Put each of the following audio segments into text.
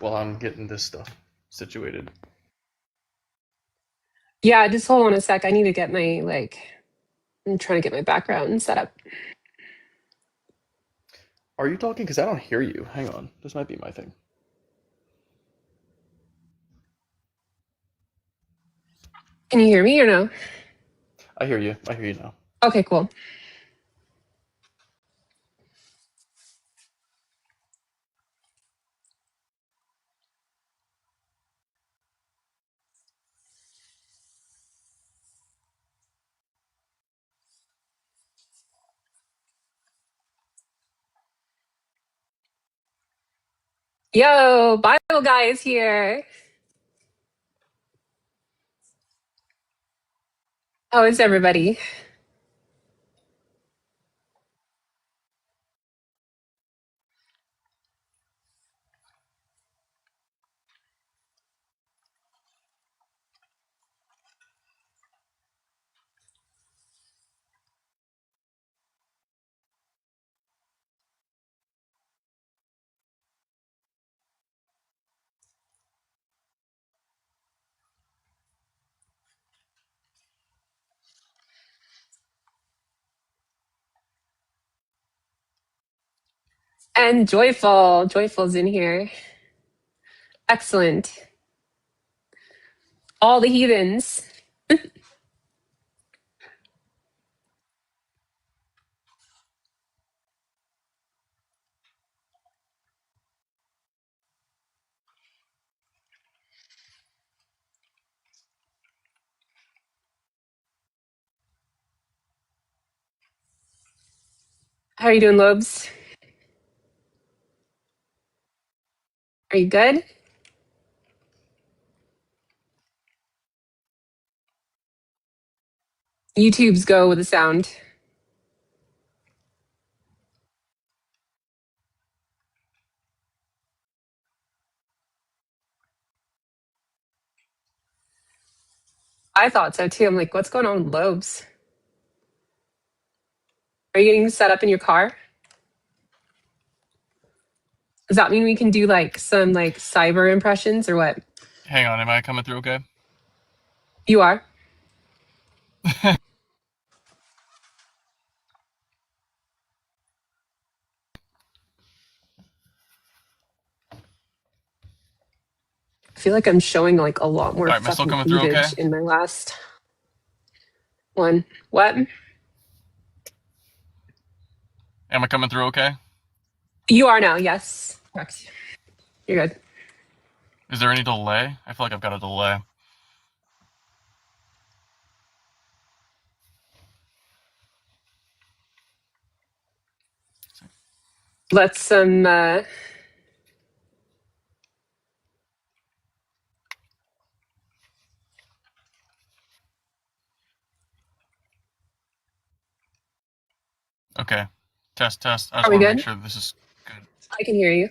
while I'm getting this stuff situated. Yeah, just hold on a sec. I need to get my I'm trying to get my background set up. Are you talking? Because I don't hear you. Hang on. This might be my thing. Can you hear me or no? I hear you. I hear you now. Okay, cool. Yo, Bible guy is here. How is everybody? And Joyful. Joyful's in here. Excellent. All the heathens. How are you doing, Lobes? Are you good? YouTube's go with the sound. I thought so too. I'm like, what's going on with Lobes? Are you getting set up in your car? Does that mean we can do some cyber impressions or what? Hang on. Am I coming through okay? You are? I feel like I'm showing like a lot more All right. Am I still fucking coming through okay? cleavage in my last one. What? Am I coming through okay? You are now, yes. Correct. You're good. Is there any delay? I feel like I've got a delay. Let's Okay. Test, test. I just are we want to make good? sure this is good. I can hear you.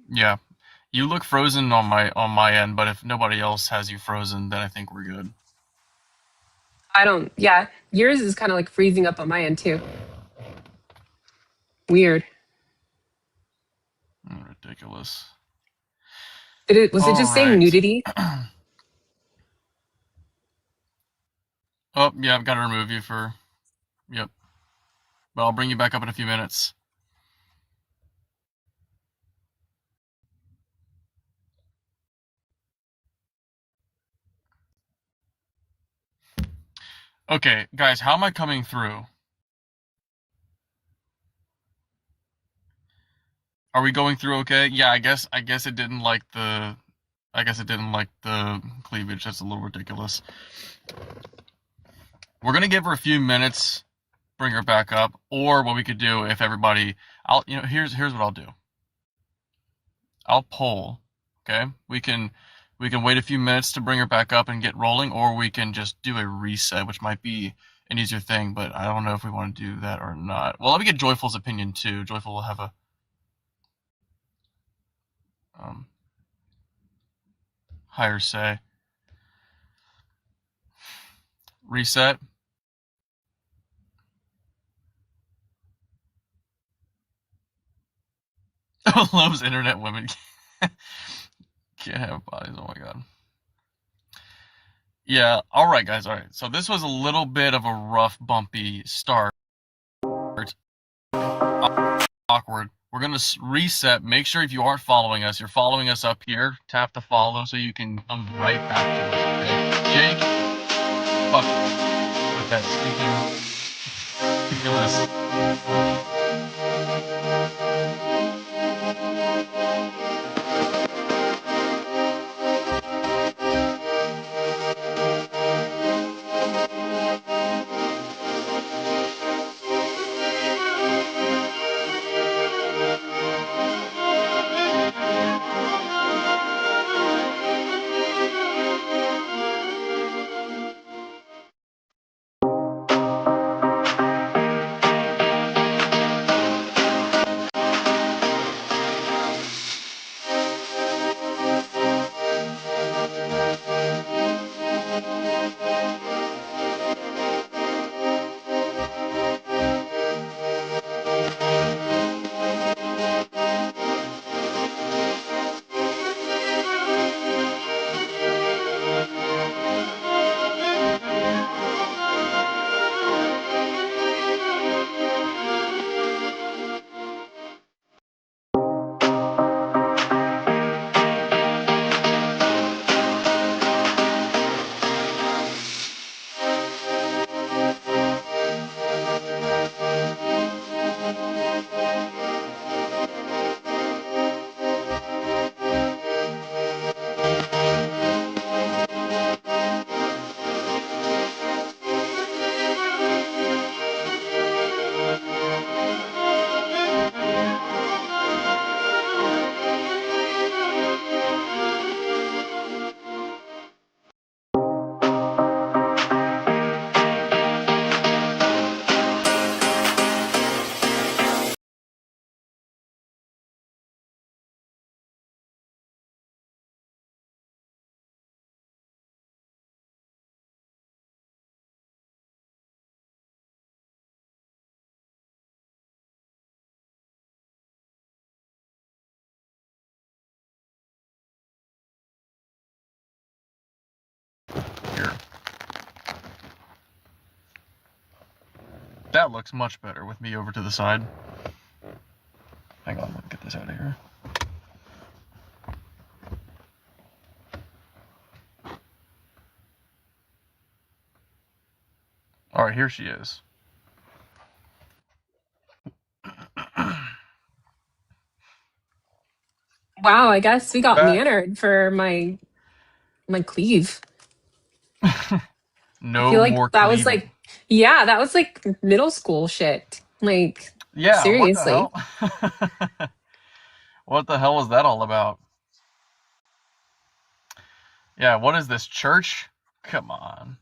Yeah. You look frozen on my end, but if nobody else has you frozen, then I think we're good. I don't yeah. Yours is kind of like freezing up on my end too. Weird. Ridiculous. Was it All just saying right. nudity? Oh, yeah, I've got to remove you for. Yep. But I'll bring you back up in a few minutes. Okay, guys, how am I coming through? Are we going through okay? Yeah, I guess it didn't like the cleavage. That's a little ridiculous. We're gonna give her a few minutes, bring her back up, or what we could do if everybody here's what I'll do. I'll poll. Okay? We can wait a few minutes to bring her back up and get rolling, or we can just do a reset, which might be an easier thing, but I don't know if we want to do that or not. Well, let me get Joyful's opinion too. Joyful will have a um, higher say. Reset. Loves internet women. Can't have bodies. Oh my god. Yeah. All right, guys. All right. So this was a little bit of a rough, bumpy start. Awkward. We're gonna reset. Make sure if you aren't following us, you're following us up here. Tap the follow so you can come right back to us. Okay. Jake, fuck with that speaking. Ridiculous. Here. That looks much better with me over to the side. Hang on, let me get this out of here. All right, here she is. Wow, I guess we got Back. mannered for my cleave. I No feel like more that was cleaving. like, yeah, that was like middle school shit. Like, Yeah, what the seriously. hell? What the hell was that all about? Yeah, what is this, church? Come on.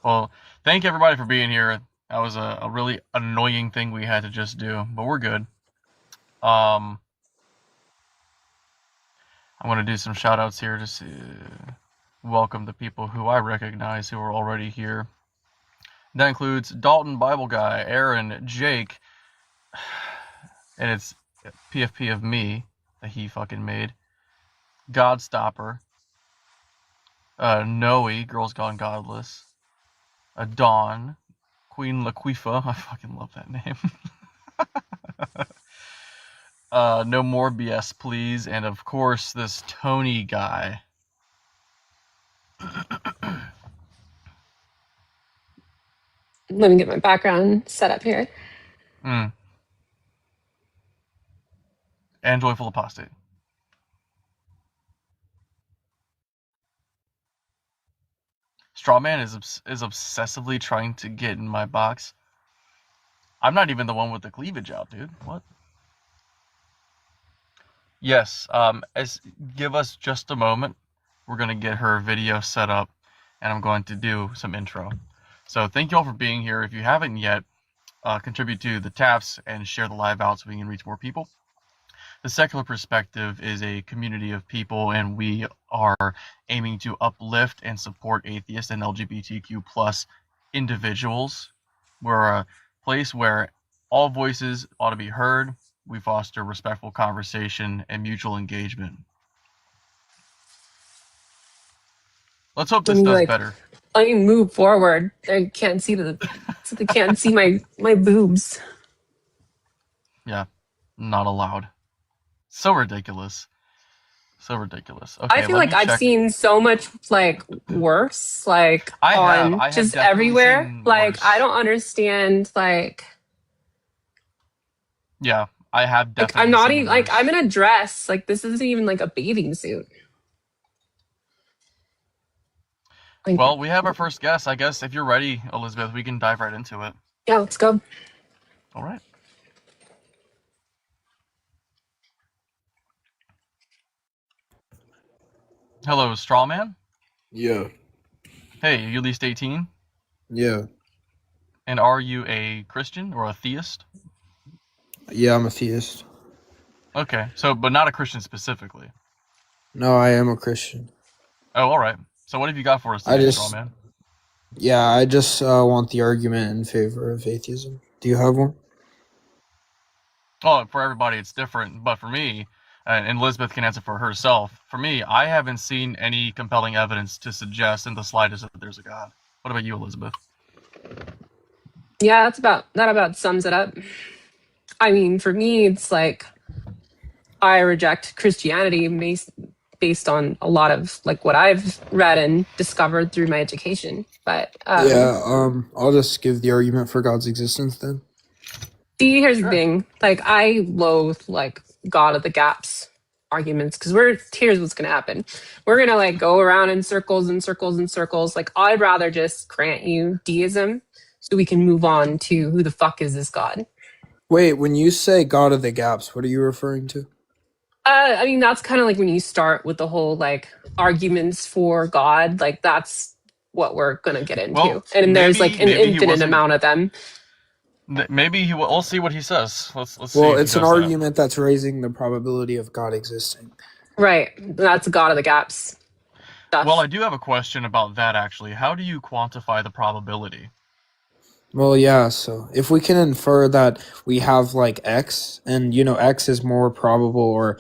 Well, thank everybody for being here. That was a really annoying thing we had to just do, but we're good. Um, I'm going to do some shout outs here to welcome the people who I recognize who are already here. That includes Dalton, Bible Guy, Aaron, Jake, and it's PFP of me that he fucking made. Godstopper, Noe, Girls Gone Godless, Dawn, Queen Laquifa, I fucking love that name. No more BS, please, and of course this Tony guy. Let me get my background set up here. And Joyful Apostate. Strawman is obsessively trying to get in my box. I'm not even the one with the cleavage out, dude. What? Yes. Give us just a moment. We're gonna get her video set up, and I'm going to do some intro. So thank you all for being here. If you haven't yet, contribute to the taps and share the live out so we can reach more people. The Secular Perspective is a community of people, and we are aiming to uplift and support atheist and LGBTQ plus individuals. We're a place where all voices ought to be heard, we foster respectful conversation and mutual engagement. Let's hope Let this me does like better. let me move forward. I can't see so they can't see my boobs. Yeah, not allowed. So ridiculous. So ridiculous. I Okay, feel let like me I've check. seen so much like worse, like I have. on I have just definitely everywhere. seen Like I worse. don't understand. Yeah, I have Like I'm definitely not seen even like I'm worse. in a dress. Like this isn't even like a bathing suit. Like Well, we have our first guest. I guess if you're ready, Elizabeth, we can dive right into it. yeah, let's go. All right. Hello, Strawman. Yeah, Hey, you at least 18? yeah, And are you a Christian or a theist? yeah. I'm a theist. Okay, so, but not a Christian specifically. No, I am a Christian. Oh, all right. So, what have you got for us I today, just, Strawman? yeah, I just want the argument in favor of atheism. Do you have one? Oh, for everybody, it's different. But for me, and Elizabeth can answer for herself, for me, I haven't seen any compelling evidence to suggest in the slightest that there's a God. What about you, Elizabeth? Yeah, that about sums it up. I mean, for me, it's like I reject Christianity based on a lot of like what I've read and discovered through my education. But Yeah. I'll just give the argument for God's existence then. see, here's the Sure. thing. Like I loathe like God of the gaps arguments because here's what's gonna happen. We're gonna like go around in circles and circles and circles. Like I'd rather just grant you deism so we can move on to who the fuck is this God. Wait, when you say God of the gaps, what are you referring to? I mean, that's kind of like when you start with the whole like arguments for God, like that's what we're gonna get into. Well, And there's like an maybe he infinite wasn't. amount of them. Maybe he will. We'll see what he says. Let's see Well, if he it's an does that. argument that's raising the probability of God existing. Right. That's God of the gaps Well, I stuff. do have a question about that actually. How do you quantify the probability? Well, yeah, so if we can infer that we have like X, and X is more probable, or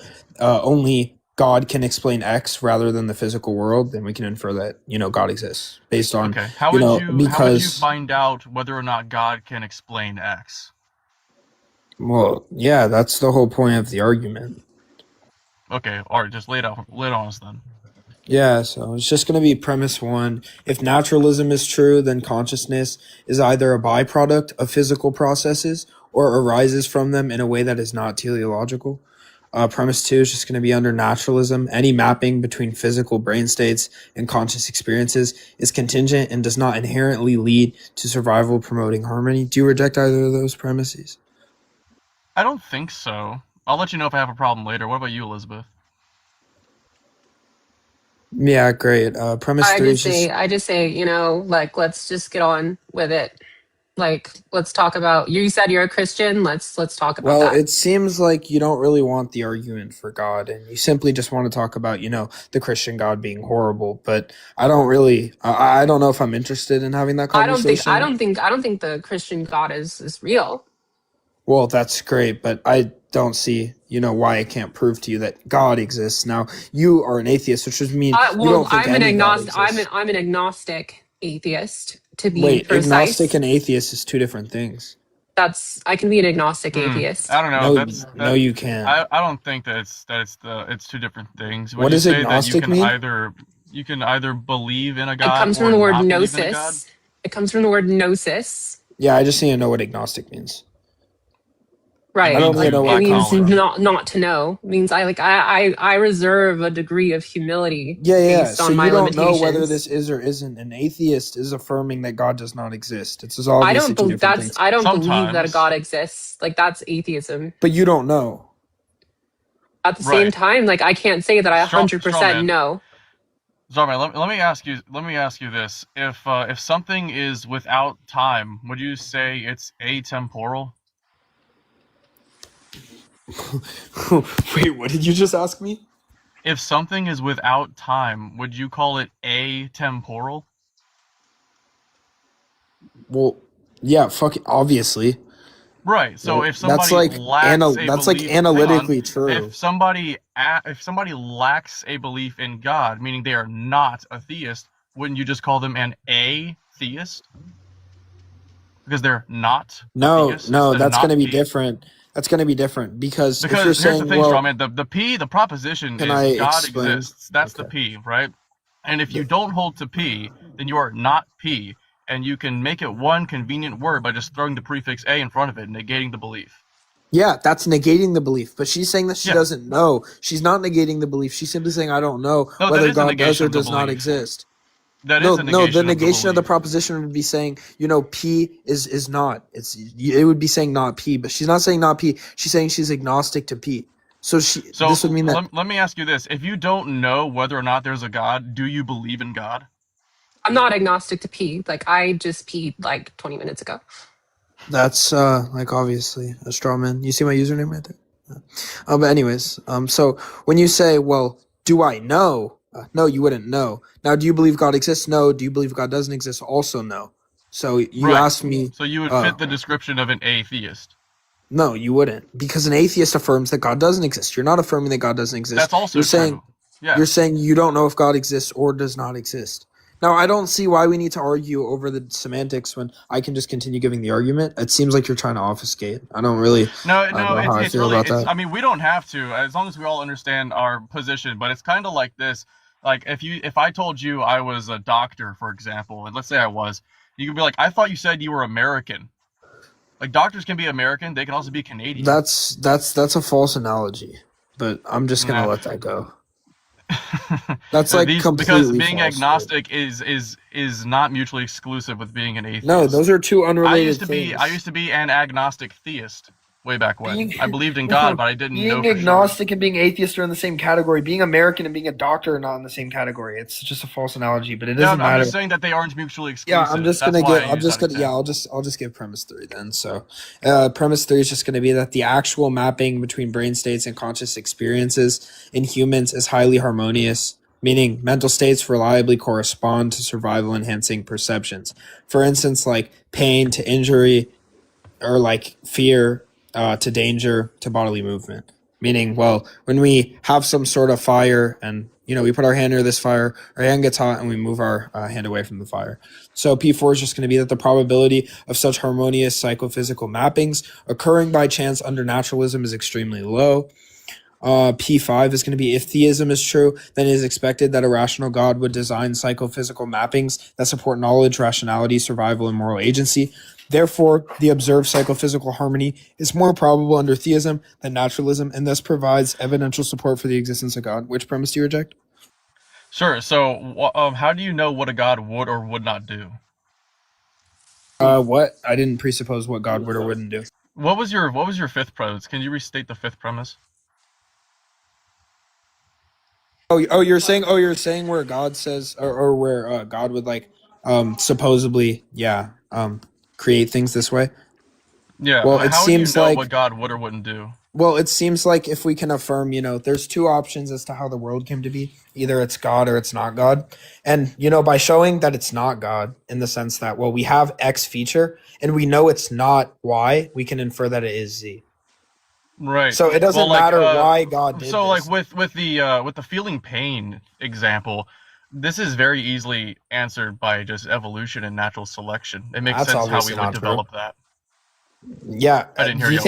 only God can explain X rather than the physical world, then we can infer that, God exists based on, Okay, how would you because, find out whether or not God can explain X? well, yeah, that's the whole point of the argument. Okay, all right, just lay it on us then. Yeah, so it's just going to be premise one. If naturalism is true, then consciousness is either a byproduct of physical processes or arises from them in a way that is not teleological. Premise two is just going to be under naturalism. Any mapping between physical brain states and conscious experiences is contingent and does not inherently lead to survival promoting harmony. Do you reject either of those premises? I don't think so. I'll let you know if I have a problem later. What about you, Elizabeth? Yeah, great. Premise three is just I just say, like let's just get on with it. Like let's talk about you said you're a Christian. Let's talk about Well, that. it seems like you don't really want the argument for God, and you simply just want to talk about, the Christian God being horrible. But I don't know if I'm interested in having that conversation. I don't think the Christian God is real. Well, that's great, but I don't see, why I can't prove to you that God exists. Now, you are an atheist, which would mean you Well, don't think any God exists. I'm an agnostic atheist to be Wait, agnostic precise. and atheist is two different things. That's I can be an agnostic I atheist. don't know. No, That's no, that. you can't. I don't think that it's two different things. Would What you does say that agnostic mean? you can either believe in a It God comes from or the word not believe in a God? gnosis. It comes from the word gnosis. Yeah, I just need to know what agnostic means. It I Right. don't means need to you know what It it lack comes means knowledge. from. not to know. It means I reserve a degree of humility Yeah, yeah. based So on you my don't know whether limitations. this is or isn't. An atheist is affirming that God does not exist. It's just obviously two different things. I don't believe that a Sometimes, God exists. Like that's atheism. But you don't know. At the same right? time, like I can't say that I Straw 100% man. know. Sorry, man. Let me ask you this: if something is without time, would you say it's atemporal? Wait, what did you just ask me? If something is without time, would you call it atemporal? Well, yeah, fuck it, obviously. Right. So Right? if somebody lacks a That's like belief, hang on. analytically true. If somebody lacks a belief in God, meaning they are not a theist, wouldn't you just call them an atheist? Because they're not a No, theist no, instead of that's going not to be P. different. That's going to be different because if you're Because here's the saying, thing, well, Strawman, the proposition can I is God explain? exists. That's the Okay. P, right? And if you don't hold to P, then you are not P, and you can make it one convenient word by just throwing the prefix a in front of it, negating the belief. Yeah, that's negating the belief. But she's saying that she Yeah. doesn't know. She's not negating the belief. She's simply saying, I don't know No, that whether is a God does negation or of the does not belief. exist. That No, is a no, the negation of the negation of the belief. proposition would be saying, P is not. It would be saying not P, but she's not saying not P. She's saying she's agnostic to P. So this would So mean that let me ask you this: if you don't know whether or not there's a God, do you believe in God? I'm not agnostic to pee. Like I just peed like 20 minutes ago. that's like obviously a straw man. You see my username right there? But anyways, so when you say, well, do I know? No, you wouldn't know. Now, do you believe God exists? No. Do you believe God doesn't exist? Also, no. So you Right. asked me, So you would fit the description of an atheist. no, you wouldn't, because an atheist affirms that God doesn't exist. You're not affirming that God doesn't exist. That's also true. You're Yeah. saying you don't know if God exists or does not exist. Now, I don't see why we need to argue over the semantics when I can just continue giving the argument. It seems like you're trying to obfuscate. I don't really No, know how I it's feel really about that. I mean, we don't have to as long as we all understand our position. But it's kind of like this: like if I told you I was a doctor, for example, and let's say I was, you could be like, I thought you said you were American. Like doctors can be American, they can also be Canadian. That's a false analogy, but I'm just gonna Nah. let that go. That's like These because completely being false, dude. agnostic is not mutually exclusive with being an No, atheist. those are two unrelated I things. used to be an agnostic theist way back when. Being I believed in God, no, but I didn't know being for sure. agnostic and being atheist are in the same category. Being American and being a doctor are not in the same category. It's just a false analogy, but it Yeah, doesn't I'm matter. just saying that they aren't mutually Yeah, I'm exclusive. just That's gonna why give. I I'm use just that gonna. Yeah, example. I'll just give premise three then. So, premise three is just gonna be that the actual mapping between brain states and conscious experiences in humans is highly harmonious, meaning mental states reliably correspond to survival enhancing perceptions. For instance, like pain to injury, or like fear to danger to bodily movement. Meaning, well, when we have some sort of fire and we put our hand near this fire, our hand gets hot and we move our hand away from the fire. So P4 is just going to be that the probability of such harmonious psychophysical mappings occurring by chance under naturalism is extremely low. P5 is going to be if theism is true, then it is expected that a rational God would design psychophysical mappings that support knowledge, rationality, survival, and moral agency. Therefore, the observed psychophysical harmony is more probable under theism than naturalism, and thus provides evidential support for the existence of God. Which premise do you reject? Sure. So, how do you know what a God would or would not do? What? I didn't presuppose what God would or wouldn't do. What was your fifth premise? Can you restate the fifth premise? You're saying where God says, or where God would like, supposedly, yeah, create things this way. Yeah. Well, it How would you seems know what like God would or wouldn't do? if we can affirm, there's two options as to how the world came to be. Either it's God or it's not God. And, by showing that it's not God in the sense that, well, we have X feature and we know it's not Y, we can infer that it is Z. Right. So it Well, doesn't like, matter why God did so like this. with the feeling pain example, this is very easily answered by just evolution and natural selection. It makes That's sense how we obviously would not true. develop that. Yeah. I didn't hear you.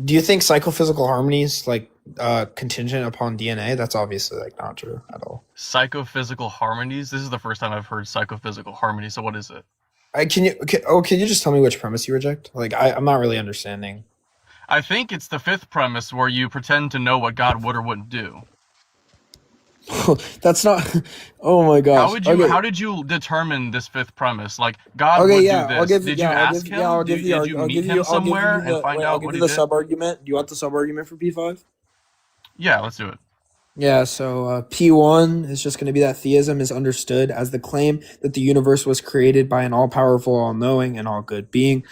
Do you think psychophysical harmony is like contingent upon DNA? That's obviously like not true at all. Psychophysical harmonies. This is the first time I've heard psychophysical harmony. So what is it? Can you just tell me which premise you reject? Like I'm not really understanding. I think it's the fifth premise where you pretend to know what God would or wouldn't do. That's not. Oh my gosh. Okay. How did you determine this fifth premise? Like God Okay. would do Yeah. I'll this. give. Did Yeah. you I'll ask give. Yeah. him? Did you meet him I'll give somewhere you and the. find Wait. I'll out give what you he the did? sub argument. Do you want the sub argument for P5? Yeah, let's do it. Yeah, so P1 is just going to be that theism is understood as the claim that the universe was created by an all powerful, all knowing, and all good being.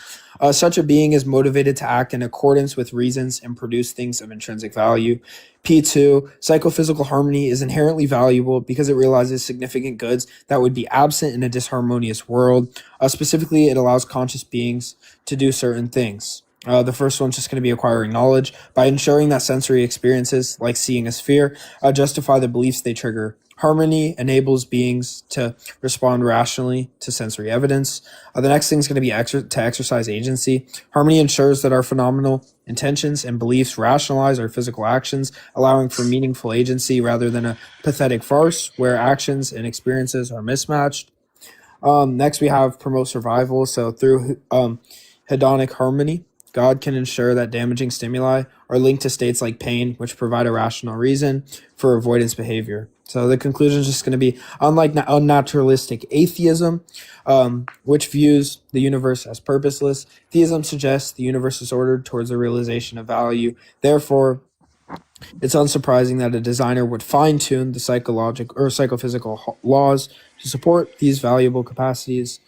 Such a being is motivated to act in accordance with reasons and produce things of intrinsic value. P2, psychophysical harmony is inherently valuable because it realizes significant goods that would be absent in a disharmonious world. Specifically, it allows conscious beings to do certain things. The first one's just going to be acquiring knowledge by ensuring that sensory experiences, like seeing a sphere, justify the beliefs they trigger. Harmony enables beings to respond rationally to sensory evidence. The next thing is going to be to exercise agency. Harmony ensures that our phenomenal intentions and beliefs rationalize our physical actions, allowing for meaningful agency rather than a pathetic farce where actions and experiences are mismatched. Next, we have promote survival. So through hedonic harmony, God can ensure that damaging stimuli are linked to states like pain, which provide a rational reason for avoidance behavior. So the conclusion is just going to be, unlike unnaturalistic atheism, which views the universe as purposeless, theism suggests the universe is ordered towards the realization of value. Therefore, it's unsurprising that a designer would fine-tune the psychological or psychophysical laws to support these valuable capacities.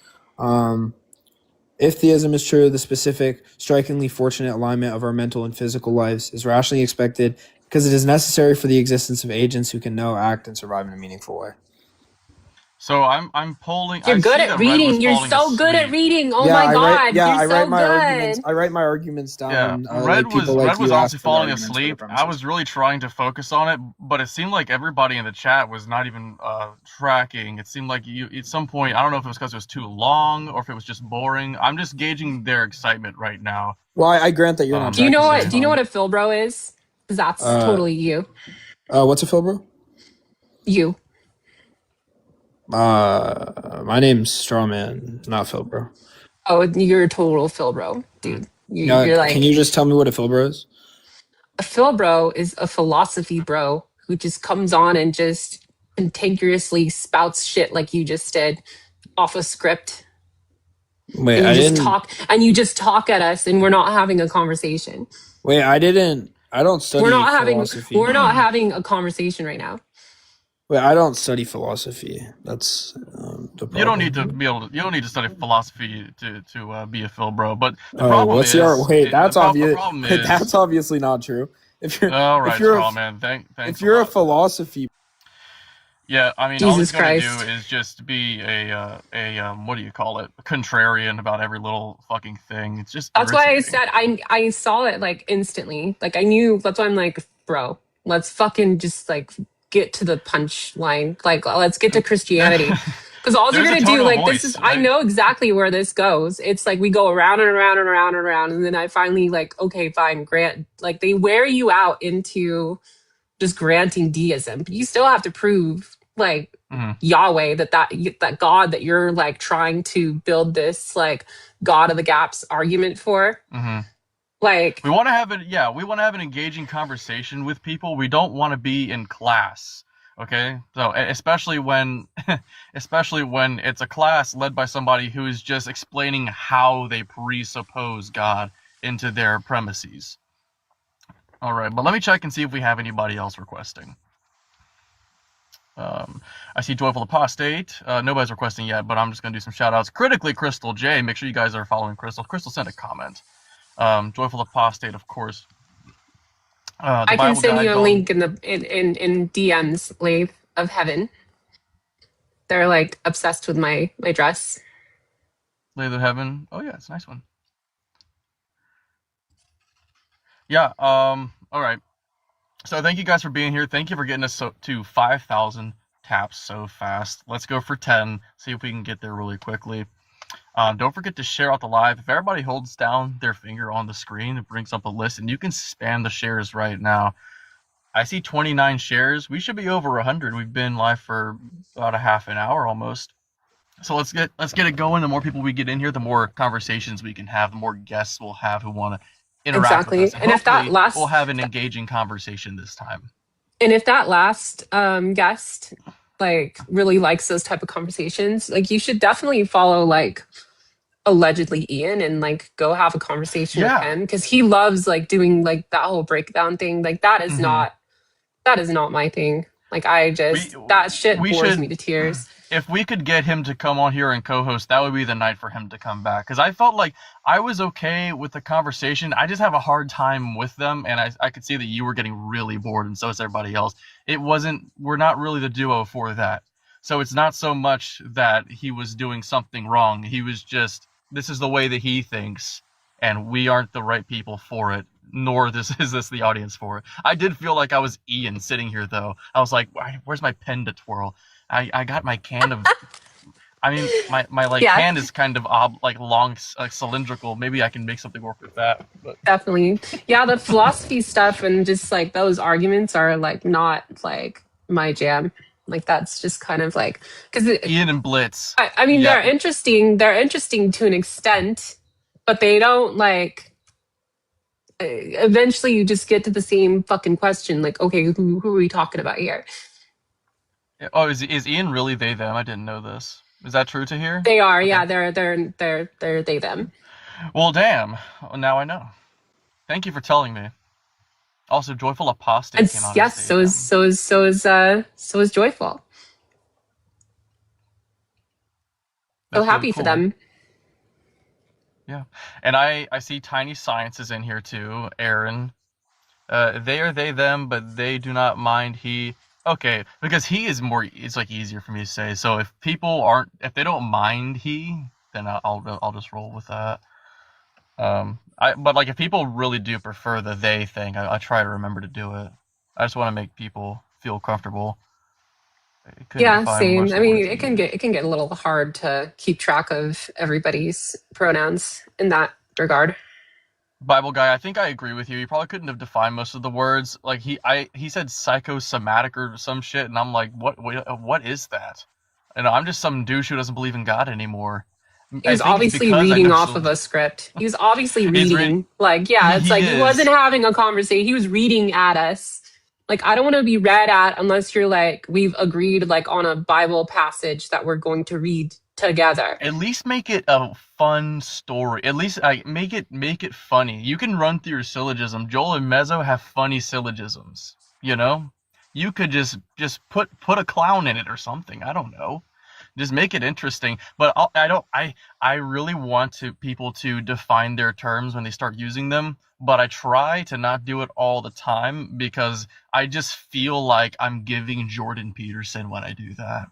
If theism is true, the specific, strikingly fortunate alignment of our mental and physical lives is rationally expected because it is necessary for the existence of agents who can know, act, and survive in a meaningful way. So I'm polling. You're I good see at that Red reading. was You're falling so good at asleep. reading. Oh my God. You're I so write my good. arguments. I write my arguments down. Yeah, Like people like Red was you ask honestly for the falling arguments for the asleep. I premises. was really trying to focus on it, but it seemed like everybody in the chat was not even tracking. It seemed like you at some point, I don't know if it was because it was too long or if it was just boring. I'm just gauging their excitement right now. Well, I grant that you're not. Do you know tracking what? this Do you know time. what a Philbro is? 'Cause that's totally you. What's a Philbro? You. My name's Strawman, not Philbro. Oh, you're a total Philbro, dude. You're like, Can you just tell me what a Philbro is? a Philbro is a philosophy bro who just comes on and just cantankerously spouts shit like you just did off a script. Wait, And I you just didn't. talk at us and we're not having a conversation. Wait, I didn't. I don't study philosophy. We're not having a conversation right now. Wait, I don't study philosophy. That's the problem. You don't need to be able to. You don't need to study philosophy to be a Phil bro. But the Oh, problem what's is. your wait? That's the obvious. problem is. That's obviously not true. If you're All right, if you're straw man. Thanks. if you're a philosophy, yeah, I mean, Jesus all he's gonna Christ. do is just be a what do you call it? A contrarian about every little fucking thing. It's just. That's why I irritating. said I saw it like instantly. Like I knew. That's why I'm like, bro, let's fucking just like get to the punch line. Like let's get to Christianity. Because all you're There's a gonna tone do, of like voice, this is, I right? know exactly where this goes. It's like we go around and around and around and around, and then I finally like, okay, fine, grant. Like they wear you out into just granting deism, but you still have to prove like Yahweh that God that you're like trying to build this like God of the gaps argument for. Like we want to have we want to have an engaging conversation with people. We don't want to be in class. Okay, so especially when it's a class led by somebody who is just explaining how they presuppose God into their premises. All right, but let me check and see if we have anybody else requesting. I see Joyful Apostate. Nobody's requesting yet, but I'm just going to do some shout-outs. Critically Crystal J. Make sure you guys are following Crystal. Crystal sent a comment. Joyful Apostate, of course. I can send you a link in the in DMs, Lathe of Heaven. They're like obsessed with my dress. Lathe of Heaven. Oh yeah, it's a nice one. Yeah. All right. So thank you guys for being here. Thank you for getting us to 5,000 taps so fast. Let's go for 10. See if we can get there really quickly. Don't forget to share out the live. If everybody holds down their finger on the screen, it brings up a list, and you can spam the shares right now. I see 29 shares. We should be over 100. We've been live for about a half an hour almost. So let's get it going. The more people we get in here, the more conversations we can have, the more guests we'll have who want to interact with us. And if that last, we'll have an engaging conversation this time. And if that last guest like really likes those type of conversations, like you should definitely follow like allegedly Ian and like go have a conversation with him, because he loves like doing like that whole breakdown thing. Like that is not my thing. Like that shit We bores should, me to tears. if we could get him to come on here and co-host, that would be the night for him to come back. Because I felt like I was okay with the conversation. I just have a hard time with them, and I could see that you were getting really bored, and so is everybody else. We're not really the duo for that. So it's not so much that he was doing something wrong. He was just, this is the way that he thinks, and we aren't the right people for it. Nor is this the audience for it. I did feel like I was Ian sitting here, though. I was like, where's my pen to twirl? I got my can of. I mean, my like Yeah. can is kind of like long, cylindrical. Maybe I can make something work with that. But Definitely. Yeah, the philosophy stuff and just like those arguments are like not like my jam. Like that's just kind of like because Ian and Blitz. I mean Yeah. they're interesting. They're interesting to an extent, but they don't like. Eventually, you just get to the same fucking question. Like, okay, who are we talking about here? Oh, is Ian really they them? I didn't know this. Is that true to hear? They are, Okay. yeah. They're they them. Well, damn. Now I know. Thank you for telling me. Also, Joyful Apostate And came on. yes, so is Joyful. So That's happy really for cool. them. Yeah, and I see Tiny Science is in here too. Aaron, they are they them, but they do not mind he. Okay, because he is more. It's like easier for me to say. So if they don't mind he, then I'll just roll with that. But like if people really do prefer the they thing, I try to remember to do it. I just want to make people feel comfortable. Couldn't Yeah, define most same. of I the mean, words it I used. can get a little hard to keep track of everybody's pronouns in that regard. Bible guy, I think I agree with you. He probably couldn't have defined most of the words. Like he said psychosomatic or some shit, and I'm like, what is that? And I'm just some douche who doesn't believe in God anymore. He I was think it's obviously because I reading know off so. of a script. He was obviously He's reading. reading. Like, yeah, it's like he is. wasn't having a conversation. He was reading at us. Like, I don't want to be read at unless you're like, we've agreed like on a Bible passage that we're going to read together. At least make it a fun story. At least make it funny. You can run through your syllogism. Joel and Mezzo have funny syllogisms. You know, you could just put a clown in it or something. I don't know. Just make it interesting. But I really want people to define their terms when they start using them. But I try to not do it all the time because I just feel like I'm giving Jordan Peterson when I do that.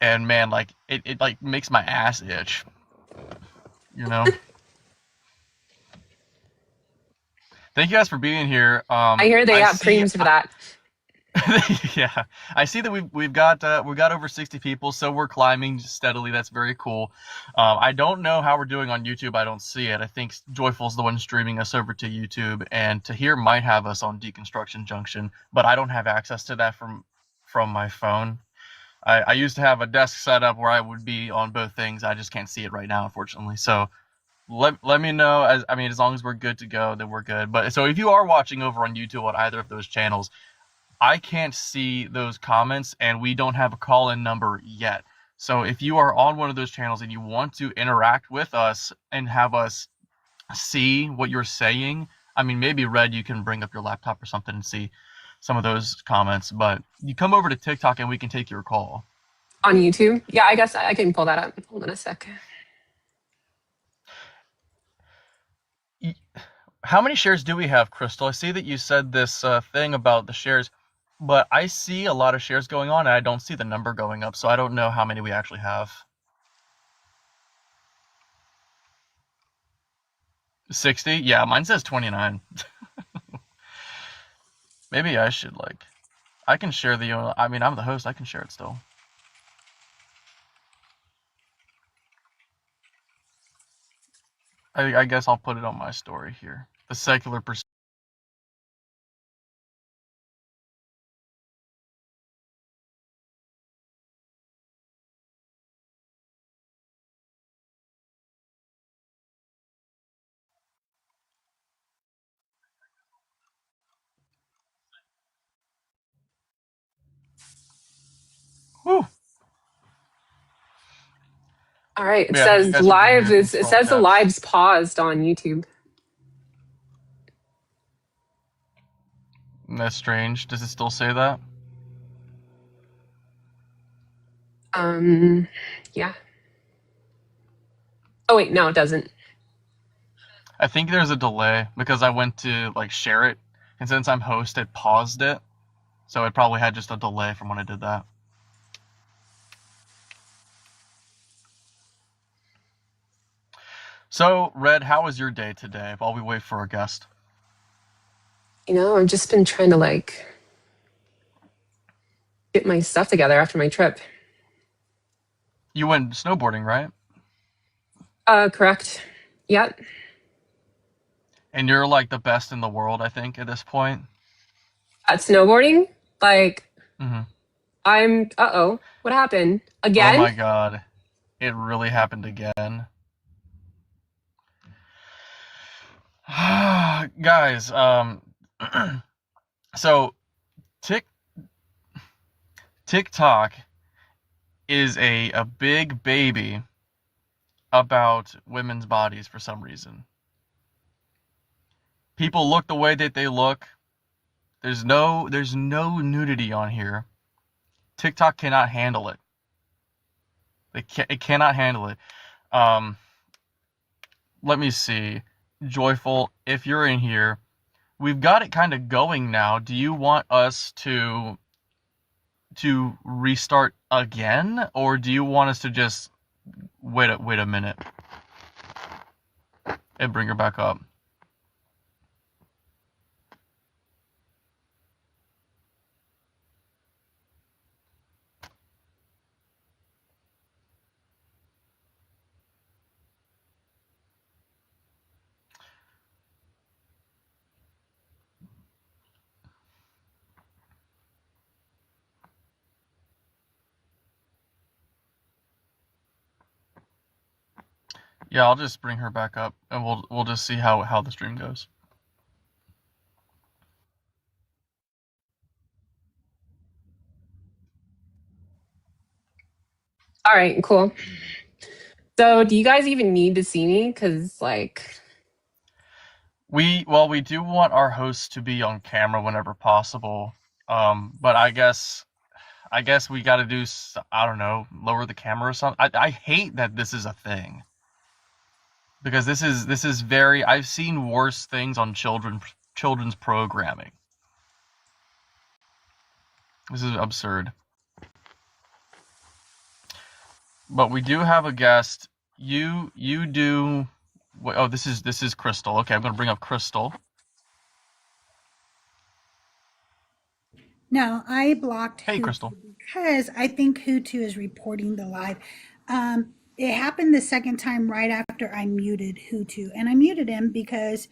And man, like it like makes my ass itch. You know. Thank you guys for being here. I hear they have creams for that. Yeah, I see that we've got over 60 people, so we're climbing steadily. That's very cool. I don't know how we're doing on YouTube. I don't see it. I think Joyful's the one streaming us over to YouTube, and Tahir might have us on Deconstruction Junction, but I don't have access to that from my phone. I used to have a desk set up where I would be on both things. I just can't see it right now, unfortunately. So let me know. As long as we're good to go, then we're good. But so if you are watching over on YouTube on either of those channels, I can't see those comments, and we don't have a call-in number yet. So if you are on one of those channels and you want to interact with us and have us see what you're saying, I mean, maybe Red, you can bring up your laptop or something and see some of those comments. But you come over to TikTok and we can take your call. On YouTube? Yeah, I guess I can pull that up. Hold on a sec. How many shares do we have, Crystal? I see that you said this thing about the shares, but I see a lot of shares going on, and I don't see the number going up, so I don't know how many we actually have. 60? Yeah, mine says 29. Maybe I should, I can share I mean, I'm the host, I can share it still. I guess I'll put it on my story here. The secular perspective. Whew. All right. It Yeah, thank you says guys for being live here. is Thanks it for all the says the caps. live's paused on YouTube. That's strange. Does it still say that? Yeah. Oh wait, no, it doesn't. I think there's a delay because I went to like share it, and since I'm host, it paused it. So it probably had just a delay from when I did that. So, Red, how was your day today while we wait for our guest? I've just been trying to like get my stuff together after my trip. You went snowboarding, right? Correct. Yep. And you're like the best in the world, I think, at this point. At snowboarding, like Mm-hmm. what happened? Oh Again? my god. It really happened again. Guys, so Tik TikTok is a big baby about women's bodies for some reason. People look the way that they look. There's no nudity on here. TikTok cannot handle it. It cannot handle it. Let me see. Joyful, if you're in here, we've got it kind of going now. Do you want us to restart again, or do you want us to just wait a minute and bring her back up? Yeah, I'll just bring her back up, and we'll just see how the stream goes. All right, cool. So, do you guys even need to see me? Because, like, We do want our hosts to be on camera whenever possible. But I guess we got to do, I don't know, lower the camera or something. I hate that this is a thing, because this is very. I've seen worse things on children's programming. This is absurd. But we do have a guest. You do. Oh, this is Crystal. Okay, I'm gonna bring up Crystal. No, I blocked Hey, Hutu Crystal. because I think Hutu is reporting the live. It happened the second time right after I muted Hutu, and I muted him because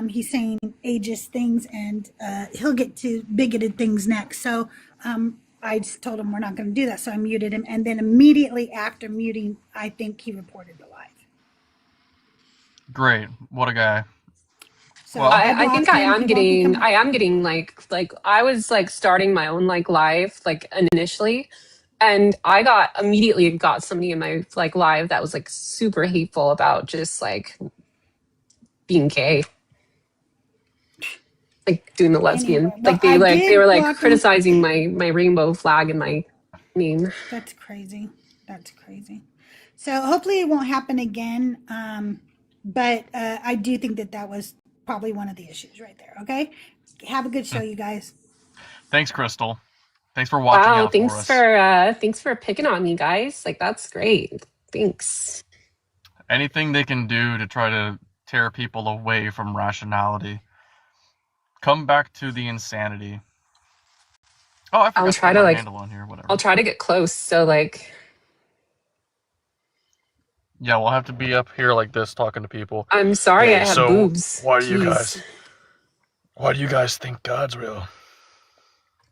he's saying ageist things, and he'll get to bigoted things next. So I just told him we're not going to do that, so I muted him, and then immediately after muting, I think he reported the live. Great. What a guy. So Well, I think blocked him. He won't be coming. I am getting like I was like starting my own like live like initially, and I immediately got somebody in my like live that was like super hateful about just like being gay, like doing the lesbian. Anyway, well, I They were did like block him. criticizing my rainbow flag and my name. That's crazy. That's crazy. So hopefully it won't happen again. But I do think that was probably one of the issues right there. Okay. Have a good show, you guys. thanks, Crystal. Thanks for watching Wow, out for us. thanks for picking on me, guys. Like that's great. Thanks. Anything they can do to try to tear people away from rationality. Come back to the insanity. Oh, I forgot to put my handle on here. Whatever. I'll try to get close. So like, yeah, we'll have to be up here like this talking to people. I'm sorry, I have boobs. Why do you guys think God's real?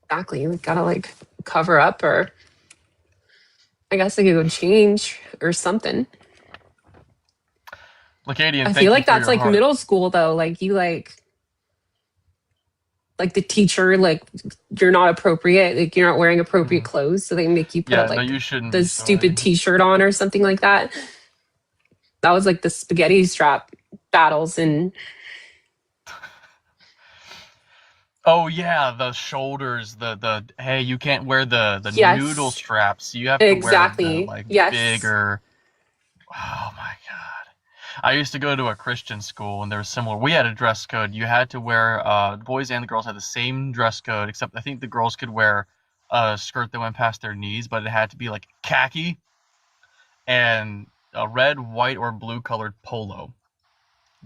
Exactly. We gotta like cover up, or I guess I could go change or something. Lacadian, I feel like that's like middle school though. Like you like the teacher, like you're not appropriate, like you're not wearing appropriate clothes, so they make you put up like you shouldn't the stupid t-shirt on or something like that. That was like the spaghetti strap battles and Oh yeah, the shoulders, the hey, you can't wear the noodle Yes, straps. You have to wear the exactly. like Yes. bigger. Oh my God. I used to go to a Christian school and there was similar. We had a dress code. You had to wear the boys and the girls had the same dress code, except I think the girls could wear a skirt that went past their knees, but it had to be like khaki and a red, white, or blue colored polo.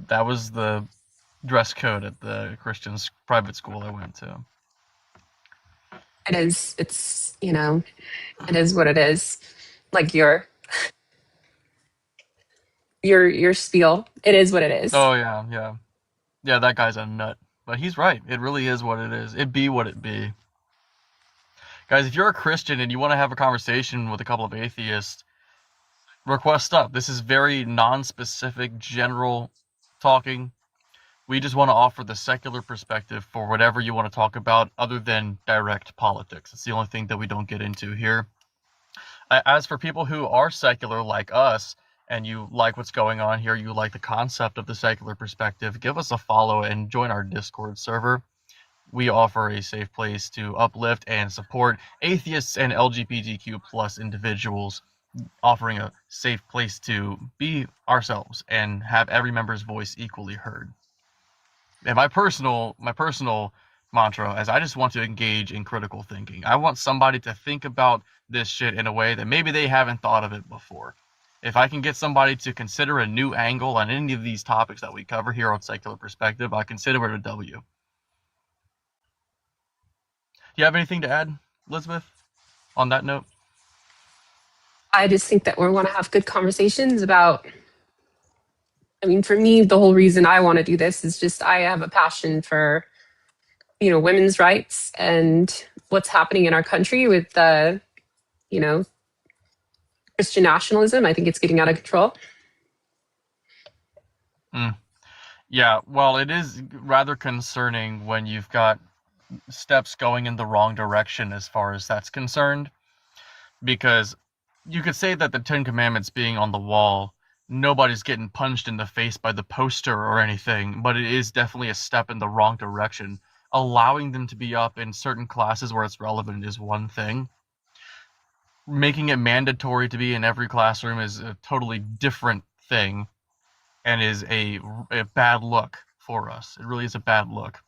That was the dress code at the Christian private school I went to. It is. It's, it is what it is. Like your spiel. It is what it is. Oh yeah, yeah. Yeah, that guy's a nut. But he's right. It really is what it is. It be what it be. Guys, if you're a Christian and you want to have a conversation with a couple of atheists, request up. This is very non-specific, general talking. We just want to offer the secular perspective for whatever you want to talk about other than direct politics. It's the only thing that we don't get into here. As for people who are secular like us, and you like what's going on here, you like the concept of the secular perspective, give us a follow and join our Discord server. We offer a safe place to uplift and support atheists and LGBTQ plus individuals, offering a safe place to be ourselves and have every member's voice equally heard. And my personal mantra is I just want to engage in critical thinking. I want somebody to think about this shit in a way that maybe they haven't thought of it before. If I can get somebody to consider a new angle on any of these topics that we cover here on Secular Perspective, I consider it a W. Do you have anything to add, Elizabeth, on that note? I just think that we want to have good conversations about. I mean, for me, the whole reason I want to do this is just I have a passion for, women's rights and what's happening in our country with you know, Christian nationalism. I think it's getting out of control. Yeah, well, it is rather concerning when you've got steps going in the wrong direction as far as that's concerned, because you could say that the Ten Commandments being on the wall, nobody's getting punched in the face by the poster or anything, but it is definitely a step in the wrong direction. Allowing them to be up in certain classes where it's relevant is one thing. Making it mandatory to be in every classroom is a totally different thing and is a bad look for us. It really is a bad look.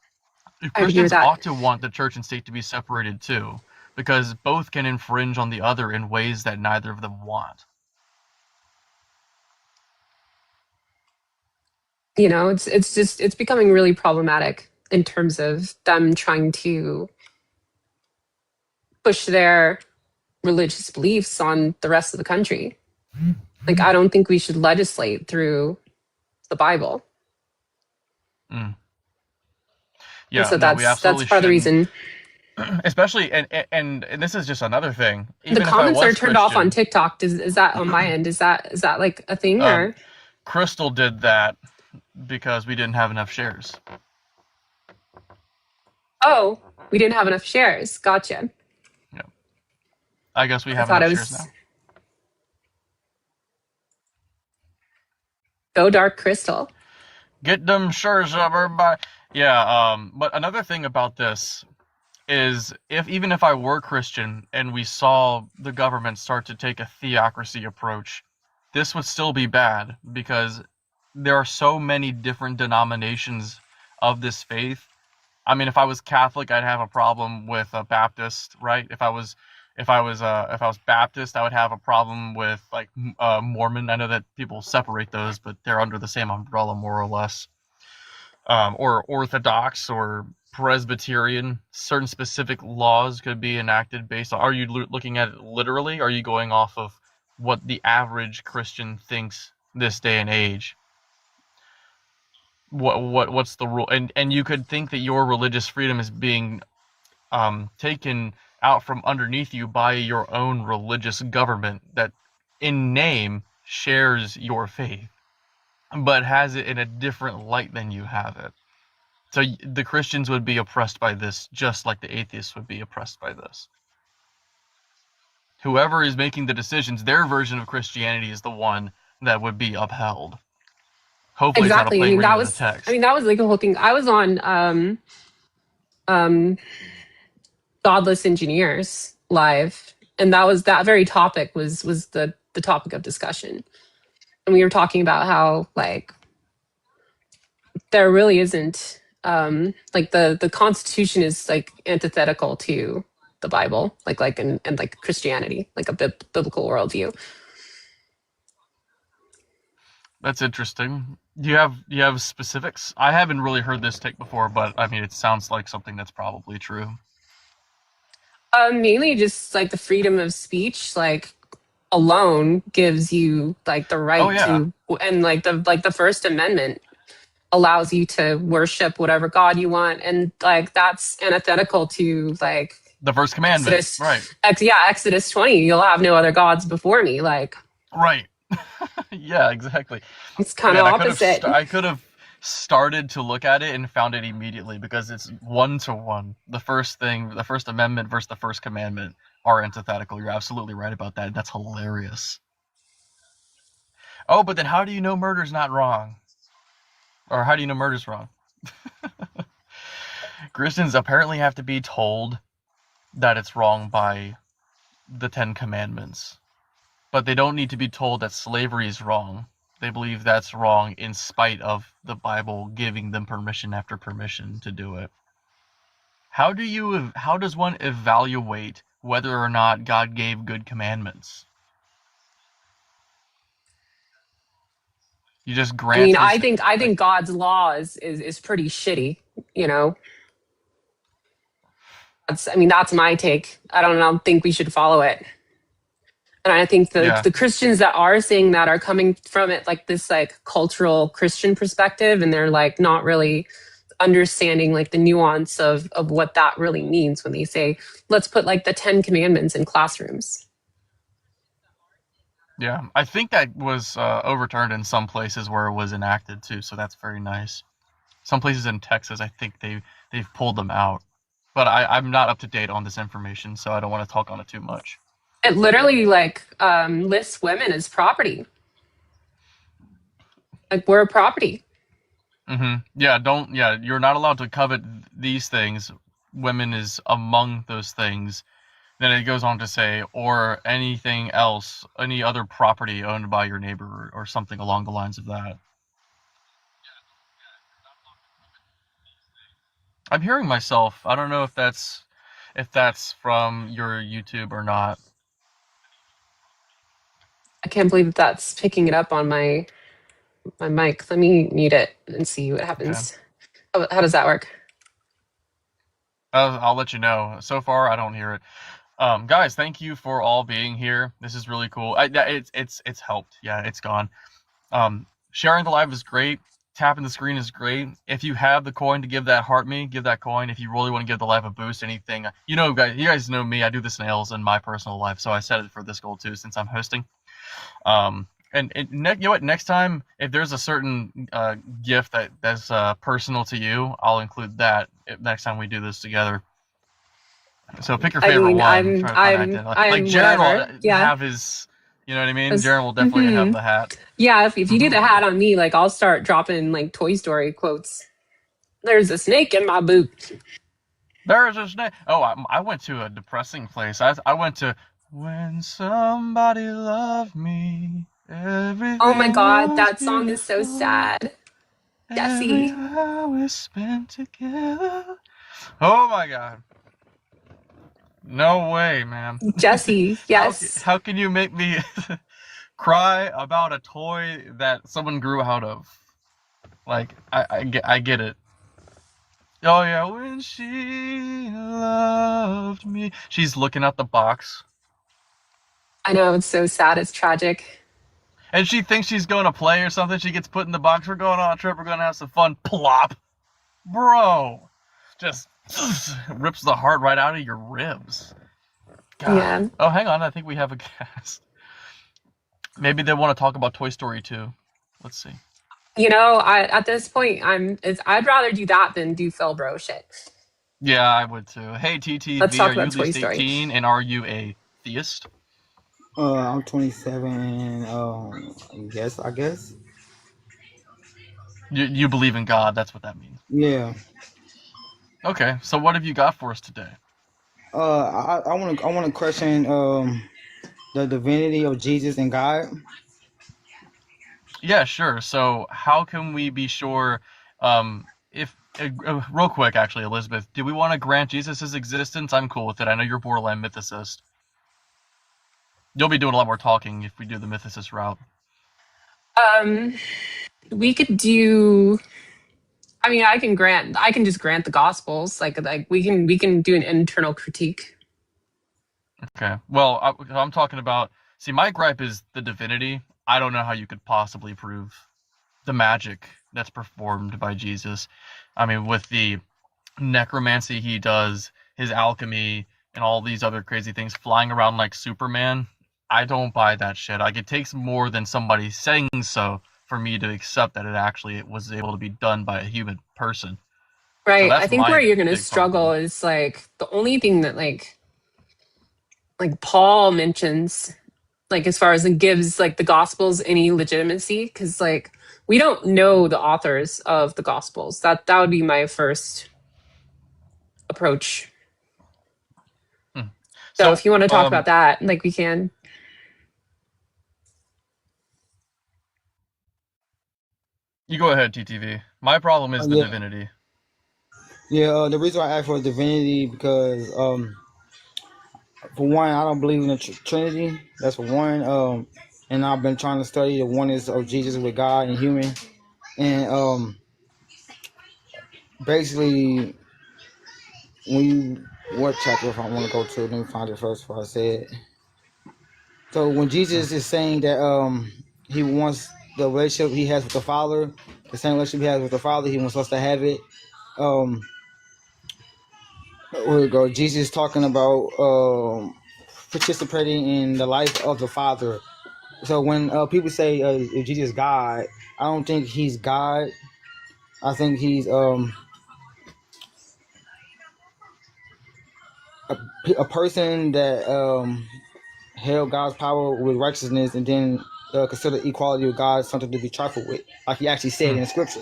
I agree with Christians that. ought to want the church and state to be separated too, because both can infringe on the other in ways that neither of them want. It's becoming really problematic in terms of them trying to push their religious beliefs on the rest of the country. Like, I don't think we should legislate through the Bible. Mm. And Yeah, so no, we that's absolutely part of the shouldn't. reason. Especially, and this is just another thing. The Even if I comments are was turned off on Christian, TikTok. Is that on my end? Is that like a thing, or? Crystal did that because we didn't have enough shares. Oh, we didn't have enough shares. Gotcha. Yeah, I guess we I have thought enough it shares was now. Go Dark Crystal. Get them shares, everybody. Yeah, but another thing about this is even if I were Christian and we saw the government start to take a theocracy approach, this would still be bad because there are so many different denominations of this faith. I mean, if I was Catholic, I'd have a problem with a Baptist, right? If I was Baptist, I would have a problem with like Mormon. I know that people separate those, but they're under the same umbrella more or less. Or Orthodox or Presbyterian. Certain specific laws could be enacted based on. Are you looking at it literally? Are you going off of what the average Christian thinks this day and age? What's the rule? And you could think that your religious freedom is being taken out from underneath you by your own religious government that, in name, shares your faith, but has it in a different light than you have it. So the Christians would be oppressed by this, just like the atheists would be oppressed by this. Whoever is making the decisions, their version of Christianity is the one that would be upheld. Hopefully, Exactly. it's not a plain reading of the text. that was like the whole thing. I was on godless engineers live, and that very topic was the topic of discussion. And we were talking about how like there really isn't like the Constitution is like antithetical to the Bible, and like Christianity, like a biblical worldview. That's interesting. Do you have specifics? I haven't really heard this take before, but I mean, it sounds like something that's probably true. Mainly just like the freedom of speech, like alone gives you like the Oh right yeah, to, and like the First Amendment allows you to worship whatever God you want, and like that's antithetical to like the first commandment, Exodus, right? Exodus 20. You'll have no other gods before me. Like Right. Yeah, exactly. it's kind of Man, opposite. I could have started to look at it and found it immediately because it's 1-to-1. The first thing, the First Amendment versus the First Commandment are antithetical. You're absolutely right about that. That's hilarious. Oh, but then how do you know murder's not wrong? Or how do you know murder's wrong? Christians apparently have to be told that it's wrong by the Ten Commandments. But they don't need to be told that slavery is wrong. They believe that's wrong in spite of the Bible giving them permission after permission to do it. How does one evaluate whether or not God gave good commandments? You just I mean, grant his I like, think God's law is pretty shitty. You know, that's my take. I don't think we should follow it. And I think yeah. the Christians that are saying that are coming from it like this like cultural Christian perspective, and they're like not really understanding like the nuance of what that really means when they say let's put like the 10 commandments in classrooms. Yeah, I think that was overturned in some places where it was enacted too, so that's very nice. Some places in Texas, I think they've pulled them out, but I'm not up to date on this information, so I don't want to talk on it too much. It literally like lists women as property. Like we're a property. Yeah, don't. Yeah, you're not allowed to covet these things. Women is among those things. Then it goes on to say, or anything else, any other property owned by your neighbor, or something along the lines of that. I'm hearing myself. I don't know if that's from your YouTube or not. I can't believe that that's picking it up on my mic. Let me mute it and see what Okay. happens. How does that work? I'll let you know. So far, I don't hear it. Guys, thank you for all being here. This is really cool. It's helped. Yeah, it's gone. Sharing the live is great. Tapping the screen is great. If you have the coin to give that heart me, give that coin. If you really want to give the live a boost, anything, you guys know me. I do the snails in my personal life, so I set it for this goal too, since I'm hosting. And you know what? Next time, if there's a certain gift that's personal to you, I'll include that next time we do this together. So pick your favorite one. I'm Try to find identity. Like Jaron will have his, you know what I mean? Jaron will definitely have the hat. Yeah, if you do the hat on me, like I'll start dropping like Toy Story quotes. There's a snake in my boot. There's a snake. Oh, I went to a depressing place. I went to When Somebody Loved Me. Everything Oh my God, that was song is so beautiful. sad. Jesse. Every hour spent together. Oh my God. No way, man. Jesse, yes. How can you make me cry about a toy that someone grew out of? Like, I get it. Oh yeah, when she loved me. She's looking at the box. I know, it's so sad, it's tragic. And she thinks she's going to play or something. She gets put in the box. We're going on a trip. We're going to have some fun. Plop. Bro. Just rips the heart right out of your ribs. God. Yeah. Oh, hang on. I think we have a guest. Maybe they want to talk about Toy Story 2. Let's see. You know, at this point, I'd rather do that than do Phil Bro shit. Yeah, I would too. Hey, TTV, Let's talk are you about at Toy least Story. 18 and are you a theist? I'm 27. I guess. You believe in God. That's what that means. Yeah. Okay, so what have you got for us today? I want to question the divinity of Jesus and God. Yeah, sure. So how can we be sure, if real quick, actually, Elizabeth, do we want to grant Jesus his existence? I'm cool with it. I know you're a borderline mythicist. You'll be doing a lot more talking if we do the mythicist route. Um, we could do. I mean, I can just grant the Gospels. Like we can do an internal critique. Okay. Well, I'm talking about. See, my gripe is the divinity. I don't know how you could possibly prove the magic that's performed by Jesus. I mean, with the necromancy he does, his alchemy, and all these other crazy things, flying around like Superman, I don't buy that shit. Like, it takes more than somebody saying so for me to accept that it was able to be done by a human person. So Right. I that's think where my you're going to big struggle problem. is like the only thing that like Paul mentions, like as far as it gives like the Gospels any legitimacy, because like we don't know the authors of the Gospels. That would be my first approach. Hmm. So So, if you want to talk about that, like we can. you go ahead, TTV. My problem is the Yeah, divinity. yeah. The reason why I asked for divinity because for one, I don't believe in the Trinity. That's for one. And I've been trying to study the oneness of Jesus with God and human. And basically, when you what chapter if I want to go to, let me find it first before I say it. So when Jesus is saying that he wants the relationship he has with the Father, the same relationship he has with the Father, he wants us to have it. Um, where we go? Jesus is talking about participating in the life of the Father. So when people say if Jesus is God, I don't think he's God. I think he's a person that held God's power with righteousness and then consider equality with God something to be trifled with, like he actually said Hmm. in the scripture.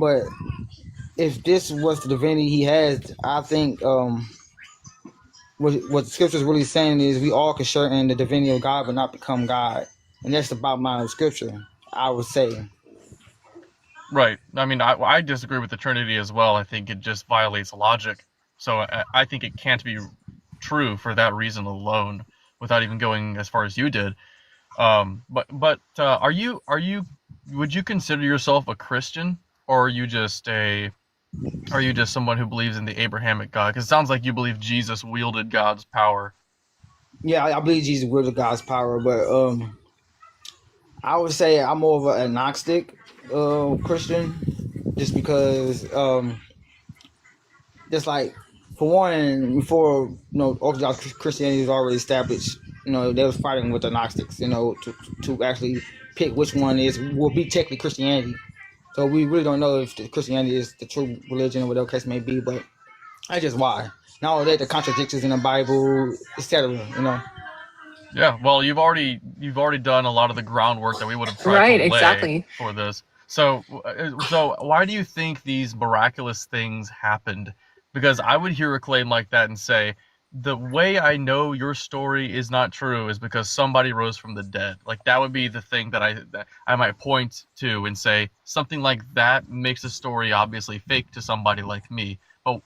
But if this was the divinity he has, I think what the scripture is really saying is we all can share in the divinity of God but not become God. And that's the bottom line of scripture, I would say. Right. I mean, I disagree with the Trinity as well. I think it just violates logic. So I think it can't be true for that reason alone, without even going as far as you did. But would you consider yourself a Christian, or are you just someone who believes in the Abrahamic God? Because it sounds like you believe Jesus wielded God's power. Yeah, I believe Jesus will of God's power, but I would say I'm more of an agnostic Christian, just because just like for one, before Orthodox Christianity was already established, they was fighting with the Gnostics, to actually pick which one will be technically Christianity. So we really don't know if the Christianity is the true religion or whatever case may be, but that's just why. Not only that, the contradictions in the Bible, etc. Yeah, well, you've already done a lot of the groundwork that we would have tried to Right. lay Exactly. for this. So why do you think these miraculous things happened? Because I would hear a claim like that and say, the way I know your story is not true is because somebody rose from the dead. Like, that would be the thing that I might point to and say something like that makes the story obviously fake to somebody like me.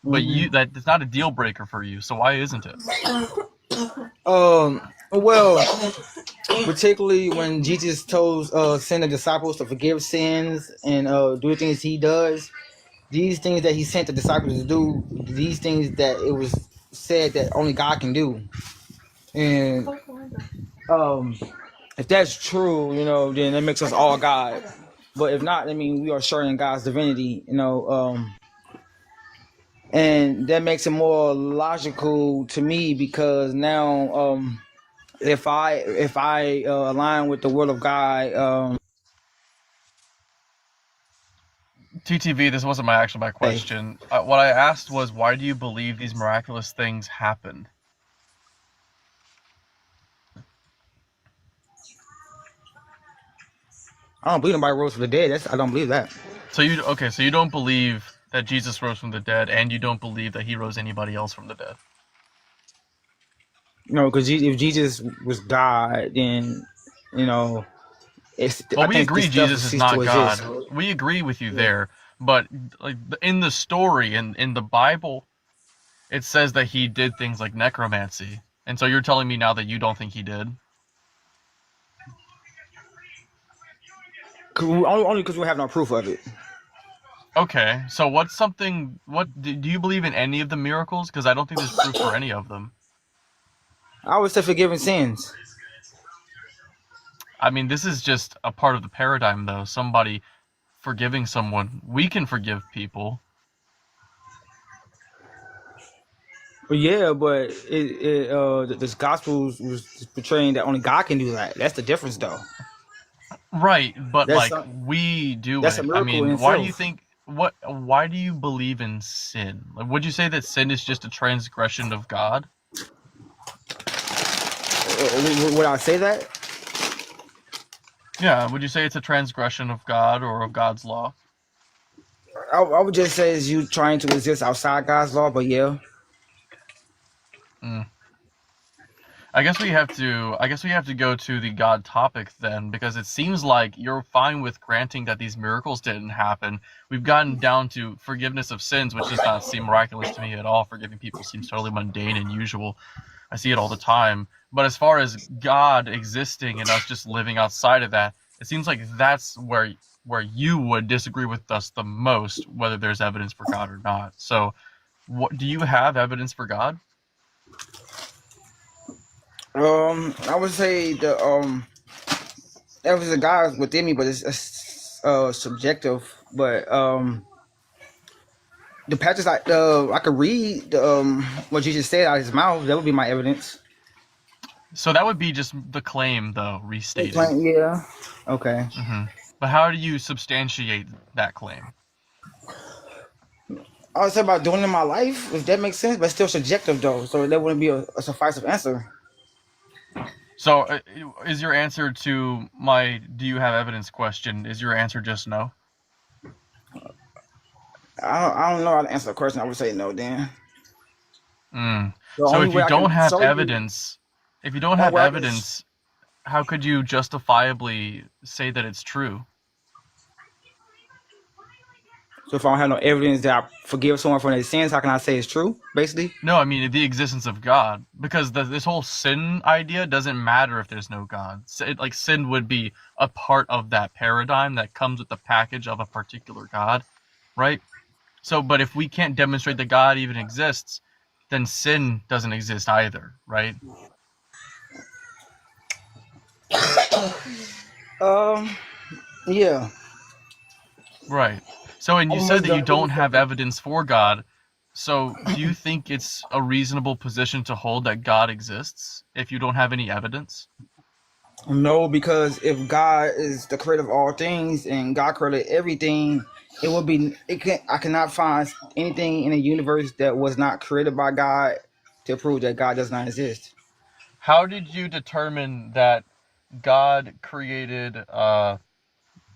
But Mm-hmm. you, that's not a deal breaker for you. So why isn't it? Well, particularly when Jesus told send the disciples to forgive sins and do the things he does, these things that he sent the disciples to do, these things that it was said that only God can do. And um, if that's true, then that makes us all God. But if not, I mean, we are sharing God's divinity, and that makes it more logical to me because now, if I align with the word of God, TTV, this wasn't my hey, question. What I asked was, why do you believe these miraculous things happened? I don't believe nobody rose from the dead. I don't believe that. So you don't believe that Jesus rose from the dead, and you don't believe that he rose anybody else from the dead. No, because if Jesus was God, then Well, I we think this agree stuff will Jesus is cease to not exist. God. We agree with you there, but like in the story and in the Bible, it says that he did things like necromancy. And so you're telling me now that you don't think he did? Only because we have no proof of it. Okay, so what do you believe in any of the miracles? Because I don't think there's proof for any of them. I would say forgiving sins. I mean, this is just a part of the paradigm, though. Somebody forgiving someone. We can forgive people. But yeah, but this gospel was portraying that only God can do that. That's the difference, though. Right, but That's like we do that's a it. I miracle in mean, why do you itself. think why do you believe in sin? Like, would you say that sin is just a transgression of God? Would I say that? Yeah, would you say it's a transgression of God or of God's law? I would just say it's you trying to exist outside God's law, but yeah. Mm. I guess we have to go to the God topic then, because it seems like you're fine with granting that these miracles didn't happen. We've gotten down to forgiveness of sins, which does not seem miraculous to me at all. Forgiving people seems totally mundane and usual. I see it all the time. But as far as God existing and us just living outside of that, it seems like that's where you would disagree with us the most, whether there's evidence for God or not. So, what do you have evidence for God? I would say that was a God within me, but it's subjective. But the patches I could read what Jesus said out of his mouth. That would be my evidence. So that would be just the claim, though, restated. Yeah. Okay. But how do you substantiate that claim? I would say about doing it in my life, if that makes sense, but it's still subjective though, so that wouldn't be a sufficient answer. So is your answer to my "do you have evidence" question, is your answer just no? I don't know how to answer the question. I would say no. Then the So only if you way I don't can have show you, evidence, if you don't only have way I can, evidence, how could you justifiably say that it's true? so if I don't have no evidence that I forgive someone for their sins, how can I say it's true? Basically, No, I mean the existence of God, because this whole sin idea doesn't matter if there's no God. Like sin would be a part of that paradigm that comes with the package of a particular God, right? So, but if we can't demonstrate that God even exists, then sin doesn't exist either, right? yeah. Right. So, and you I'm said most that you don't definitely have evidence for God. So, do you think it's a reasonable position to hold that God exists if you don't have any evidence? no, because if God is the creator of all things and God created everything, it would be I cannot find anything in the universe that was not created by God to prove that God does not exist. How did you determine that God created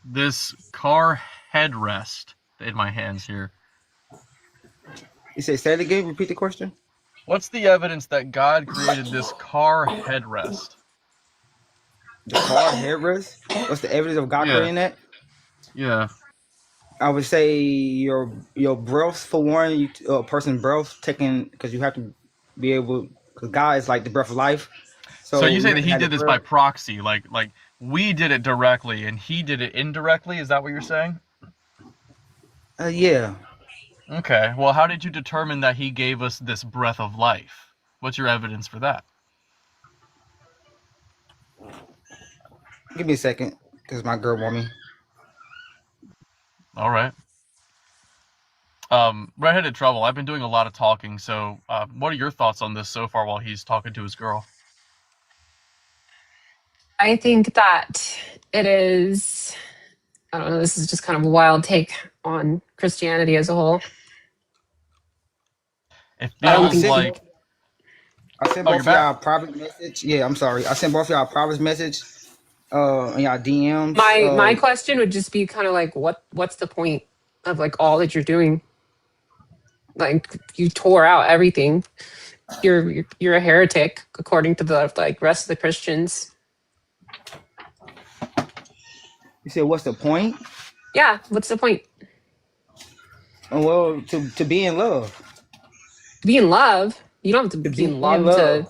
this car headrest in my hands here? You say it again. Repeat the question. What's the evidence that God created this car headrest? The car headrest. What's the evidence of God Yeah, creating that? yeah. I would say your breath for one. A person's breath taken because you have to be able because God is like the breath of life. So So you you say have that to he have the did this by breath. proxy, like we did it directly and he did it indirectly? Is that what you're saying? Yeah. Okay. Well, how did you determine that he gave us this breath of life? What's your evidence for that? Give me a second because my girl want me. All right. Redheaded Trouble. I've been doing a lot of talking, so what are your thoughts on this so far while he's talking to his girl? I think that it is, I don't know, this is just kind of a wild take on Christianity as a whole. It I don't feels think Sent, you, like. I sent Oh, you're both of back. y'all a private message. Yeah, I'm sorry. I sent both of y'all a private message. In y'all DMs. my question would just be kind of like, what's the point of like all that you're doing? like you tore out everything. You're a heretic according to the like rest of the Christians. You said, what's the point? Yeah, what's the point? Well, to be in love. To be in love. You don't have to To be be in in love to love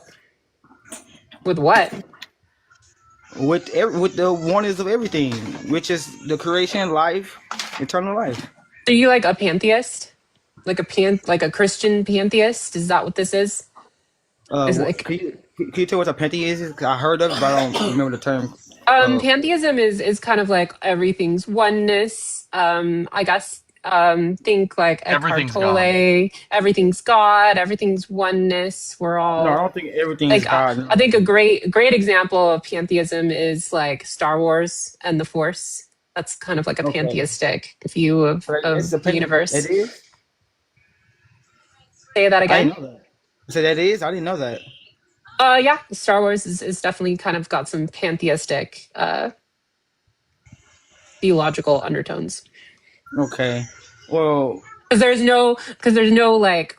with what? with the oneness of everything, which is the creation, life, eternal life. Are you like a pantheist? Like a Christian pantheist? Is that what this is? Is it What, like can you tell what a pantheist is? 'Cause I heard of it, but I don't remember the term. pantheism is kind of like everything's oneness. I guess think like Eckhart Everything's God. Tolle, everything's God, everything's oneness. We're No, I all don't think everything is like God. I think a great example of pantheism is like Star Wars and the Force. That's kind of like a Okay, pantheistic view but it's of a the it universe. is. Say that I again. didn't know that. So that is. I didn't know that. Yeah, Star Wars is definitely kind of got some pantheistic theological undertones. Okay. Well, Because there's no like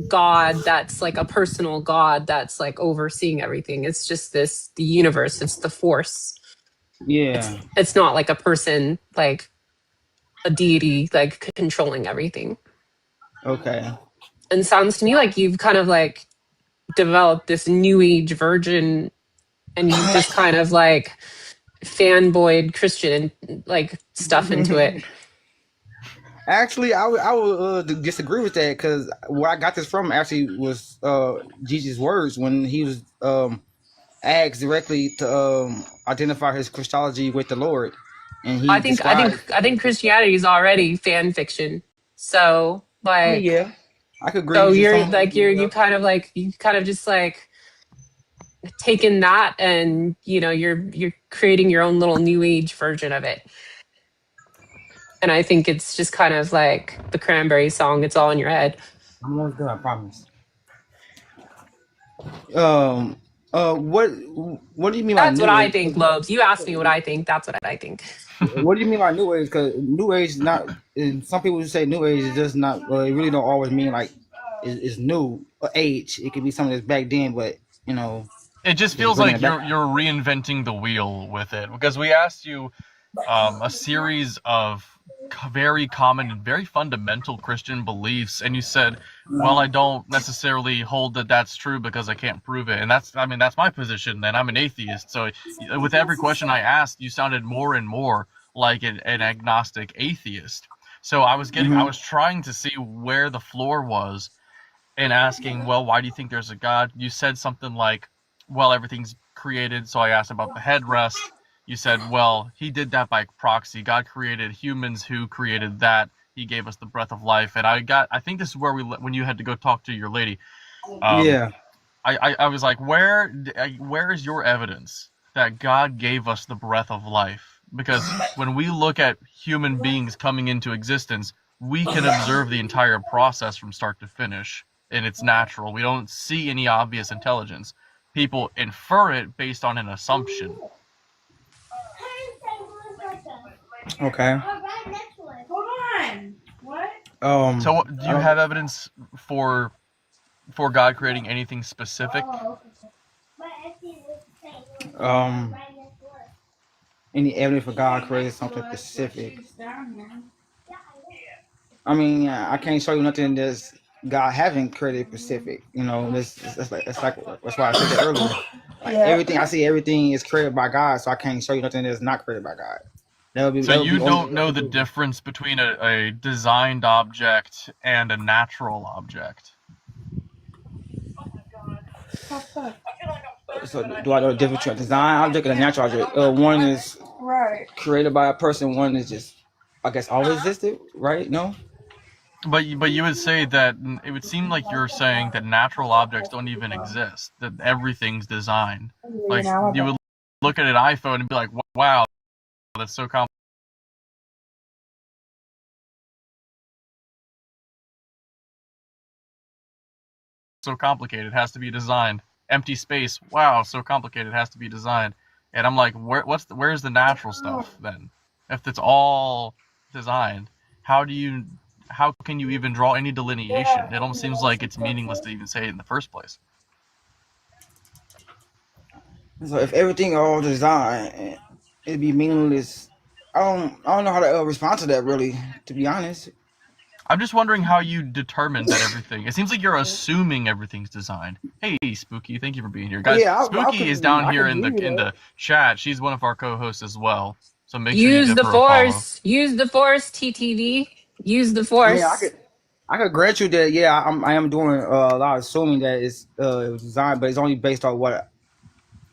God that's like a personal God that's like overseeing everything. It's just the universe. It's the force. yeah. It's not like a person like a deity like controlling everything. Okay. And it sounds to me like you've kind of like developed this new age virgin, and you've just kind of like fanboyed Christian like stuff into it. Actually, I would disagree with that because where I got this from actually was Jesus' words when he was asked directly to identify his Christology with the Lord, and he described. I think Christianity is already fan fiction. So I mean, like yeah, I could agree so to you're some. like you kind of like you kind of just like taking that, and you know you're creating your own little new age version of it. And I think it's just kind of like the Cranberry song, it's all in your head. I'm almost done, I promise. Um. What do you mean by That's what New I Age? think, Lobes. You asked me what I think, that's what I think. What do you mean by New Age? Because New Age is not. Some people who say New Age is just not. Well, it really don't always mean like it's new or age. It could be something that's back then, but you know, It just just feels bringing like it back. you're reinventing the wheel with it, because we asked you a series of very common and very fundamental Christian beliefs, and you said, "Well, I don't necessarily hold that that's true because I can't prove it." And that's my position. Then I'm an atheist. So with every question I asked, you sounded more and more like an agnostic atheist. So I was trying to see where the floor was and asking, well, why do you think there's a God? You said something like, well, everything's created. So I asked about the headrest. You said, well, he did that by proxy. God created humans who created that. He gave us the breath of life. And I think this is where when you had to go talk to your lady, Yeah. I was like, where is your evidence that God gave us the breath of life? Because when we look at human beings coming into existence, we can observe the entire process from start to finish, and it's natural. We don't see any obvious intelligence. People infer it based on an assumption. Okay. Hold on. What? So, do you have evidence for God creating anything specific? Um. Any evidence for God created something specific? I mean, I can't show you nothing that's God haven't created specific. You know, that's why I said that earlier. Like everything I see, everything is created by God, so I can't show you nothing that's not created by God. So you don't know the difference between a designed object and a natural object? So do I know the difference between a design object and a natural object? One is created by a person. One is just, I guess, always existed, right? No. But you would say that it would seem like you're saying that natural objects don't even exist, that everything's designed. Like you would look at an iPhone and be like, "Wow, that's so complicated. It has to be designed. Empty space. Wow, so complicated. It has to be designed." And I'm like, where's the natural stuff then? If it's all designed, how do you how can you even draw any delineation? It almost seems like it's meaningless to even say it in the first place. So if everything all designed, it'd be meaningless. I don't know how to respond to that really, to be honest. I'm just wondering how you determine that everything. It seems like you're assuming everything's designed. Hey, Spooky, thank you for being here, guys. Yeah, Spooky is down here in the chat. She's one of our co-hosts as well. So make sure you Use give the her a follow. force. Use the force, TTV. Use the force. Yeah, I could grant you that. Yeah, I am doing a lot of assuming that it's designed, but it's only based on what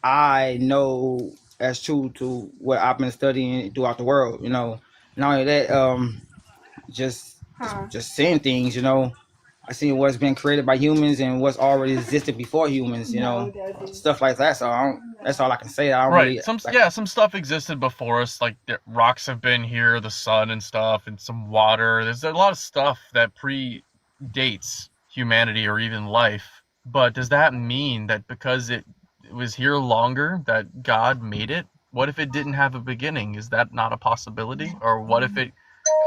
I know as true to what I've been studying throughout the world. Not only that, just seeing things. I see what's been created by humans and what's already existed before humans. Stuff like that. So that's all I can say. I don't Right. really, Some stuff existed before us, like the rocks have been here, the sun and stuff, and some water. There's a lot of stuff that predates humanity or even life. But does that mean that because it was here longer that God made it? What if it didn't have a beginning? Is that not a possibility? Or what if it,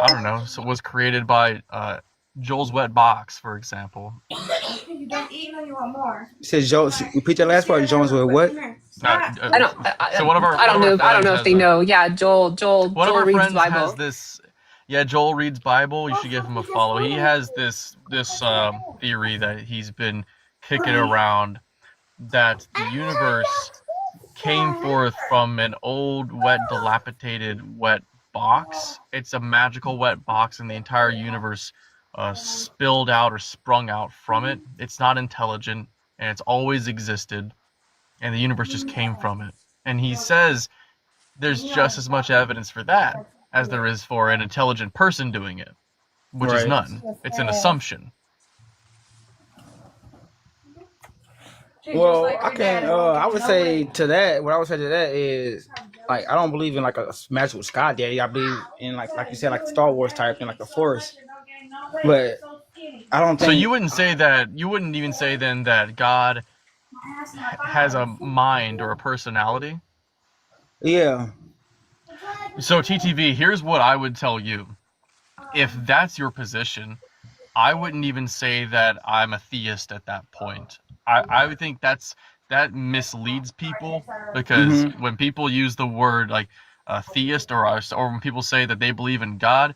I don't know, so was created by Joel's wet box, for example? You don't eat and you want more. Says Joe. Repeat that last part. Jones with what? I don't. So one of our I don't know. I don't know if they know. Yeah, Joel one of our reads friends Bible. has this. Yeah, Joel reads Bible. You should give him a follow. He has this theory that he's been kicking around, that the universe came forth from an old, wet, dilapidated, wet box. It's a magical wet box, and the entire universe spilled out or sprung out from it. It's not intelligent, and it's always existed, and the universe just came from it. And he says there's just as much evidence for that as there is for an intelligent person doing it, which is none. It's an assumption. Well, I would say to that. What I would say to that is, like, I don't believe in like a magical sky daddy. I believe in like you said, like Star Wars type and like the Force. But I don't think. So you wouldn't say that. You wouldn't even say then that God has a mind or a personality? Yeah. So TTV, here's what I would tell you. If that's your position, I wouldn't even say that I'm a theist at that point. I would think that misleads people, because when people use the word like theist or when people say that they believe in God,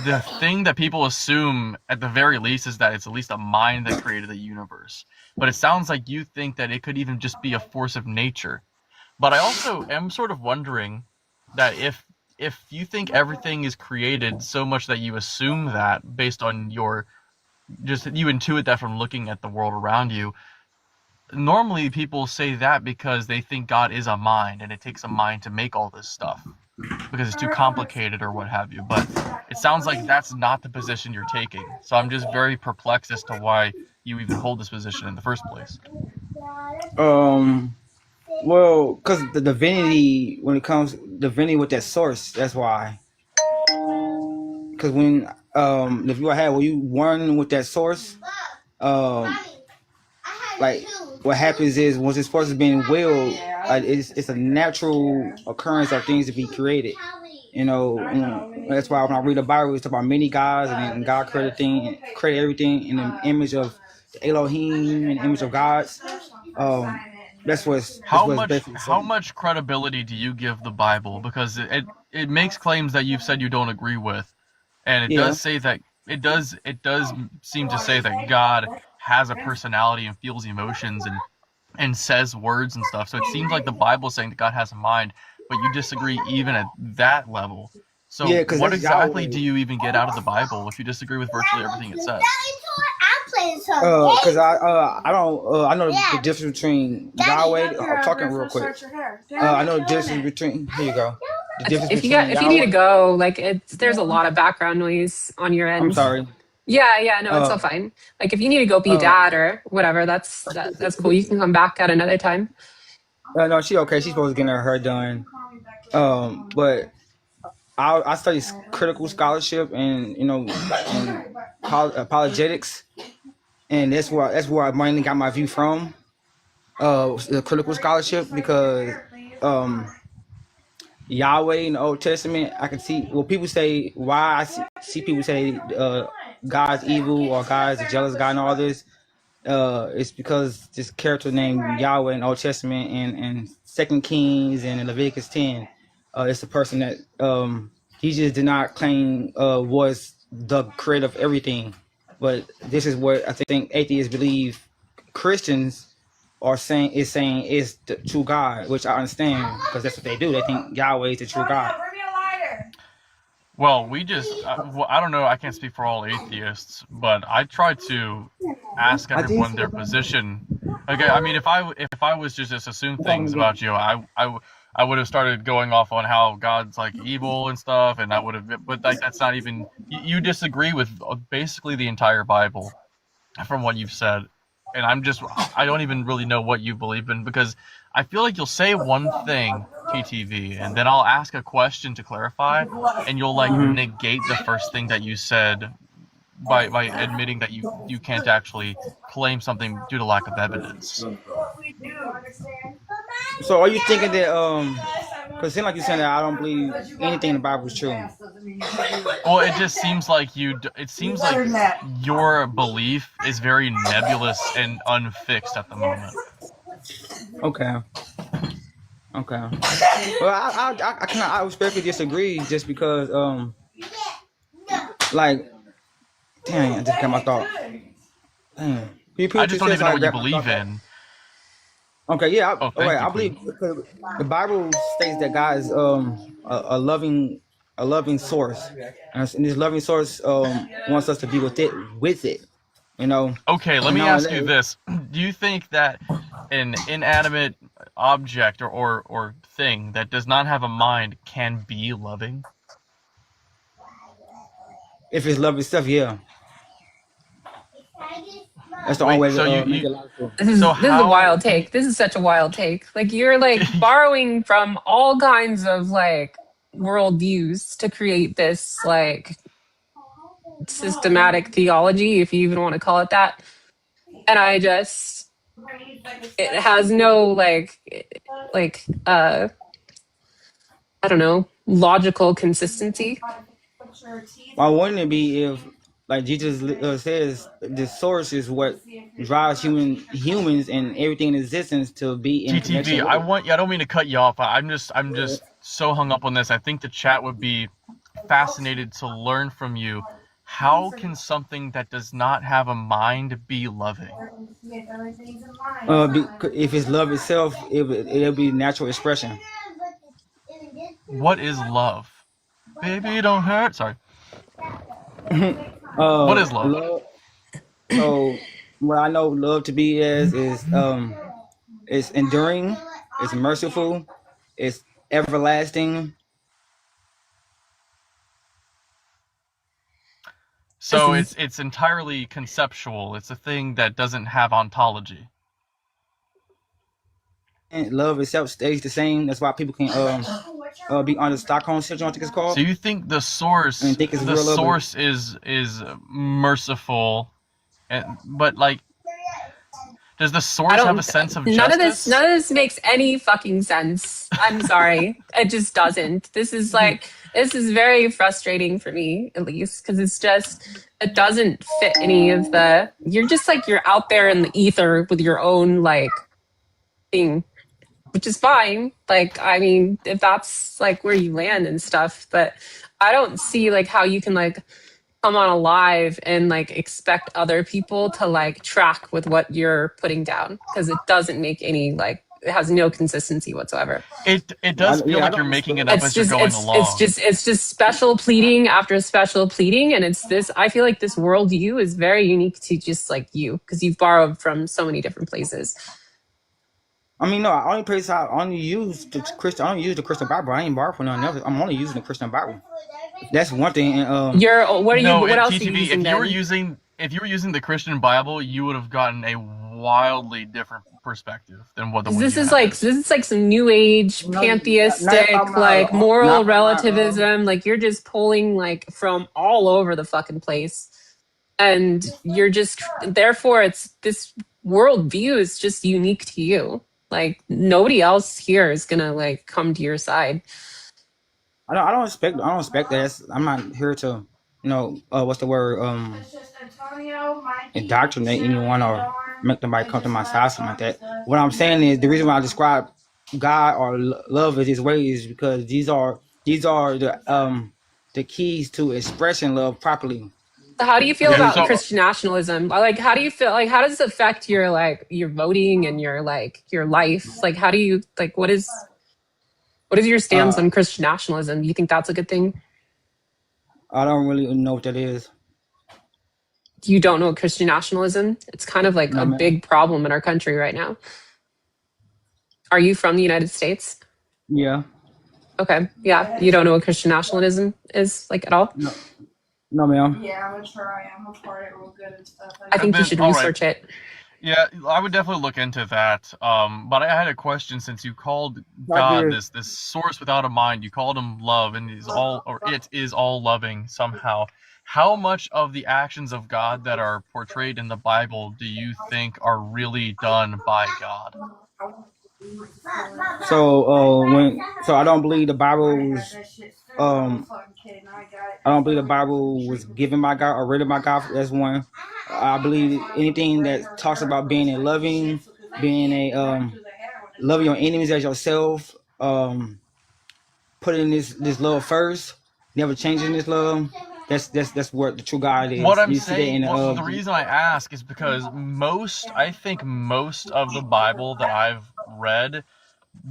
the thing that people assume at the very least is that it's at least a mind that created the universe. But it sounds like you think that it could even just be a force of nature. But I also am sort of wondering that if you think everything is created so much that you assume that based on you intuit that from looking at the world around you, normally people say that because they think God is a mind and it takes a mind to make all this stuff because it's too complicated or what have you. But it sounds like that's not the position you're taking. So I'm just very perplexed as to why you even hold this position in the first place. Well, because the divinity, when it comes divinity with that source, that's why. Because when if you had you one with that source, like what happens is once this force is being willed, it's a natural occurrence of things to be created. That's why when I read the Bible, it's about many gods, and God created everything in the image of Elohim and the image of gods. How much credibility do you give the Bible? Because it makes claims that you've said you don't agree with, and it does say that it does seem to say that God has a personality and feels emotions and says words and stuff. So it seems like the Bible is saying that God has a mind, but you disagree even at that level. So what exactly do you even get out of the Bible if you disagree with virtually everything it says? Because I know the difference between Yahweh. I'm talking real quick. I know the difference between. Here you go. If you need to go, like there's a lot of background noise on your end. I'm sorry. Yeah, no, it's all fine. Like if you need to go be dad or whatever, that's cool. You can come back at another time. No, she's okay. She's supposed to get her done. But I study critical scholarship and and apologetics, and that's where I mainly got my view from. The critical scholarship, because Yahweh in the Old Testament, I can see. Well, people say why see people say God's evil or God's a jealous God and all this. It's because this character named Yahweh in the Old Testament and Second Kings and in Leviticus 10, it's a person that he just did not claim was the creator of everything. But this is what I think atheists believe Christians are saying is the true God, which I understand because that's what they do. They think Yahweh is the true God. Well, I don't know, I can't speak for all atheists, but I try to ask everyone their position. Okay, I mean, if I was to just assume things about you, I would have started going off on how God's like evil and stuff, and I would have, but like that's not even, you disagree with basically the entire Bible from what you've said, and I don't even really know what you believe in because I feel like you'll say one thing, TTV, and then I'll ask a question to clarify, and you'll like negate the first thing that you said by admitting that you can't actually claim something due to lack of evidence. So are you thinking that because it seems like you're saying that I don't believe anything in the Bible is true? Well, it just seems like it seems like your belief is very nebulous and unfixed at the moment. Okay. Well, I respectfully disagree just because like, dang, I just got my thought. Dang. I just don't even know what you believe in. Okay, yeah. I believe the Bible states that God is a loving source, and this loving source wants us to be with it. You know. Okay, let me ask you this: do you think that an inanimate object or thing that does not have a mind can be loving? If it's love itself, yeah. That's the only way to make it logical. This is a wild take. This is such a wild take. Like you're like borrowing from all kinds of like worldviews to create this like systematic theology, if you even want to call it that. And it has no like I don't know, logical consistency. Why wouldn't it be if, like Jesus says, the source is what drives humans and everything in existence to be in connection with it? I don't mean to cut you off. I'm just so hung up on this. I think the chat would be fascinated to learn from you. How can something that does not have a mind be loving? If it's love itself, it'll be natural expression. What is love? Baby, don't hurt. Sorry. What is love? So, what I know love to be is it's enduring, it's merciful, it's everlasting. So it's entirely conceptual. It's a thing that doesn't have ontology. And love itself stays the same. That's why people can be on the Stockholm syndrome, I think it's called. So you think the source is merciful, but like, does the source have a sense of justice? None of this makes any fucking sense. I'm sorry. It just doesn't. This is very frustrating for me, at least, because it doesn't fit any of you're just like, you're out there in the ether with your own like thing, which is fine. Like, I mean, if that's like where you land and stuff, but I don't see like how you can like come on a live and like expect other people to like track with what you're putting down, because it doesn't make any like, it has no consistency whatsoever. It does feel like you're making it up as you're going along. It's just special pleading after special pleading, and I feel like this worldview is very unique to just like you, because you've borrowed from so many different places. I mean, no, I only use the Christian Bible. I ain't borrow from none else. I'm only using the Christian Bible. That's one thing. What else are you using? If you were using the Christian Bible, you would have gotten a wildly different perspective than what the one this is like some new age pantheistic like moral relativism. Like you're just pulling like from all over the fucking place, and you're just, therefore it's, this worldview is just unique to you. Like nobody else here is gonna like come to your side. I don't expect that. I'm not here to, what's the word? Indoctrinate anyone or make somebody come to my side, something like that. What I'm saying is the reason why I describe God or love is His ways, because these are the keys to expressing love properly. So how do you feel Okay, about so Christian nationalism? Like, how do you feel? Like, how does it affect your like your voting and your like your life? Like, how do you like? What is your stance Uh, on Christian nationalism? Do you think that's a good thing? I don't really know what that is. You don't know Christian nationalism? It's kind of like No, a man. big problem in our country right now. Are you from the United States? Yeah. Okay, yeah. You don't know what Christian nationalism is like at all? No, no, ma'am. Yeah, I'm gonna try. I'm gonna part it real good and stuff. I and think you then should all right. research it. Yeah, I would definitely look into that. But I had a question since you called I God did. this source without a mind. You called him love, and it is all loving somehow. How much of the actions of God that are portrayed in the Bible do you think are really done by God? So I don't believe the Bible was um I don't believe the Bible was given by God or written by God. That's one. I believe anything that talks about being a loving, being a loving your enemies as yourself, putting this love first, never changing this love. That's what the true God What is. I'm You see that in saying, well, the reason I ask is because I think most of the Bible that I've read,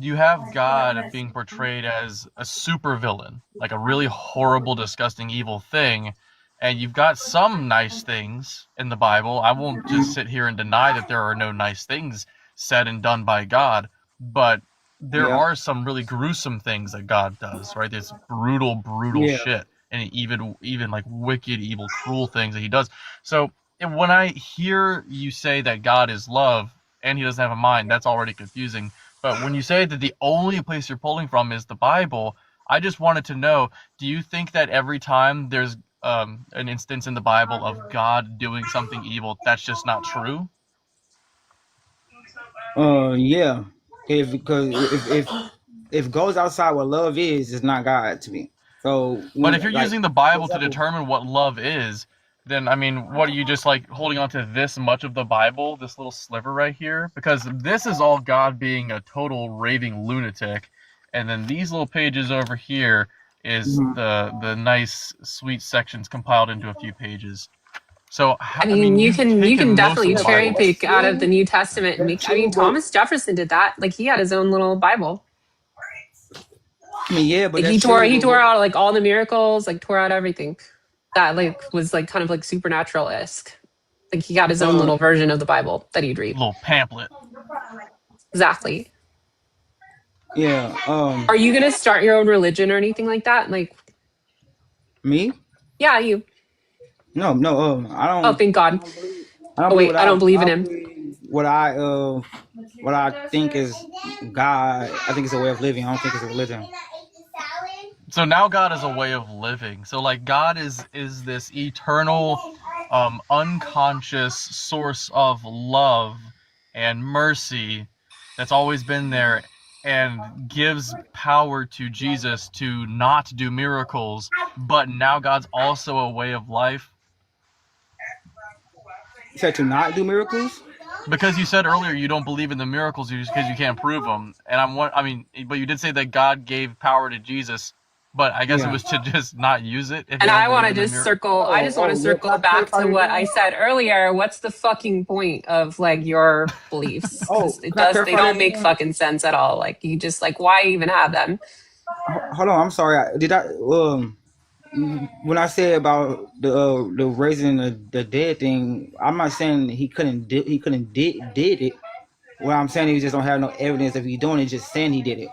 you have God being portrayed as a supervillain, like a really horrible, disgusting, evil thing. And you've got some nice things in the Bible. I won't just sit here and deny that there are no nice things said and done by God, but there yeah, are some really gruesome things that God does, right? This brutal, brutal yeah. shit, and even like wicked, evil, cruel things that He does. So and when I hear you say that God is love and He doesn't have a mind, that's already confusing. But when you say that the only place you're pulling from is the Bible, I just wanted to know, do you think that every time there's an instance in the Bible of God doing something evil, that's just not true? Yeah. If goes outside what love is, it's not God to me. So But when if you're like using the for Bible to example, determine what love is, then I mean, what are you just like holding on to this much of the Bible, this little sliver right here? Because this is all God being a total raving lunatic, and then these little pages over here is mhm. the nice sweet sections compiled into a few pages. So I I mean, mean, you you've can taken most of definitely the cherry Bible. pick out of the New Testament and That's make. I mean, true, but Thomas Jefferson did that. Like he had his own little Bible. I mean, yeah, but Like that's true. he But tore out like all the miracles, like tore out everything that like was like kind of like supernatural esque. Like he got his own uh, little version of the Bible that he'd read. Little pamphlet. Exactly. yeah, Are you gonna start your own religion or anything like that? Like, me? yeah, you. No, no, Oh, thank God. I don't Oh believe wait, I don't believe in him. what I think is God. I think it's a way of living. I don't think it's a religion. So now God is a way of living. So like God is this eternal, unconscious source of love and mercy that's always been there, and gives power to Jesus to not do miracles, but now God's also a way of life. You said to not do miracles? Because you said earlier you don't believe in the miracles because you can't prove them, and I mean, but you did say that God gave power to Jesus, but I guess it Yeah. was to just not use it if you And don't I want believe to in the just miracle. circle. I just want to Yeah. Can circle I back clarify to what I anything? said earlier. What's the fucking point of like your beliefs? Oh, Because can I they clarify don't make anything? fucking sense at all. Like you just like why even have them? Hold on, I'm sorry. Did I when I said about the raising the dead thing? I'm not saying he couldn't did it. What I'm saying is he just don't have no evidence of he doing it. Just saying he did it.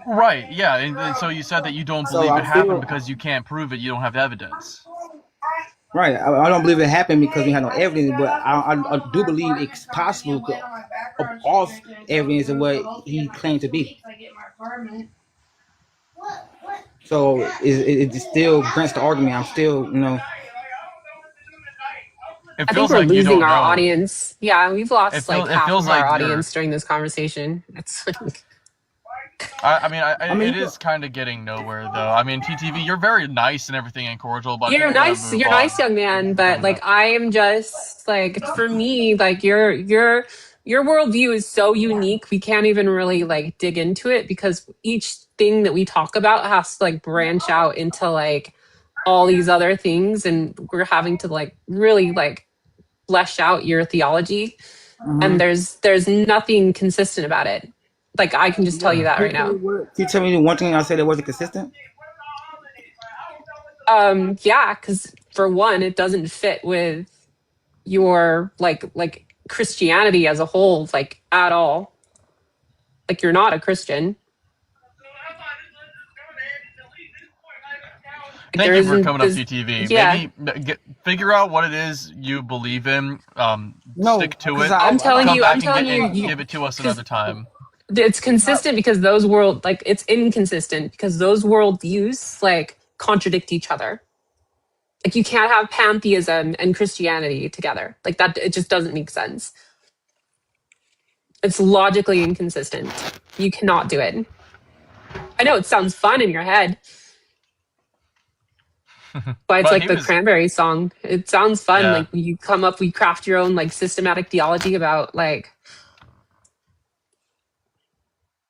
Right, yeah, and so you said that you don't So believe it I'm happened still because you can't prove it, you don't have evidence. right. I don't believe it happened because we had no evidence, but I do believe it's possible off evidence of what he claimed to be. So it still grants the argument. I'm still, It I think feels we're like you losing don't our know. audience. Yeah, we've lost like It half feels of our like you're audience during this conversation. It's like It is kind of getting nowhere though. I mean, TTV, you're very nice and everything and cordial, but I think You're we gotta nice, move you're on nice, young man, but from like that. I am just like, for me, like your worldview is so unique. We can't even really like dig into it because each thing that we talk about has to like branch out into like all these other things, and we're having to like really like flesh out your theology. And Mm-hmm. there's nothing consistent about it. Like I can just tell you Yeah. that right now. Can you tell me one thing I said that wasn't consistent? Yeah, because for one, it doesn't fit with your like Christianity as a whole, like at all. Like you're not a Christian. Like there Thank you for isn't coming up, this. TTV. Yeah, Maybe figure out what it is you believe in. No, Stick to because it. I'm telling Come you, I'm back and telling you, give it to us because another time. it's consistent because those world like it's inconsistent because those worldviews like contradict each other. Like you can't have pantheism and Christianity together. Like that, it just doesn't make sense. It's logically inconsistent. You cannot do it. I know it sounds fun in your head, but it's But like he the was, Cranberry song. It sounds fun. yeah, Like you come up, we craft your own like systematic theology about like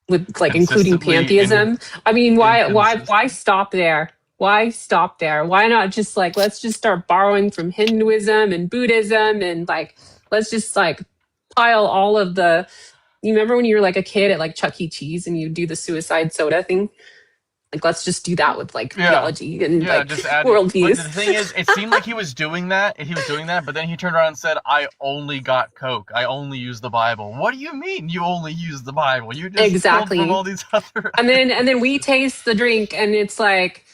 with like including consistently pantheism. I mean, why inconsistent. stop there? Why stop there? Why not just like let's just start borrowing from Hinduism and Buddhism and like let's just like pile all of the. You remember when you were like a kid at like Chuck E. Cheese and you do the suicide soda thing? Like let's just do that with like Yeah. theology and Yeah, like just add. But the thing worldviews. is, it seemed like he was doing that. He was doing that, but then he turned around and said, "I only got Coke. I only use the Bible." What do you mean you only use the Bible? You just pulled from all Exactly. these other. And then we taste the drink and it's like,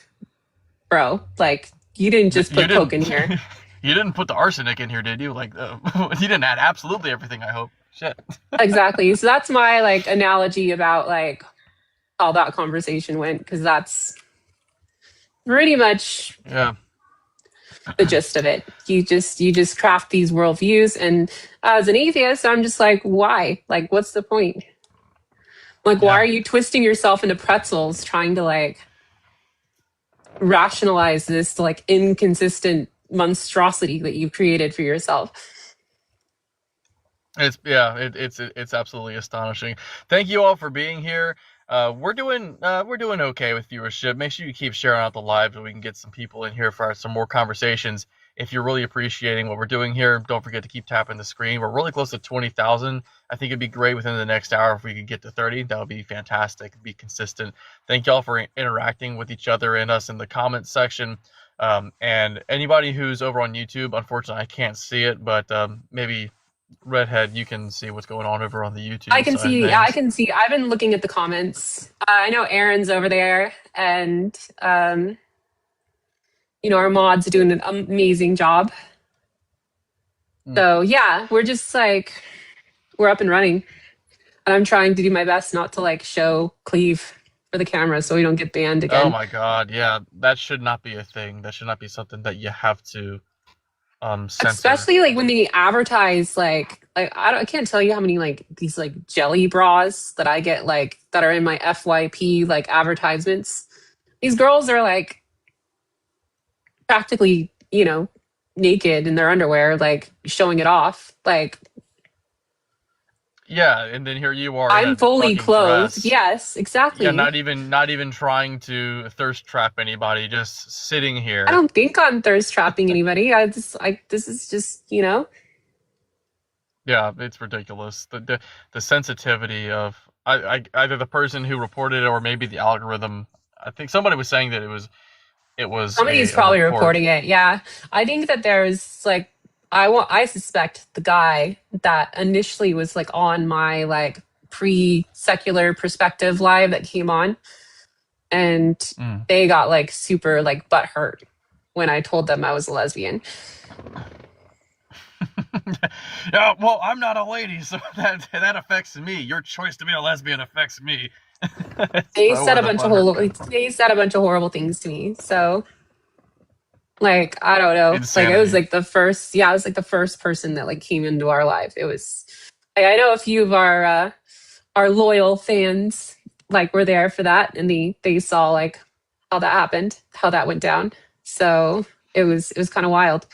bro, like you didn't just You put Coke didn't. in here. You didn't put the arsenic in here, did you? Like, you didn't add absolutely everything. I hope. Shit. Exactly. So that's my like analogy about like how that conversation went because that's pretty much Yeah. the gist of it. You just craft these worldviews, and as an atheist, I'm just like, why? Like, what's the point? Like, why Yeah. are you twisting yourself into pretzels trying to like rationalize this like inconsistent monstrosity that you've created for yourself? It's absolutely astonishing. Thank you all for being here. We're doing okay with viewership. Make sure you keep sharing out the live so we can get some people in here for some more conversations. If you're really appreciating what we're doing here, don't forget to keep tapping the screen. We're really close to 20,000. I think it'd be great within the next hour if we could get to 30. That would be fantastic. Be consistent. Thank y'all for interacting with each other and us in the comments section. And anybody who's over on YouTube, unfortunately, I can't see it, but maybe Redhead, you can see what's going on over on the I YouTube can side of see, yeah, I things. can see. I've been looking at the comments. I know Aaron's over there, and our mods are doing an amazing job. So yeah, we're just like we're up and running, and I'm trying to do my best not to like show Cleve for the camera so we don't get banned Oh again. my god, yeah, that should not be a thing. That should not be something that you have to censor. Especially like when they advertise I can't tell you how many like these like jelly bras that I get like that are in my FYP like advertisements. These girls are like practically, naked in their underwear, like showing it off. Like Yeah, and then here you are in I'm a fully fucking clothed. dress. Yes, Yeah, exactly. not even trying to thirst trap anybody, just sitting I here. don't think I'm thirst trapping anybody. This is just, Yeah, it's ridiculous. The sensitivity of either the person who reported it or maybe the algorithm. I think somebody was saying that it was somebody's a probably report. reporting it. Yeah. I think that there's like I suspect the guy that initially was like on my like pre-secular perspective live that came on, and Mm. they got like super like butt hurt when I told them I was a lesbian. Yeah, well, I'm not a lady, so that affects me. Your choice to be a lesbian affects me. They So said where a the bunch of butthurt horrible comes from. they said a bunch of horrible things to me. So like I don't know. Like it was Insanity. like the first it was like the first person that like came into our life. It was I know a few of our loyal fans like were there for that, and they saw like how that happened, how that went down. So it was kind of wild.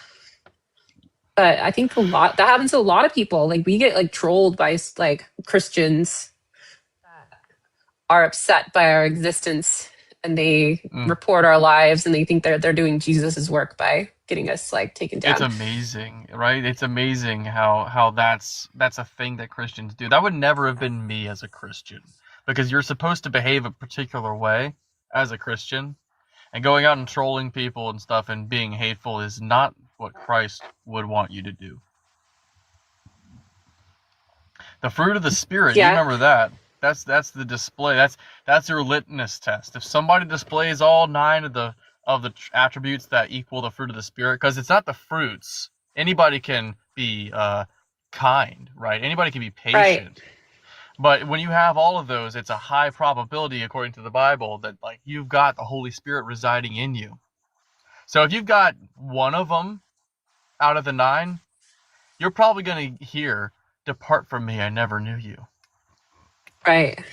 But I think a lot that happens to a lot of people. Like we get like trolled by like Christians that are upset by our existence, and they Mm. report our lives, and they think they're doing Jesus's work by getting us like taken It's down. amazing, right? It's amazing how that's a thing that Christians do. That would never have been me as a Christian, because you're supposed to behave a particular way as a Christian, and going out and trolling people and stuff and being hateful is not what Christ would want you to do. The fruit of the Spirit, you Yeah, remember that. That's the display. That's your litmus test. If somebody displays all 9 of the attributes that equal the fruit of the Spirit, because it's not the fruits. Anybody can be kind, right? Anybody can be right, patient. But when you have all of those, it's a high probability, according to the Bible, that like you've got the Holy Spirit residing in you. So if you've got one of them out of the 9, you're probably going to hear, "Depart from me, I never knew you." right.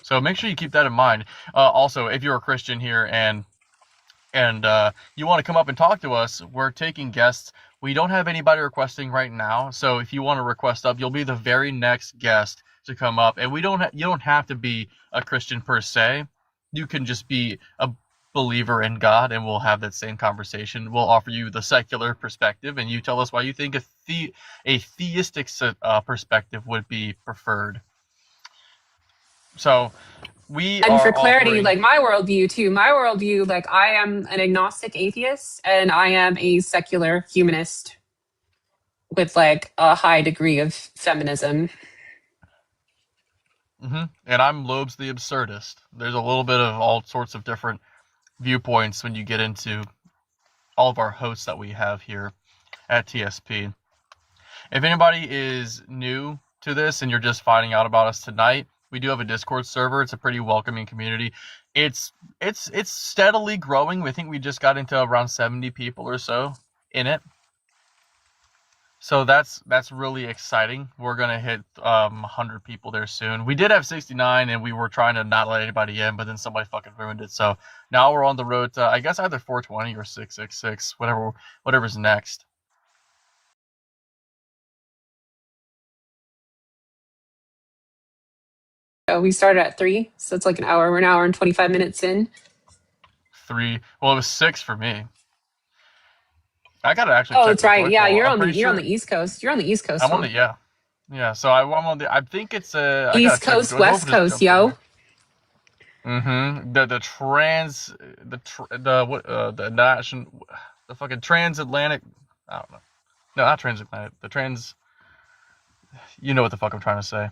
So make sure you keep that in mind. Also, if you're a Christian here and you want to come up and talk to us, we're taking guests. We don't have anybody requesting right now, so if you want to request up, you'll be the very next guest to come up. And you don't have to be a Christian per se. You can just be a believer in God, and we'll have that same conversation. We'll offer you the secular perspective, and you tell us why you think a theistic perspective would be preferred. So we And for are clarity, offering. like my worldview too, like I am an agnostic atheist and I am a secular humanist with like a high degree of feminism. And I'm Lobes the absurdist. There's a little bit of all sorts of different viewpoints when you get into all of our hosts that we have here at TSP. If anybody is new to this and you're just finding out about us tonight, we do have a Discord server. It's a pretty welcoming community. It's steadily growing. We think we just got into around 70 people or so in it. So that's really exciting. We're gonna hit 100 people there soon. We did have 69, and we were trying to not let anybody in, but then somebody fucking ruined it. So now we're on the road to, I guess, either 420 or 666, whatever's next. So we started at 3, so it's like an hour. We're an hour and 25 minutes in. 3. Well, it was 6 for me. I gotta actually Oh, check that's the right. Yeah, joyful. you're I'm on the pretty you're on sure the East Coast. You're on the East Coast, I'm on huh? the yeah. So I'm on the. I think it's I gotta East check the Coast, joyful. West Coast, yo. The trans the national the fucking transatlantic. I don't know. No, not transatlantic. The trans. You know what the fuck I'm trying to say.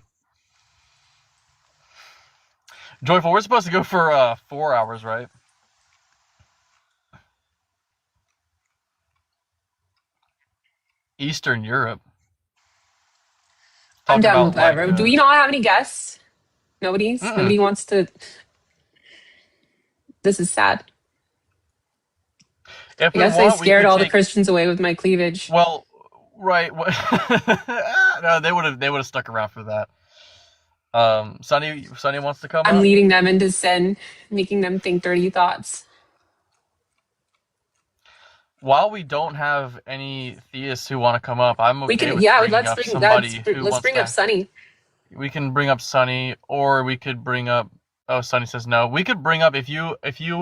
Joyful, we're supposed to go for 4 hours, right? Eastern Europe. I'm Talking down about with like whatever. Do we not have any guests? Nobody wants to. This is sad. if I we guess I want, we scared could all the take. Christians away with my cleavage. Well, right. No, they would have stuck around for that. Sunny wants to come I'm up. leading them into sin, making them think dirty thoughts. While we don't have any theists who want to come up, I'm We okay can, with yeah. bringing up somebody who Let's wants bring up to. Sunny. We can bring up Sunny, or we could bring up. Oh, Sunny says no. We could bring up if you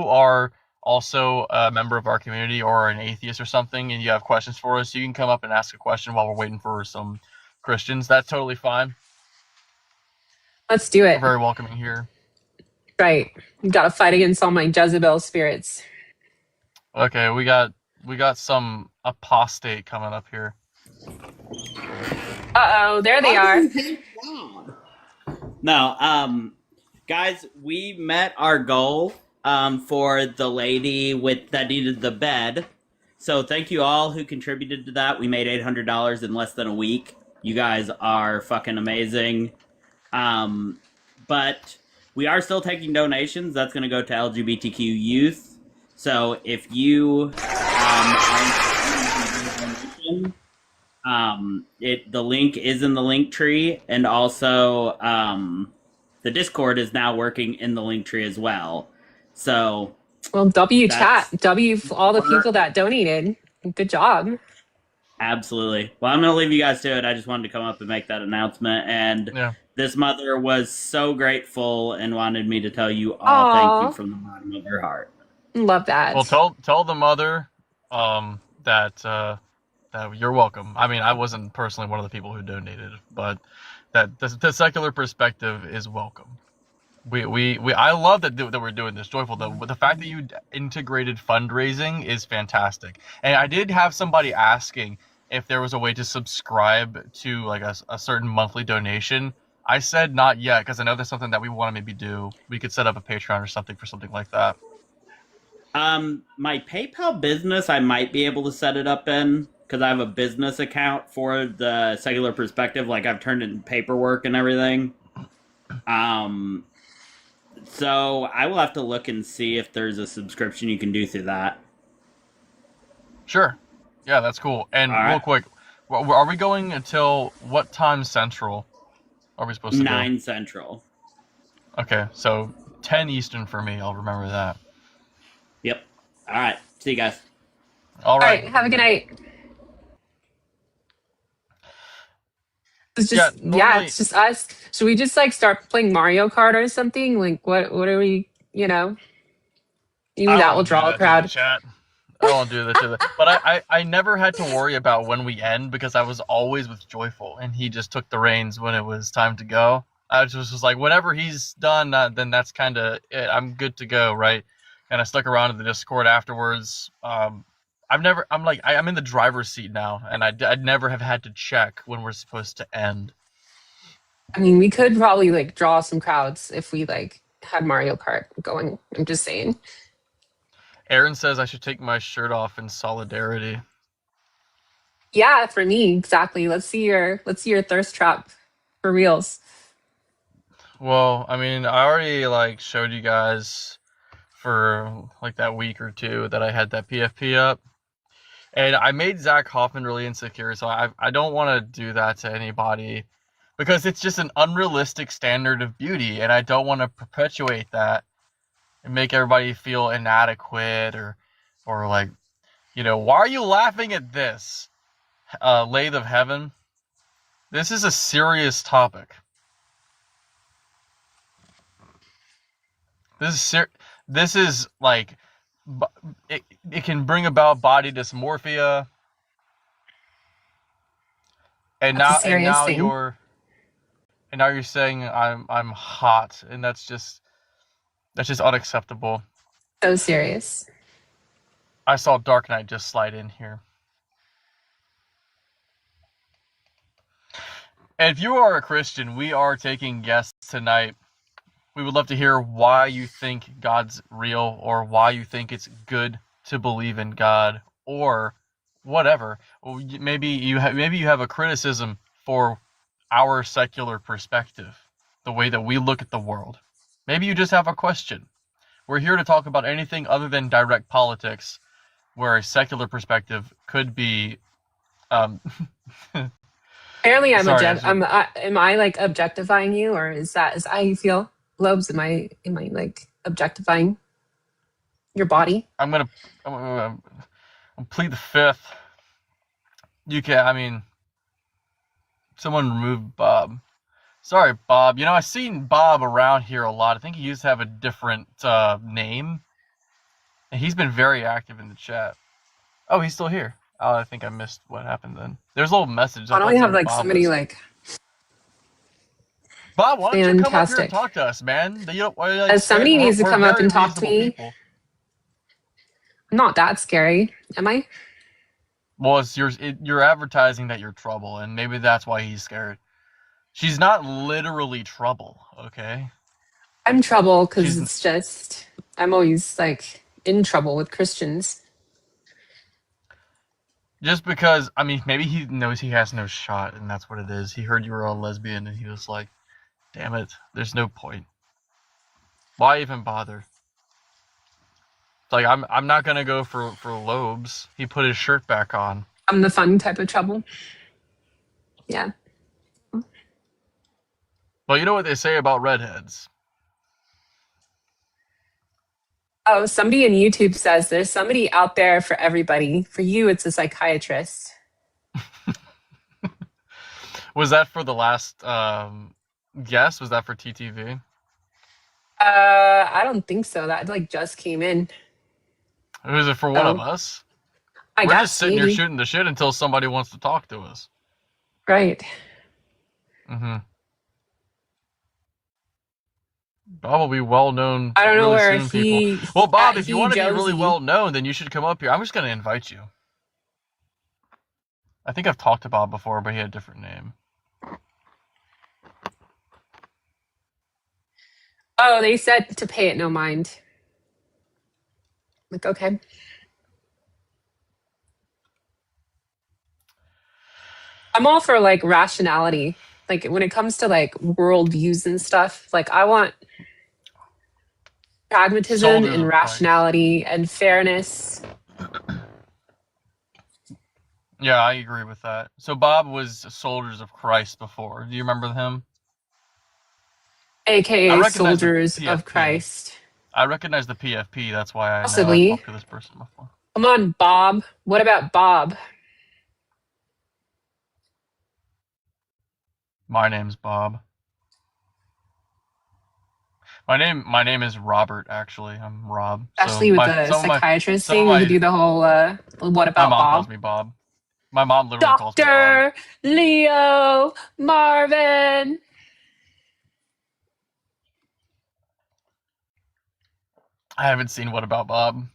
are also a member of our community or an atheist or something, and you have questions for us, you can come up and ask a question while we're waiting for some Christians. That's totally fine. Let's do We're it. very welcoming here. Right. Got to fight against all my Jezebel spirits. Okay, we got some apostate coming up here. Uh-oh, there they are. No, guys, we met our goal for the lady that needed the bed. So thank you all who contributed to that. We made $800 in less than a week. You guys are fucking amazing. But we are still taking donations. That's going to go to LGBTQ youth. So if you the link is in the link tree, and also the Discord is now working in the link tree as well. So Well, W that's chat, W all the we're- people that donated. Good job. absolutely. Well, I'm gonna leave you guys to it. I just wanted to come up and make that announcement. And Yeah. this mother was so grateful and wanted me to tell you all thank you Aw, from the bottom of her heart. love that. Well, tell the mother that you're welcome. I mean, I wasn't personally one of the people who donated, but that the secular perspective is welcome. I love that we're doing this, Joyful, though. But the fact that you integrated fundraising is fantastic. And I did have somebody asking if there was a way to subscribe to like a certain monthly donation. I said not yet, because I know that's something that we want to maybe do. We could set up a Patreon or something for something like that. My PayPal business, I might be able to set it up in because I have a business account for the secular perspective. Like I've turned in paperwork and everything. So I will have to look and see if there's a subscription you can do through that. Sure. Yeah, that's cool. And All real right. quick, are we going until what time central are we supposed to 9 Central. go? Okay, so 10 Eastern for me. I'll remember that. Yep. All right. See you guys. All All right. right, have a good night. It's just normally, it's just us. Should we just like start playing Mario Kart or something? Like what are we, you know? Maybe I don't that will want to do draw a that to the crowd. chat. I don't want to do that to the. But I never had to worry about when we end because I was always with Joyful, and he just took the reins when it was time to go. I just was like, whenever he's done, then that's kind of it. I'm good to go, right? And I stuck around in the Discord afterwards. I'm in the driver's seat now, and I'd never have had to check when we're supposed to end. I mean, we could probably like draw some crowds if we like had Mario Kart going. I'm just saying. Aaron says I should take my shirt off in solidarity. Yeah, for me, exactly. Let's see your thirst trap for reals. Well, I mean, I already like showed you guys for like that week or two that I had that PFP up. And I made Zach Hoffman really insecure, so I don't want to do that to anybody because it's just an unrealistic standard of beauty, and I don't want to perpetuate that and make everybody feel inadequate or like, why are you laughing at this? Lathe of Heaven. This is a serious topic. This is like it can bring about body dysmorphia. And That's a now serious thing. now you're saying I'm hot, and that's just unacceptable. So serious. I saw Dark Knight just slide in here. And if you are a Christian, we are taking guests tonight. We would love to hear why you think God's real, or why you think it's good to believe in God, or whatever. Maybe you have a criticism for our secular perspective, the way that we look at the world. Maybe you just have a question. We're here to talk about anything other than direct politics, where a secular perspective could be. Apparently, Sorry, am I like objectifying you, or is that how you feel? Lobes, am I like objectifying your body? I'm gonna plead the fifth. You can. I mean, someone remove Bob. Sorry, Bob. I've seen Bob around here a lot. I think he used to have a different name, and he's been very active in the chat. Oh, he's still here. Oh, I think I missed what happened then. There's a little message. Why don't we have like somebody like Bob, why don't you come up here and fantastic? talk to us, man? Somebody needs to we're come up very and talk to reasonable me. people. I'm not that scary, am I? Well, you're advertising that you're trouble, and maybe that's why he's scared. She's not literally trouble, okay? I'm trouble because She's it's just I'm always like in trouble with Christians. just because, I mean, maybe he knows he has no shot, and that's what it is. He heard you were a lesbian, and he was like, damn it, there's no point. Why even bother? It's like, I'm not gonna go for Lobes. He put his shirt back on. I'm the fun type of trouble. Yeah. But you know what they say about redheads? Oh, somebody in YouTube says there's somebody out there for everybody. For you, it's a psychiatrist. Was that for the last guess? Was that for TTV? I don't think so. That like just came in. Or was it for one of So us? I We're just guess sitting here maybe. shooting the shit until somebody wants to talk to us. Right. Mm-hmm. Bob will be well known I don't know really where soon, people. Well, Bob, if you want to be really Josie. well known, then you should come up here. I'm just going to invite you. I think I've talked to Bob before, but he had a different name. Oh, they said to pay it no mind. Like, okay. I'm all for like rationality. Like when it comes to like worldviews and stuff, like I want pragmatism Soldiers and of Christ. rationality and fairness. Yeah, I agree with that. So Bob was Soldiers of Christ before. Do you remember him? I AKA recognize the soldiers of PFP. Christ. I recognize the PFP. That's why I know I've Possibly. talked to this person before. Come on, Bob. What about Bob? My name's Bob. My name is Robert. Actually, I'm Rob. Especially with the psychiatrist thing, we could do the whole what my about mom calls Bob? me Bob. My mom literally calls me Bob. Dr. Leo Marvin. I haven't seen What About Bob.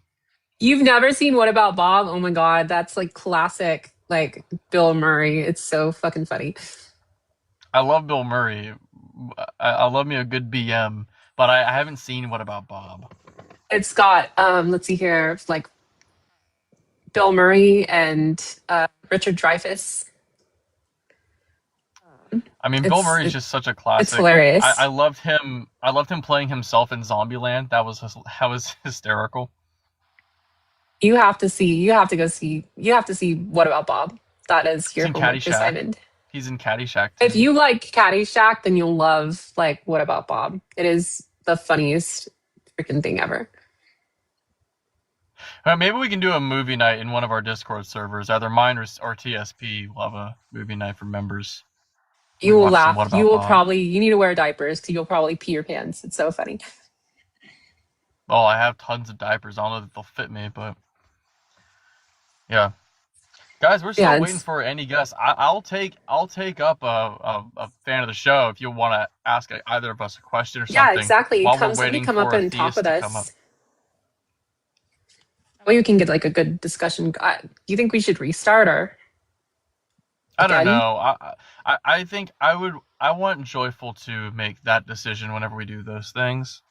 You've never seen What About Bob? Oh my God, that's like classic, like Bill Murray. It's so fucking funny. I love Bill Murray. I love me a good BM, but I haven't seen What About Bob. It's got, let's see here, like Bill Murray and Richard Dreyfuss. I mean, Bill Murray is just such a classic. It's hilarious. I loved him. I loved him playing himself in Zombieland. That was hysterical. You have to see. You have to go see. You have to see What About Bob? That is your homework Caddyshack. assignment. He's in Caddyshack too. If you like Caddyshack, then you'll love like What About Bob? It is the funniest freaking thing ever. Maybe we can do a movie night in one of our Discord servers, either mine or TSP. We'll have a movie night for members. You will laugh. You will probably. You need to wear diapers because you'll probably pee your pants. It's so funny. Oh, I have tons of diapers. I don't know if they'll fit me, but yeah. Guys, we're still waiting for any guests. I'll take up a fan of the show if you want to ask either of us a question or something. Yeah, exactly. While we're waiting come for up and talk with us. That way we can get like a good discussion. Do you think we should restart or? I don't know. I think I want Joyful to make that decision whenever we do those things.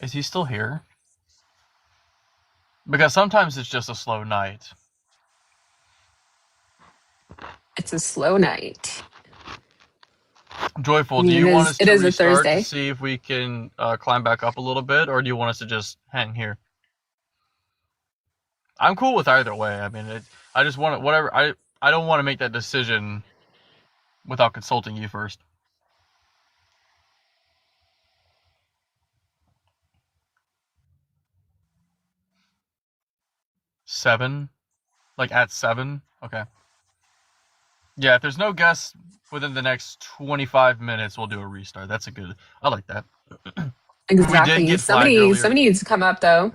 Is he still here? Because sometimes it's just a slow night. It's a slow night. Joyful, do you want us to restart to see if we can climb back up a little bit, or do you want us to just hang here? I'm cool with either way. I mean, I just want whatever. I don't want to make that decision without consulting you first. Seven? Like at 7? Okay. Yeah, if there's no guests within the next 25 minutes, we'll do a restart. That's a good... I like that. Exactly. Somebody needs to come up, though.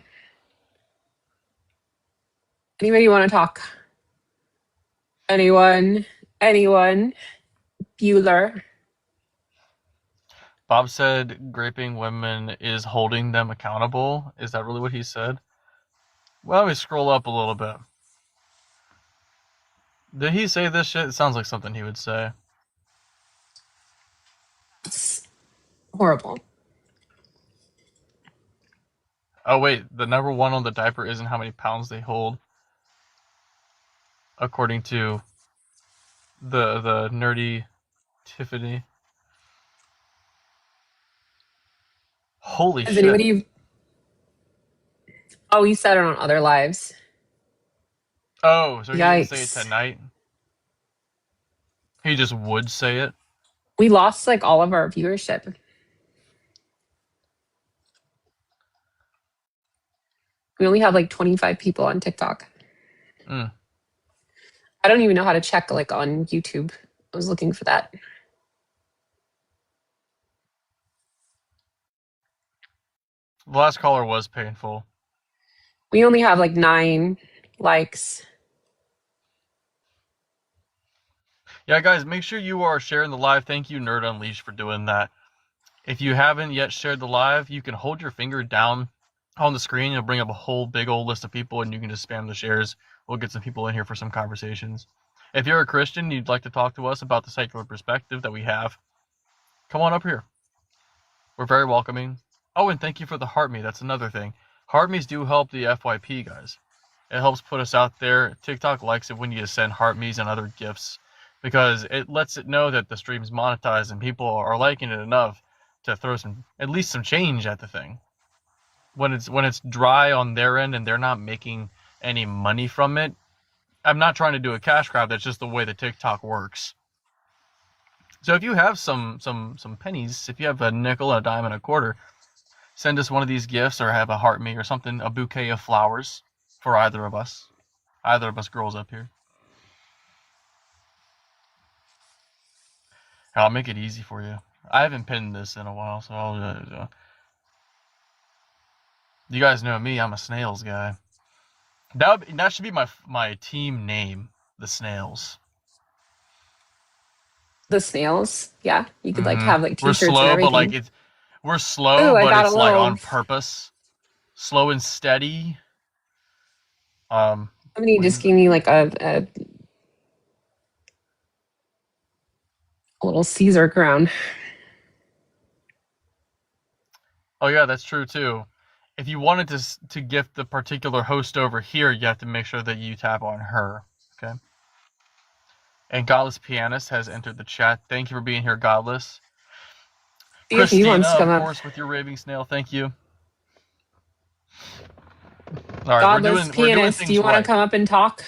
Anybody want to talk? Anyone? Bueller? Bob said graping women is holding them accountable. Is that really what he said? Well, let me scroll up a little bit. Did he say this shit? It sounds like something he would say. It's horrible. Oh, wait. The number one on the diaper isn't how many pounds they hold. According to the nerdy Tiffany. Holy shit. Oh, you said it on Other Lives. Oh, so he didn't say it tonight? He just would say it. We lost like all of our viewership. We only have like 25 people on TikTok. Mm. I don't even know how to check like on YouTube. I was looking for that. The last caller was painful. We only have like 9 likes. Yeah, guys, make sure you are sharing the live. Thank you, Nerd Unleashed, for doing that. If you haven't yet shared the live, you can hold your finger down on the screen. It'll bring up a whole big old list of people, and you can just spam the shares. We'll get some people in here for some conversations. If you're a Christian, you'd like to talk to us about the secular perspective that we have, come on up here. We're very welcoming. Oh, and thank you for the heart me. That's another thing. Heart me's do help the FYP, guys. It helps put us out there. TikTok likes it when you send heart me's and other gifts, because it lets it know that the stream's monetized and people are liking it enough to throw at least some change at the thing. When it's dry on their end and they're not making any money from it, I'm not trying to do a cash grab. That's just the way the TikTok works. So if you have some pennies, if you have a nickel, a dime, and a quarter, send us one of these gifts, or have a heart me or something, a bouquet of flowers for either of us girls up here. I'll make it easy for you. I haven't pinned this in a while, so I'll. You guys know me. I'm a snails guy. That should be my team name, the Snails. The snails. Yeah. You could like Mm-hmm. have like We're t-shirts and slow, everything. but like we're slow, Ooh, but it's like little... on purpose. Slow and steady. Somebody just gave me like a little Caesar crown. Oh yeah, that's true too. If you wanted to gift the particular host over here, you have to make sure that you tap on her. Okay. And Godless Pianist has entered the chat. Thank you for being here, Godless. See if he wants to come of up. course, with your raving snail. Thank you. All right, Godless we're doing Pianist, things do you want to come up and talk?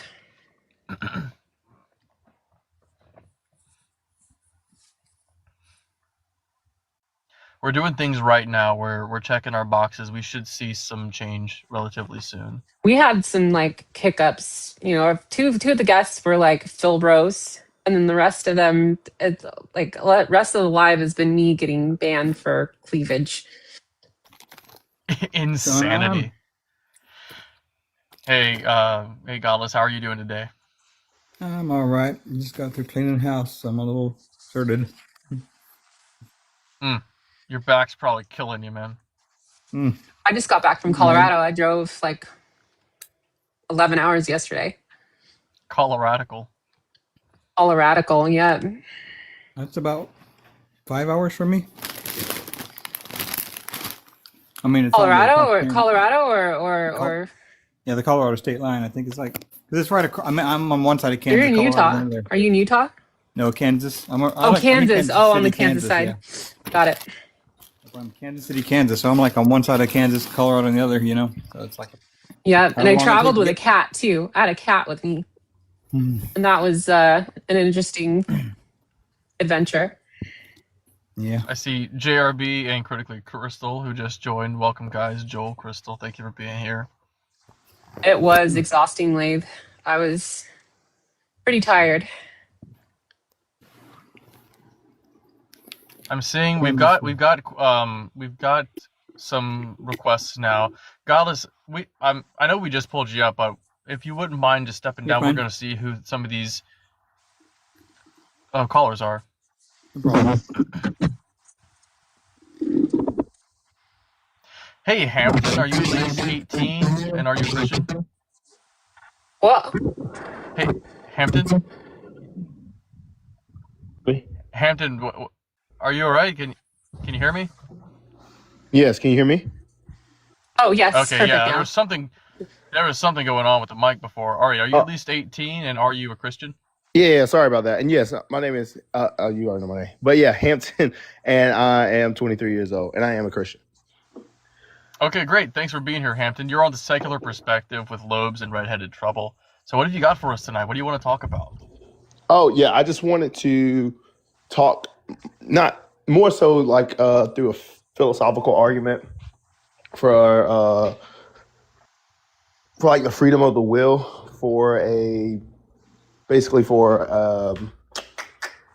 We're doing things right now. We're checking our boxes. We should see some change relatively soon. We had some like hiccups. You know, two of the guests were like Phil Bros, and then the rest of them, it's like rest of the live has been me getting banned for cleavage. Insanity. Hey, Godless, how are you doing today? I'm all right. I just got through cleaning the house, so I'm a little started. Your back's probably killing you, man. I just got back from Colorado. I drove like 11 hours yesterday. Colorado, yeah. That's about 5 hours from me. I mean, it's Colorado or yeah, the Colorado state line. I think it's like, because it's right across. I mean, I'm on one side of Kansas. You're in Colorado, Utah. Are you in Utah? No, Kansas. Kansas. On the Kansas side. Yeah. Got it. I'm Kansas City, Kansas. So I'm like on one side of Kansas, Colorado on the other. You know, so it's like. Yeah, and I traveled with a cat too. I had a cat with me, and that was an interesting adventure. Yeah. I see JRB and Critically Crystal, who just joined. Welcome, guys. Joel, Crystal, thank you for being here. It was exhausting, Lathe. I was pretty tired. I'm seeing we've got some requests now. Godless, I know we just pulled you up, but if you wouldn't mind just stepping down, we're going to see who some of these callers are. No problem. Hey, Hampton, are you at least 18 and are you Christian? What? Hey, Hampton. Hampton, are you all right? Can you hear me? Yes, can you hear me? Oh, yes. Okay, yeah. Now. There was something going on with the mic before. Ari, are you at least 18 and are you a Christian? Yeah, sorry about that. And yes, my name is you already know my name. But yeah, Hampton, and I am 23 years old and I am a Christian. Okay, great. Thanks for being here, Hampton. You're on the secular perspective with Lobes and Redheaded Trouble. So what have you got for us tonight? What do you want to talk about? Oh yeah, I just wanted to talk, not more so like through a philosophical argument for like the freedom of the will for a basically for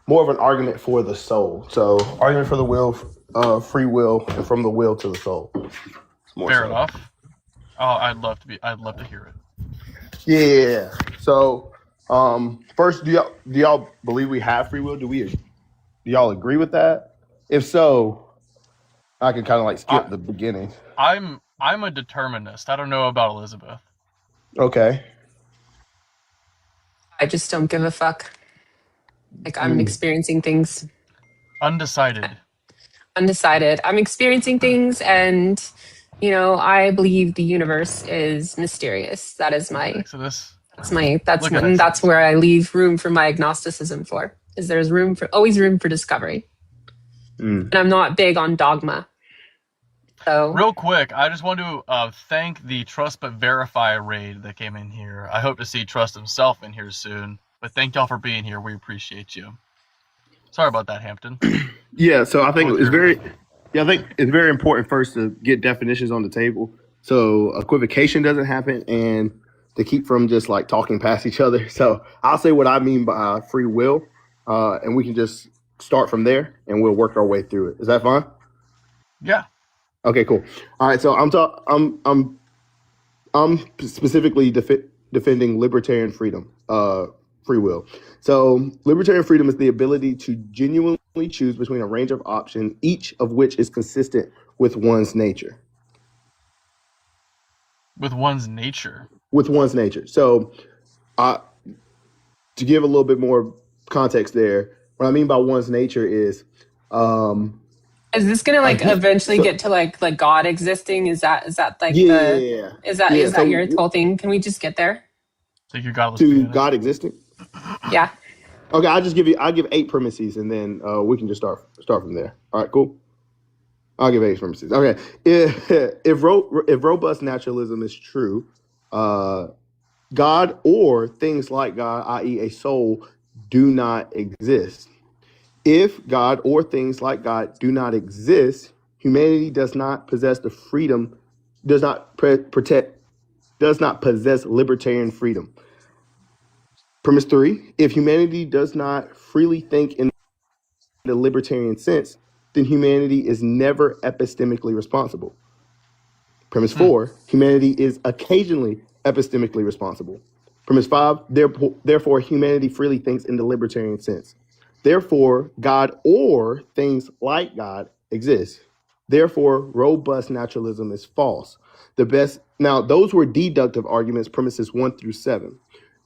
more of an argument for the soul. So argument for the will, free will, and from the will to the soul. More Fair so. enough. Oh, I'd love to hear it. Yeah. So first, do y'all believe we have free will? Do y'all agree with that? If so, I can kind of like skip the beginning. I'm a determinist. I don't know about Elizabeth. Okay. I just don't give a fuck. Like, I'm experiencing things. Undecided. Undecided. I'm experiencing things, and I believe the universe is mysterious. That is my. Exodus. That's where I leave room for my agnosticism for. Is there's always room for discovery. And I'm not big on dogma. So real quick, I just want to thank the Trust But Verify raid that came in here. I hope to see Trust himself in here soon. But thank y'all for being here. We appreciate you. Sorry about that, Hampton. Yeah, so I think it's very important first to get definitions on the table so equivocation doesn't happen and to keep from just like talking past each other. So I'll say what I mean by free will, and we can just start from there and we'll work our way through it. Is that fine? Yeah. Okay, cool. All right, so I'm specifically defending libertarian freedom, free will. So libertarian freedom is the ability to genuinely choose between a range of options, each of which is consistent with one's nature. With one's nature. With one's nature. So, to give a little bit more context there, what I mean by one's nature is. Is this gonna eventually get to like God existing? Is that like is that your whole thing? Can we just get there? So you got to God existing? Yeah. Okay, I'll give 8 premises and then we can just start from there. All right, cool. I'll give 8 premises. Okay, if robust naturalism is true, God or things like God, i.e., a soul, do not exist. If God or things like God do not exist, humanity does not possess the freedom, does not possess libertarian freedom. Premise 3, if humanity does not freely think in the libertarian sense, then humanity is never epistemically responsible. Premise 4, humanity is occasionally epistemically responsible. Premise 5, therefore humanity freely thinks in the libertarian sense. Therefore, God or things like God exist. Therefore, robust naturalism is false. Now, those were deductive arguments, premises 1 through 7.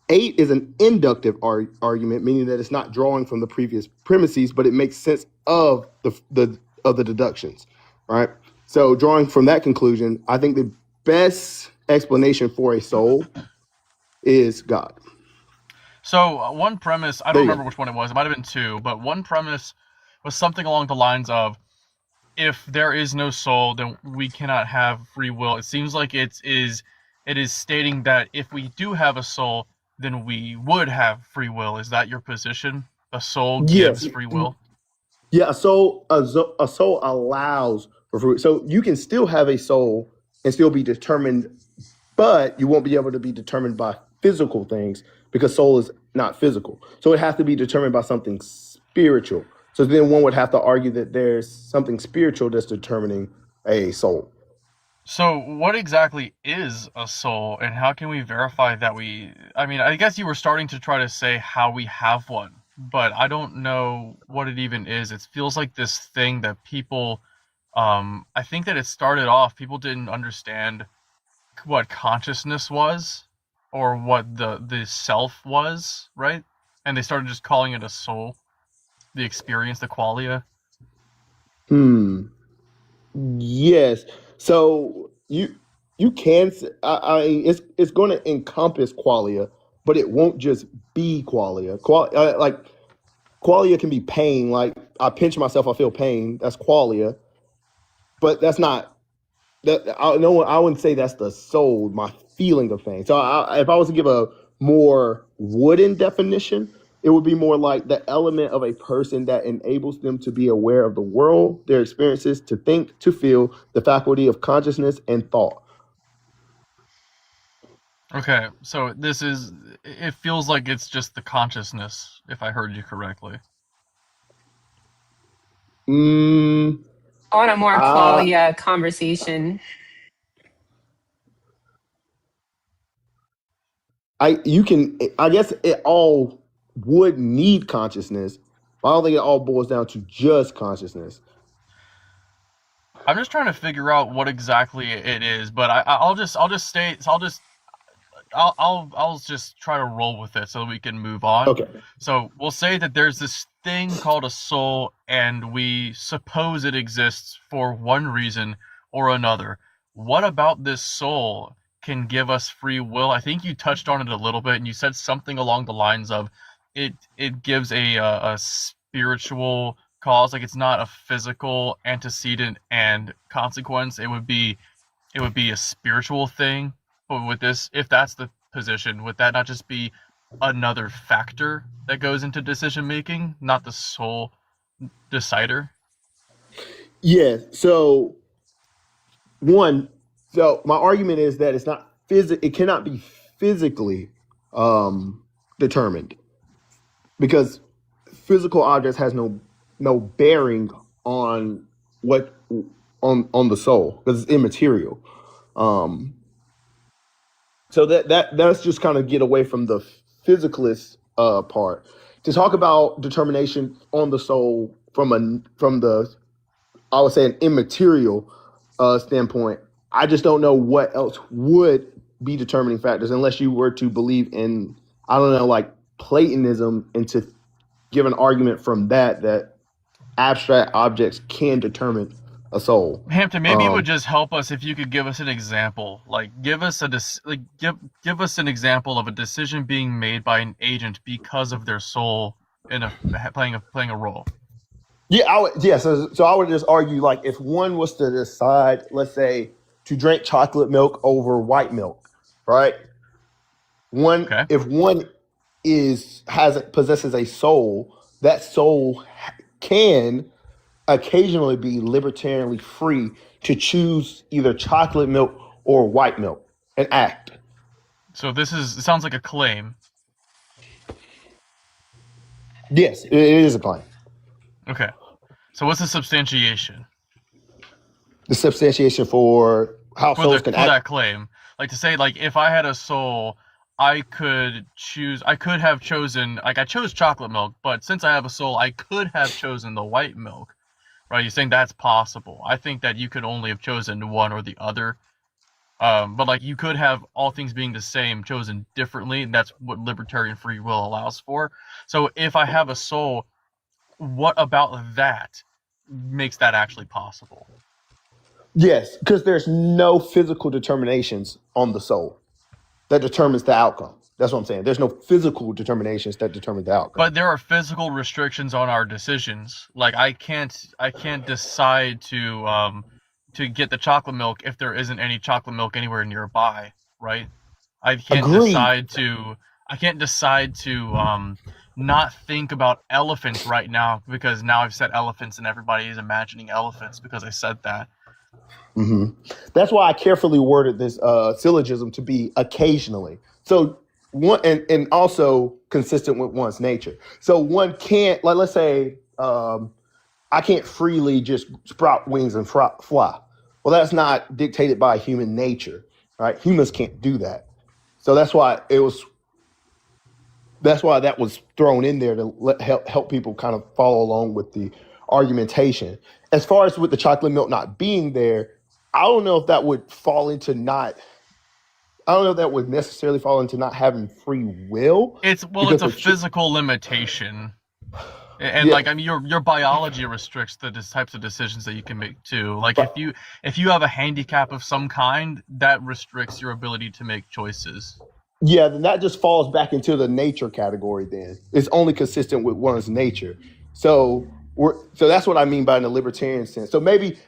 8 is an inductive argument, meaning that it's not drawing from the previous premises, but it makes sense of the deductions, right? So, drawing from that conclusion, I think the best explanation for a soul is God. So one premise, I don't remember which one it was. It might have been 2, but one premise was something along the lines of, if there is no soul, then we cannot have free will. It seems like it is stating that if we do have a soul, then we would have free will. Is that your position? A soul gives free will? Yeah, a soul allows for free. So you can still have a soul and still be determined, but you won't be able to be determined by physical things because soul is not physical. So it has to be determined by something spiritual. So then one would have to argue that there's something spiritual that's determining a soul. So what exactly is a soul, and how can we verify that I guess you were starting to try to say how we have one, but I don't know what it even is. It feels like this thing that people, I think that it started off, people didn't understand what consciousness was or what the self was, right? And they started just calling it a soul, the experience, the qualia. Yes. So you can, it's going to encompass qualia, but it won't just be qualia. Qualia can be pain. Like I pinch myself, I feel pain. That's qualia, but that's not. I wouldn't say that's the soul, my feeling of pain. So if I was to give a more wooden definition, It would be more like the element of a person that enables them to be aware of the world, their experiences, to think, to feel, the faculty of consciousness and thought. Okay, so it feels like it's just the consciousness, if I heard you correctly. Mm, I want a more uh, qualia conversation. I guess it all would need consciousness, but I don't think it all boils down to just consciousness. I'm just trying to figure out what exactly it is, but I'll just try to roll with it so that we can move on. Okay. So we'll say that there's this thing called a soul, and we suppose it exists for one reason or another. What about this soul can give us free will? I think you touched on it a little bit, and you said something along the lines of it gives a spiritual cause, like it's not a physical antecedent and consequence. It would be a spiritual thing. But with this, if that's the position, would that not just be another factor that goes into decision making, not the sole decider? Yeah. So my argument is that it's not it cannot be physically determined, because physical objects has no bearing on on the soul, because it's immaterial. So that's just kind of get away from the physicalist part to talk about determination on the soul from the, I would say, an immaterial standpoint. I just don't know what else would be determining factors, unless you were to believe in, I don't know, like Platonism, and to give an argument from that abstract objects can determine a soul. Hampton, maybe it would just help us if you could give us an example. Like, give us an example of a decision being made by an agent because of their soul playing a role. Yeah, so I would just argue, like, if one was to decide, let's say, to drink chocolate milk over white milk, right? If one possesses a soul, that soul can occasionally be libertarianly free to choose either chocolate milk or white milk and act. So it sounds like a claim. Yes, it is a claim. Okay. So what's the substantiation? The substantiation for how souls can act? For that claim. Like, to say, like, if I had a soul, I could have chosen, like, I chose chocolate milk, but since I have a soul, I could have chosen the white milk. Right? You're saying that's possible. I think that you could only have chosen one or the other. But, like, you could have, all things being the same, chosen differently, and that's what libertarian free will allows for. So if I have a soul, what about that makes that actually possible? Yes, because there's no physical determinations on the soul that determines the outcome. That's what I'm saying. There's no physical determinations that determine the outcome. But there are physical restrictions on our decisions. Like, I can't decide to get the chocolate milk if there isn't any chocolate milk anywhere nearby, right? I can't decide to not think about elephants right now, because now I've said elephants and everybody is imagining elephants because I said that. Mm-hmm. That's why I carefully worded this syllogism to be occasionally. So one, and also consistent with one's nature. So one can't, like, let's say, I can't freely just sprout wings and fly. Well, that's not dictated by human nature, right? Humans can't do that. So that's why that was thrown in there to help people kind of follow along with the argumentation. As far as with the chocolate milk not being there, I don't know if that would necessarily fall into not having free will. It's a physical limitation. And, yeah, like, I mean, your biology restricts the types of decisions that you can make too. Like, if you have a handicap of some kind, that restricts your ability to make choices. Yeah, then that just falls back into the nature category. Then it's only consistent with one's nature. So that's what I mean by in the libertarian sense. So maybe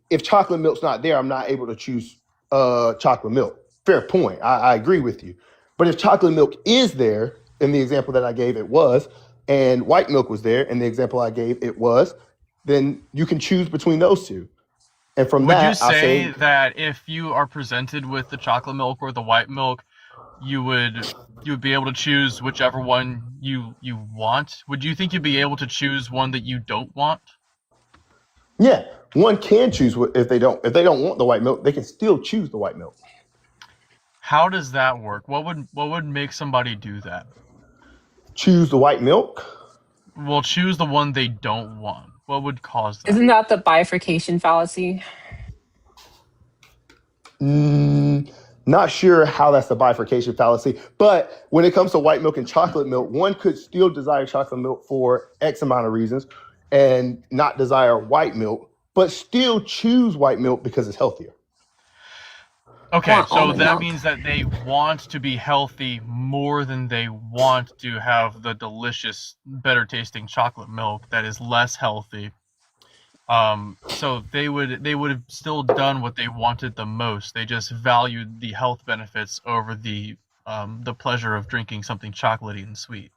if chocolate milk's not there, I'm not able to choose chocolate milk. Fair point. I agree with you. But if chocolate milk is there, in the example that I gave, it was, and white milk was there, in the example I gave, it was, then you can choose between those two. And from Would you that, I say say, that if you are presented with the chocolate milk or the white milk, you would be able to choose whichever one you want? Would you think you'd be able to choose one that you don't want? yeah, one can choose if they don't want the white milk, they can still choose the white milk. How does that work? What would make somebody do that? Choose the white milk? Well, choose the one they don't want. What would cause that? Isn't that the bifurcation fallacy? Not sure how that's the bifurcation fallacy, but when it comes to white milk and chocolate milk, one could still desire chocolate milk for X amount of reasons and not desire white milk, but still choose white milk because it's healthier. Okay, Want so almond that milk. means that they want to be healthy more than they want to have the delicious, better tasting chocolate milk that is less healthy. So they would have still done what they wanted the most. They just valued the health benefits over the pleasure of drinking something chocolatey and sweet.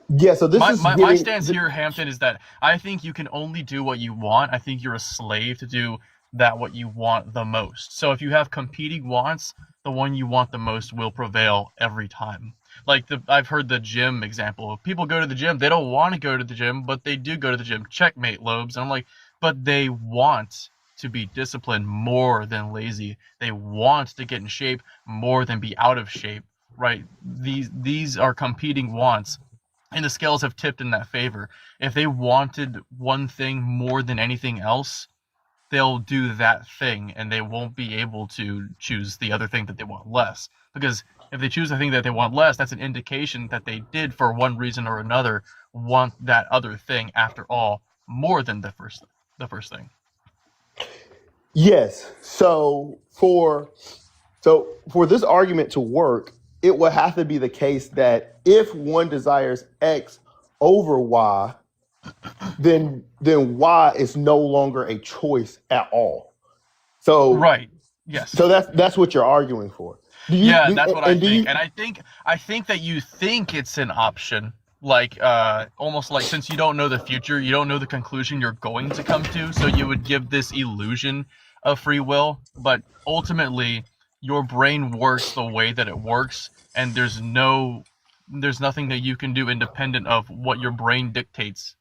Yeah, so this is My stance here, Hampton, is that I think you can only do what you want. I think you're a slave to do that what you want the most. So if you have competing wants, the one you want the most will prevail every time. Like I've heard the gym example. People go to the gym, they don't want to go to the gym, but they do go to the gym. Checkmate, Lobes. And I'm like, but they want to be disciplined more than lazy. They want to get in shape more than be out of shape, right? These are competing wants. And the scales have tipped in that favor. If they wanted one thing more than anything else, they'll do that thing, and they won't be able to choose the other thing that they want less. Because if they choose the thing that they want less, that's an indication that they did, for one reason or another, want that other thing after all more than the first thing. Yes. So for this argument to work, it would have to be the case that if one desires X over Y, then Y is no longer a choice at all. So Right. Yes. So that's what you're arguing for. That's what I think. And I think that you think it's an option, like almost like, since you don't know the future, you don't know the conclusion you're going to come to, so you would give this illusion of free will, but ultimately your brain works the way that it works, and there's nothing that you can do independent of what your brain dictates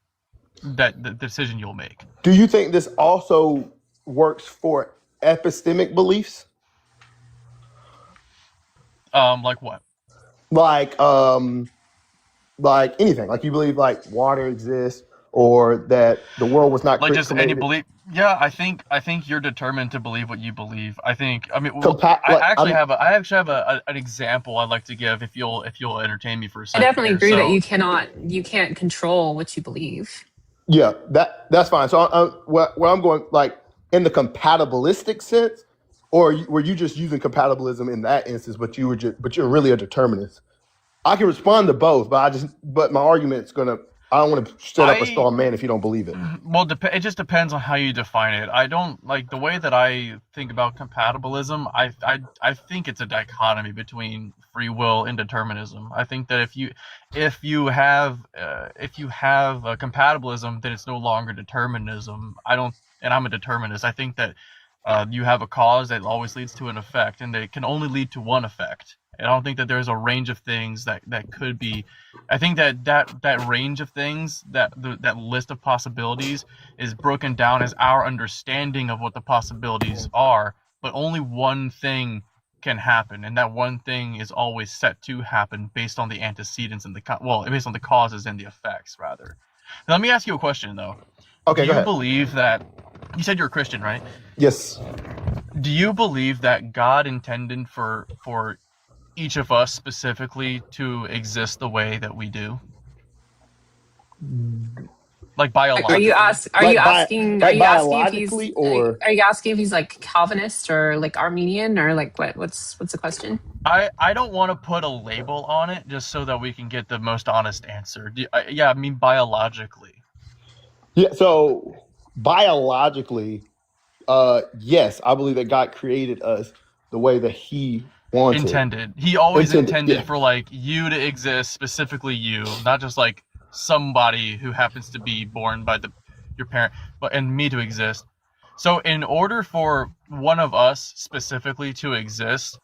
that the decision you'll make. Do you think this also works for epistemic beliefs? Like what? Like anything. Like you believe like water exists, or that the world was not like just created. any belief. Yeah, I think you're determined to believe what you believe. I mean, I actually have an example I'd like to give if you'll entertain me for a I second. definitely agree that you can't control what you believe. Yeah, that's fine. So where I'm going, like in the compatibilistic sense, or were you just using compatibilism in that instance, but you're really a determinist? I can respond to both, but my argument's I don't want to set up a straw man if you don't believe it. Well, it just depends on how you define it. I don't like the way that I think about compatibilism. I think it's a dichotomy between free will and determinism. I think that if you have compatibilism, then it's no longer determinism. And I'm a determinist. I think that you have a cause that always leads to an effect, and that it can only lead to one effect. I don't think that there's a range of things that could be. I think that range of things, that list of possibilities, is broken down as our understanding of what the possibilities are. But only one thing can happen, and that one thing is always set to happen based on the antecedents and based on the causes and the effects, rather. Now, let me ask you a question, though. Okay, Do go you ahead. believe that? You said you're a Christian, right? Yes. Do you believe that God intended for each of us specifically to exist the way that we do? Like biologically. Are you asking biologically, or are you asking if he's like Calvinist or like Armenian, or like what's the question? I don't want to put a label on it just so that we can get the most honest answer. I mean biologically. Yeah, so biologically, yes, I believe that God created us the way that He intended. He always intended Yeah. for like you to exist, specifically you, not just like somebody who happens to be born by your parent, and me to exist. So in order for one of us specifically to exist,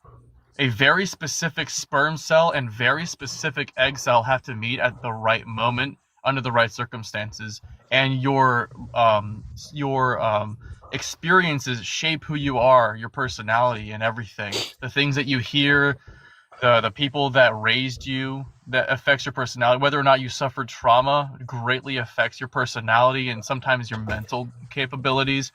a very specific sperm cell and very specific egg cell have to meet at the right moment under the right circumstances, and your experiences shape who you are, your personality and everything. The things that you hear, the people that raised you, that affects your personality. Whether or not you suffered trauma greatly affects your personality and sometimes your mental capabilities.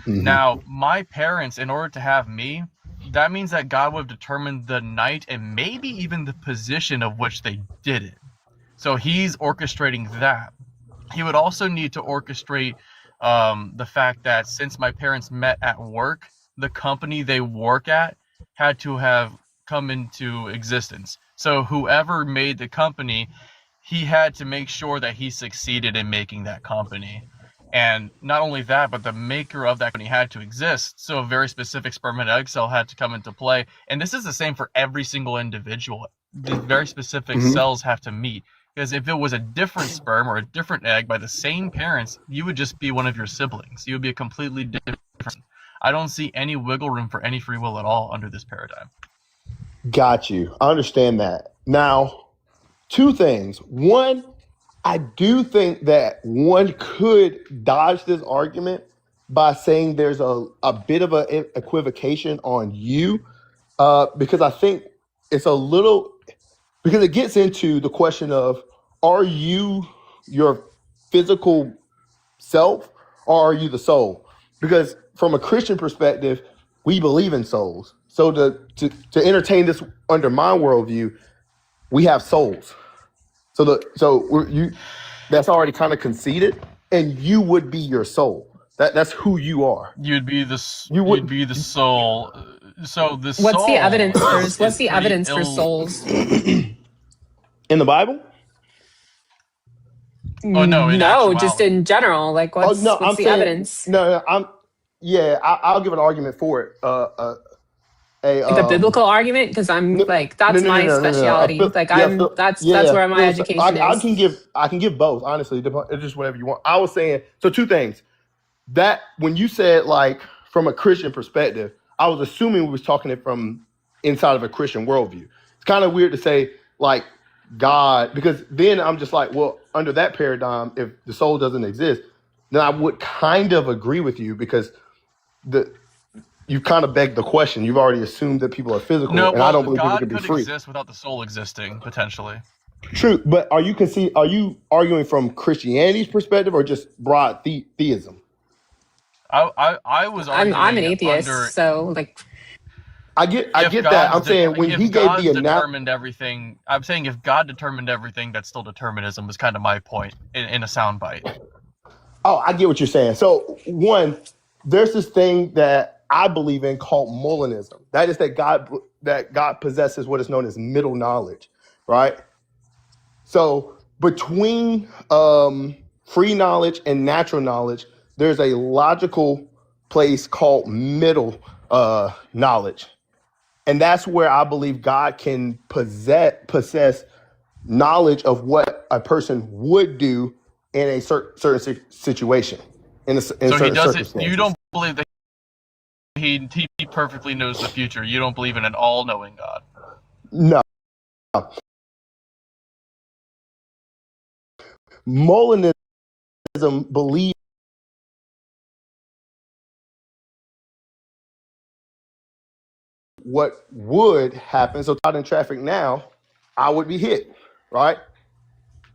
Now, my parents, in order to have me, that means that God would have determined the night and maybe even the position of which they did it. So he's orchestrating that. He would also need to orchestrate the fact that since my parents met at work, the company they work at had to have come into existence. So whoever made the company, he had to make sure that he succeeded in making that company. And not only that, but the maker of that company had to exist. So a very specific sperm and egg cell had to come into play. And this is the same for every single individual. The very specific cells have to meet. Because if it was a different sperm or a different egg by the same parents, you would just be one of your siblings. You would be a completely different person. I don't see any wiggle room for any free will at all under this paradigm. Got you. I understand that. Now, two things. One, I do think that one could dodge this argument by saying there's a bit of an equivocation on you, because I think it's a little, because it gets into the question of, are you your physical self or are you the soul? Because from a Christian perspective, we believe in souls. So to entertain this under my worldview, we have souls. That's already kind of conceded, and you would be your soul. That's who you are. You'd be the soul. So the soul. What's the evidence for souls? In the Bible? Oh no! No, just in general. Like, what's the evidence? I'll give an argument for it. Like a biblical argument, because I'm like, that's my specialty. That's where my education is. I can give both, honestly. It's just whatever you want. I was saying, so two things. That when you said like from a Christian perspective, I was assuming we was talking it from inside of a Christian worldview. It's kind of weird to say like God, because then I'm just like, well, under that paradigm, if the soul doesn't exist, then I would kind of agree with you, because you kind of begged the question. You've already assumed that people are physical, and I don't believe people can be free. God could exist without the soul existing, potentially. True, but are you arguing from Christianity's perspective or just broad theism? I was arguing I'm an atheist, so like I get that. I'm saying when he gave the determined everything. I'm saying if God determined everything, that's still determinism. Was kind of my point in a soundbite. Oh, I get what you're saying. So one, there's this thing that I believe in called Molinism. That is that God possesses what is known as middle knowledge, right? So between free knowledge and natural knowledge, there's a logical place called middle knowledge. And that's where I believe God can possess knowledge of what a person would do in a certain situation. So he doesn't. You don't believe that he perfectly knows the future. You don't believe in an all-knowing God. No. Molinism believes what would happen. So out in traffic now, I would be hit, right?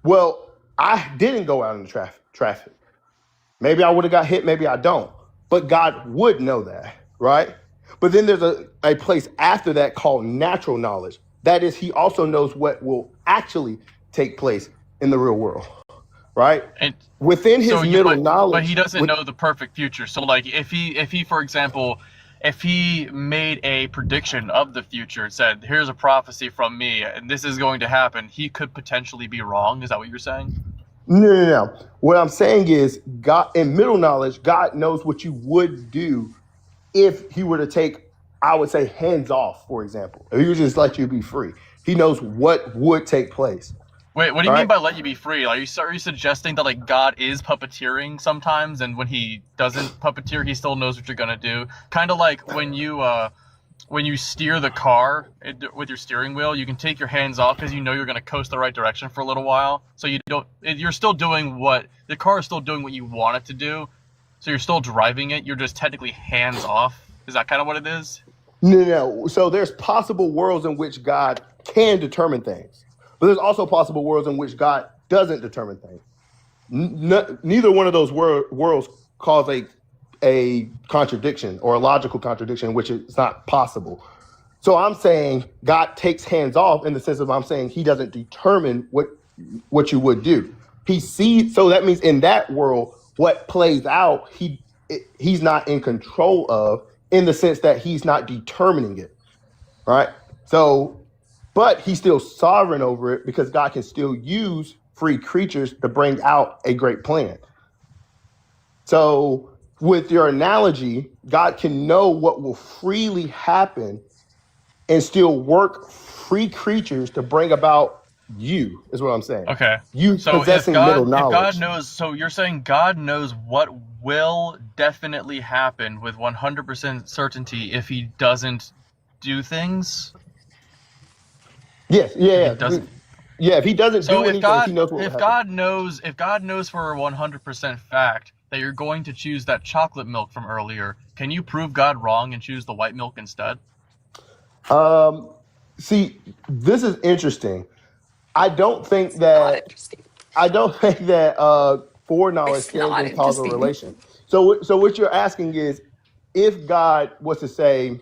Well, I didn't go out in the traffic. Maybe I would have got hit, maybe I don't. But God would know that, right? But then there's a place after that called natural knowledge. That is, he also knows what will actually take place in the real world, right? And within his middle knowledge. But he doesn't know the perfect future. So like if he, for example, if he made a prediction of the future and said, here's a prophecy from me and this is going to happen, he could potentially be wrong. Is that what you're saying? No. What I'm saying is, God, in middle knowledge, God knows what you would do if he were to take I would say hands off, for example. If he would just let you be free, he knows what would take place. Wait, what do you All mean right? by let you be free? Are you suggesting that like God is puppeteering sometimes, and when he doesn't puppeteer, he still knows what you're gonna do? Kind of like when you steer the car with your steering wheel, you can take your hands off because you know you're gonna coast the right direction for a little while. So you're still doing the car is still doing what you want it to do. So you're still driving it. You're just technically hands off. Is that kind of what it is? No. So there's possible worlds in which God can determine things, but there's also possible worlds in which God doesn't determine things. Neither one of those worlds cause a contradiction or a logical contradiction, which is not possible. So I'm saying God takes hands off in the sense of I'm saying he doesn't determine what you would do. He sees. So that means in that world, what plays out, he's not in control of, in the sense that he's not determining it, right? So, but he's still sovereign over it because God can still use free creatures to bring out a great plan. So with your analogy, God can know what will freely happen and still work free creatures to bring about you, is what I'm saying. Okay. You So possessing middle knowledge. if God knows, so you're saying God knows what will definitely happen with 100% certainty if he doesn't do things? Yes, If he doesn't. if he doesn't So do anything, he knows what will happen. if God knows for a 100% fact that you're going to choose that chocolate milk from earlier, can you prove God wrong and choose the white milk instead? See, this is interesting. I don't think Not that interesting. foreknowledge It's stands not in causal interesting. relation. So what you're asking is, if God was to say,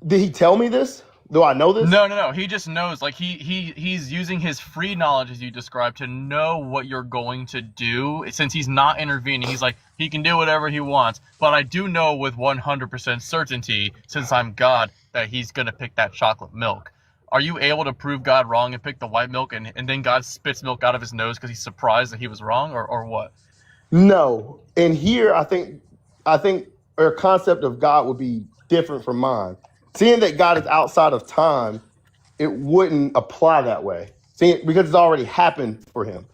did he tell me this? Do I know this? No. He just knows. Like he's using his free knowledge, as you described, to know what you're going to do. Since he's not intervening, he's like, he can do whatever he wants. But I do know with 100% certainty, since I'm God, that he's gonna pick that chocolate milk. Are you able to prove God wrong and pick the white milk, and then God spits milk out of his nose because he's surprised that he was wrong, or what? No. And here, I think our concept of God would be different from mine. Seeing that God is outside of time, it wouldn't apply that way. Because it's already happened for him,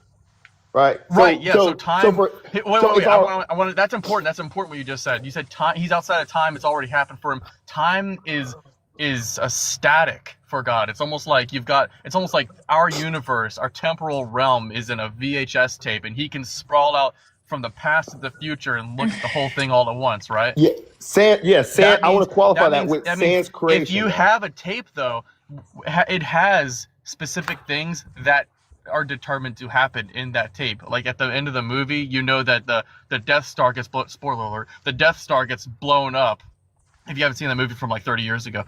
right? Right. Yeah. So time. Wait. I want. That's important. That's important. What you just said. You said time. He's outside of time. It's already happened for him. Time is a static for God. It's almost like It's almost like our universe, our temporal realm, is in a VHS tape, and he can sprawl out from the past to the future and look at the whole thing all at once, right? Yeah, I want to qualify that with sans creation. If you have a tape, though, it has specific things that are determined to happen in that tape. Like at the end of the movie, you know that the Death Star gets spoiler alert, the Death Star gets blown up. If you haven't seen the movie from like 30 years ago,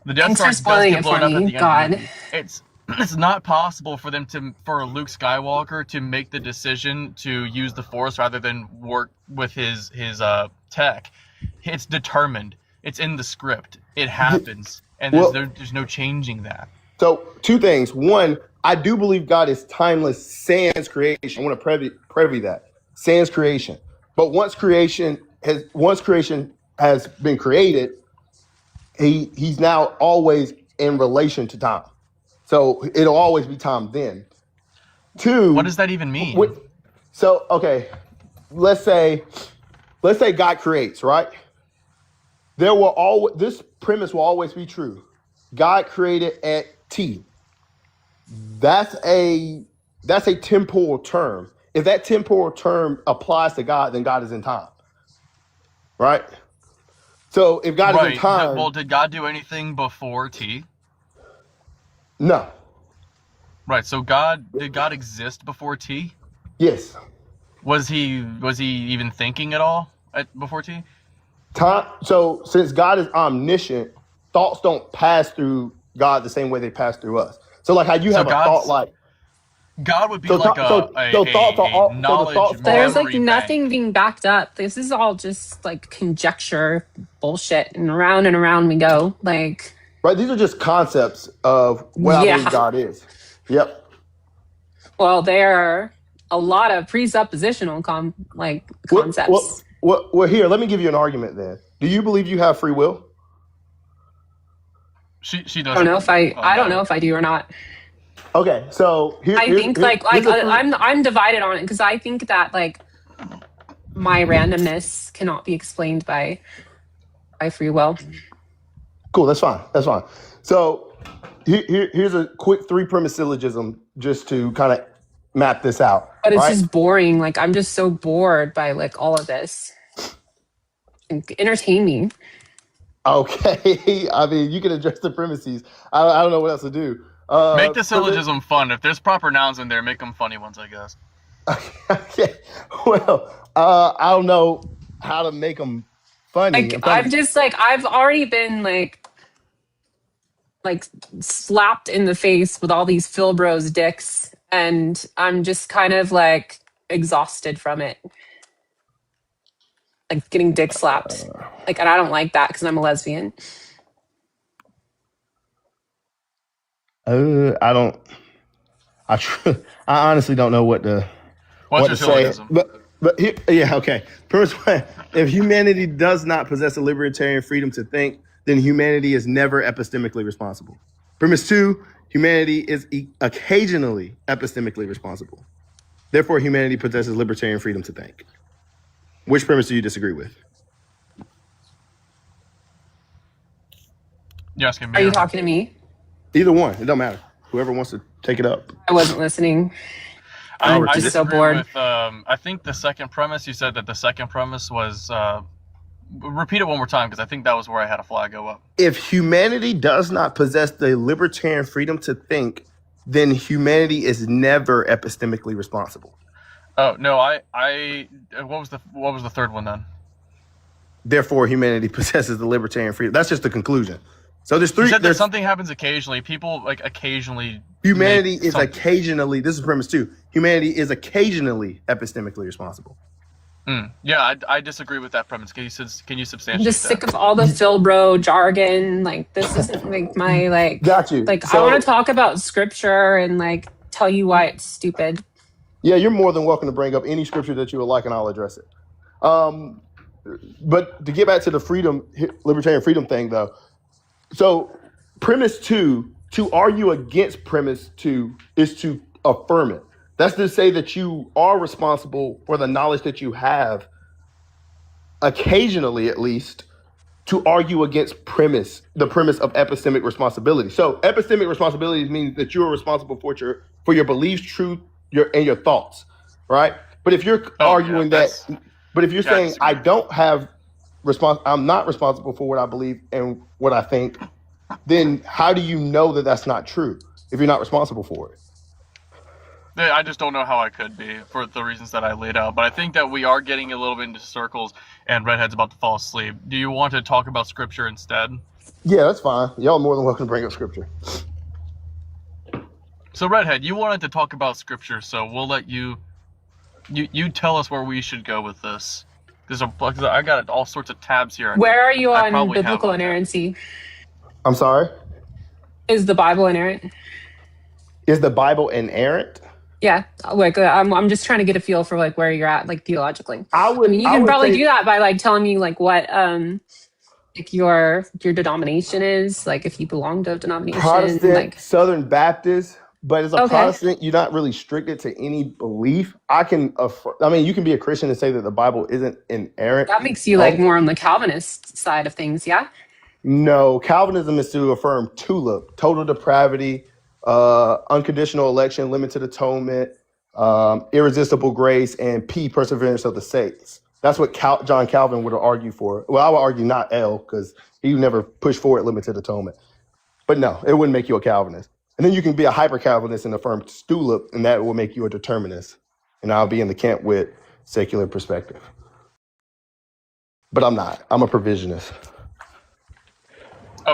the Death Star does get blown up at the end of the movie. It's not possible for Luke Skywalker to make the decision to use the Force rather than work with his tech. It's determined. It's in the script. It happens, and there's no changing that. So two things. One, I do believe God is timeless sans creation. I want to preview that sans creation. But once creation has been created, he's now always in relation to time. So it'll always be time then. Two. What does that even mean? So, okay, let's say God creates, right? This premise will always be true. God created at T. That's a temporal term. If that temporal term applies to God, then God is in time, right? So if God is in time, well, did God do anything before T? No. Right. So did God exist before T? Yes. Was he even thinking at all before T? Time. So since God is omniscient, thoughts don't pass through God the same way they pass through us. So like how you have a thought, like God would be like a knowledge. There's like nothing being backed up. This is all just like conjecture bullshit, and around we go. Like, right, these are just concepts of what I believe God is. Yep. Well, there are a lot of presuppositional concepts. Well, here, let me give you an argument then. Do you believe you have free will? She I don't doesn't. know if I don't No. know if I do or not. Okay, so I think here's a I'm divided on it because I think that like my randomness cannot be explained by free will. cool. That's fine. That's fine. So here's a quick three premise syllogism just to kind of map this out. But it's Right? just boring. Like I'm just so bored by like all of this. Entertain me. Okay. I mean, you can address the premises. I don't know what else to do. Make the syllogism fun. If there's proper nouns in there, make them funny ones, I guess. Okay. Well, I don't know how to make them funny. Like I'm just like I've already been like slapped in the face with all these Phil Bros dicks, and I'm just kind of like exhausted from it. Like getting dick slapped. Like, and I don't like that because I'm a lesbian. I don't. I honestly don't know what to What's what your to say. syllogism? But here, yeah, okay. Premise one: if humanity does not possess a libertarian freedom to think, then humanity is never epistemically responsible. Premise two: humanity is occasionally epistemically responsible. Therefore, humanity possesses libertarian freedom to think. Which premise do you disagree with? You're asking me. Are you or her? talking to me? Either one. It don't matter. Whoever wants to take it up. I wasn't listening. I I'm just so disagree bored. with. I think the second premise. You said that the second premise was. Repeat it one more time because I think that was where I had a flag go up. If humanity does not possess the libertarian freedom to think, then humanity is never epistemically responsible. Oh no, what was the third one then? Therefore, humanity possesses the libertarian freedom. That's just the conclusion. So there's three. You said that There's something happens occasionally. People like occasionally. humanity make is something. occasionally. This is premise two. Humanity is occasionally epistemically responsible. Yeah, I disagree with that premise. Can you I'm substantiate just that? sick of all the Phil Bro jargon. Like this isn't like my like. Got you. Like So- I want to talk about scripture and like tell you why it's stupid. Yeah, you're more than welcome to bring up any scripture that you would like, and I'll address it. But to get back to the libertarian freedom thing, though. So premise two, to argue against premise two is to affirm it. That's to say that you are responsible for the knowledge that you have, occasionally at least, to argue against the premise of epistemic responsibility. So epistemic responsibility means that you are responsible for your beliefs, truth, and your thoughts, right? But if you're arguing but if you're saying I don't have I'm not responsible for what I believe and what I think, then how do you know that that's not true if you're not responsible for it? I just don't know how I could be for the reasons that I laid out. But I think that we are getting a little bit into circles, and Redhead's about to fall asleep. Do you want to talk about scripture instead? Yeah, that's fine. Y'all are more than welcome to bring up scripture. So Redhead, you wanted to talk about scripture, so we'll let you tell us where we should go with this. I got all sorts of tabs here. Where are you on biblical inerrancy? I'm sorry? Is the Bible inerrant? Is the Bible inerrant? Yeah, like I'm just trying to get a feel for like where you're at, like theologically. I mean, you can probably do that by like telling me like what like your denomination is, like if you belong to a denomination. Protestant, like Southern Baptist, but as a Protestant, you're not really restricted to any belief. You can be a Christian and say that the Bible isn't inerrant. That makes you like more on the Calvinist side of things, yeah? No, Calvinism is to affirm TULIP, total depravity, unconditional election, limited atonement, irresistible grace, and P, perseverance of the saints. That's what John Calvin would argue for. Well, I would argue not L, because he never pushed forward limited atonement. But no, it wouldn't make you a Calvinist. And then you can be a hyper-Calvinist and affirm STULIP, and that will make you a determinist. And I'll be in the camp with secular perspective. But I'm not. I'm a provisionist.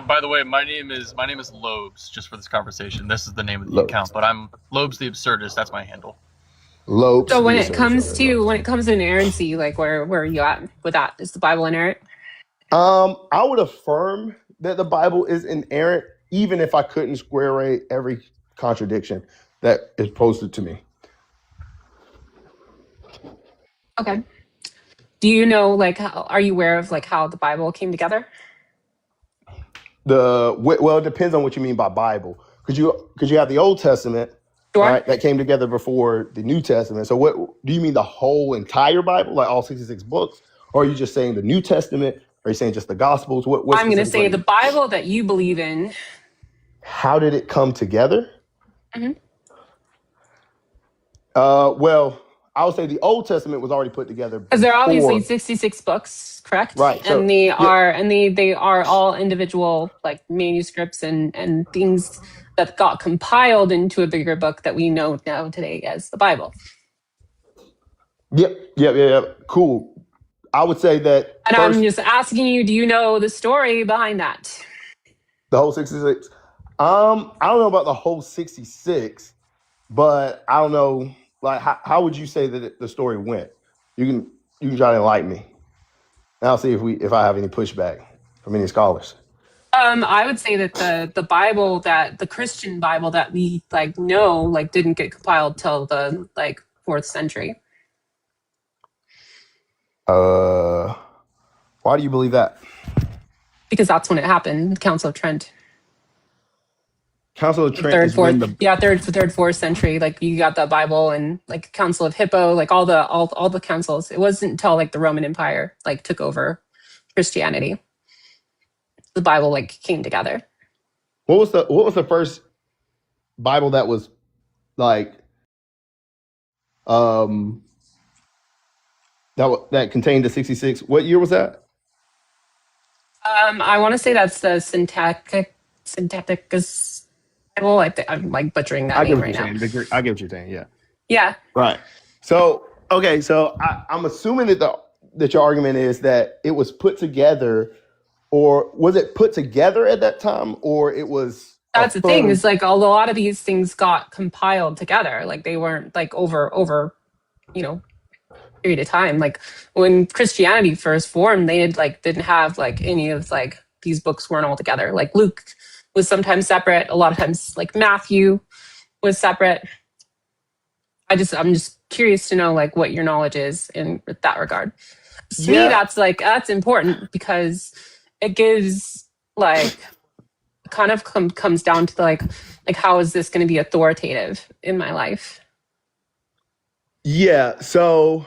By the way, my name is Lobes. Just for this conversation, this is the name of the account, but I'm Lobes the Absurdist. That's my handle. Lobes. So when it comes to inerrancy, like where are you at with that? Is the Bible inerrant? I would affirm that the Bible is inerrant, even if I couldn't square away every contradiction that is posted to me. Okay. Do you know, like, are you aware of like how the Bible came together? Well, it depends on what you mean by Bible, because you have the Old Testament, Sure. right, that came together before the New Testament. So what do you mean, the whole entire Bible, like all 66 books, or are you just saying the New Testament? Are you saying just the Gospels? What I'm going to specifically? say the Bible that you believe in. How did it come together? Mm-hmm. Well, I would say the Old Testament was already put together Because there are obviously before. 66 books, correct? Right. So And they yeah, are they are all individual like manuscripts and things that got compiled into a bigger book that we know now today as the Bible. Yep. Cool. I would say that And first, I'm just asking you, do you know the story behind that? the whole 66. I don't know about the whole 66, but I don't know. Like, how would you say that the story went? You can try to enlighten me. And I'll see if I have any pushback from any scholars. I would say that the Bible, that the Christian Bible that we like know like didn't get compiled till the like 4th century. Why do you believe that? Because that's when it happened, Council of Trent. Council of Trent Third, is when fourth, yeah, third, fourth century. Like you got the Bible and like Council of Hippo, like all the councils. It wasn't until like the Roman Empire like took over Christianity, the Bible like came together. What was the first Bible that was like that contained the 66? What year was that? I want to say that's the Syntacticus Bible. I'm like butchering that name right now. I get what you're saying. Yeah. Yeah. Right. So okay. So I'm assuming that your argument is that it was put together, or was it put together at that time, or it was? That's the thing, is like a lot of these things got compiled together. Like they weren't like over period of time. Like when Christianity first formed, they had like didn't have like any of like these books weren't all together. Like Luke was sometimes separate. A lot of times like Matthew was separate. I'm just curious to know like what your knowledge is in that regard. To me, that's important because it gives like kind of comes down to like how is this going to be authoritative in my life? Yeah. So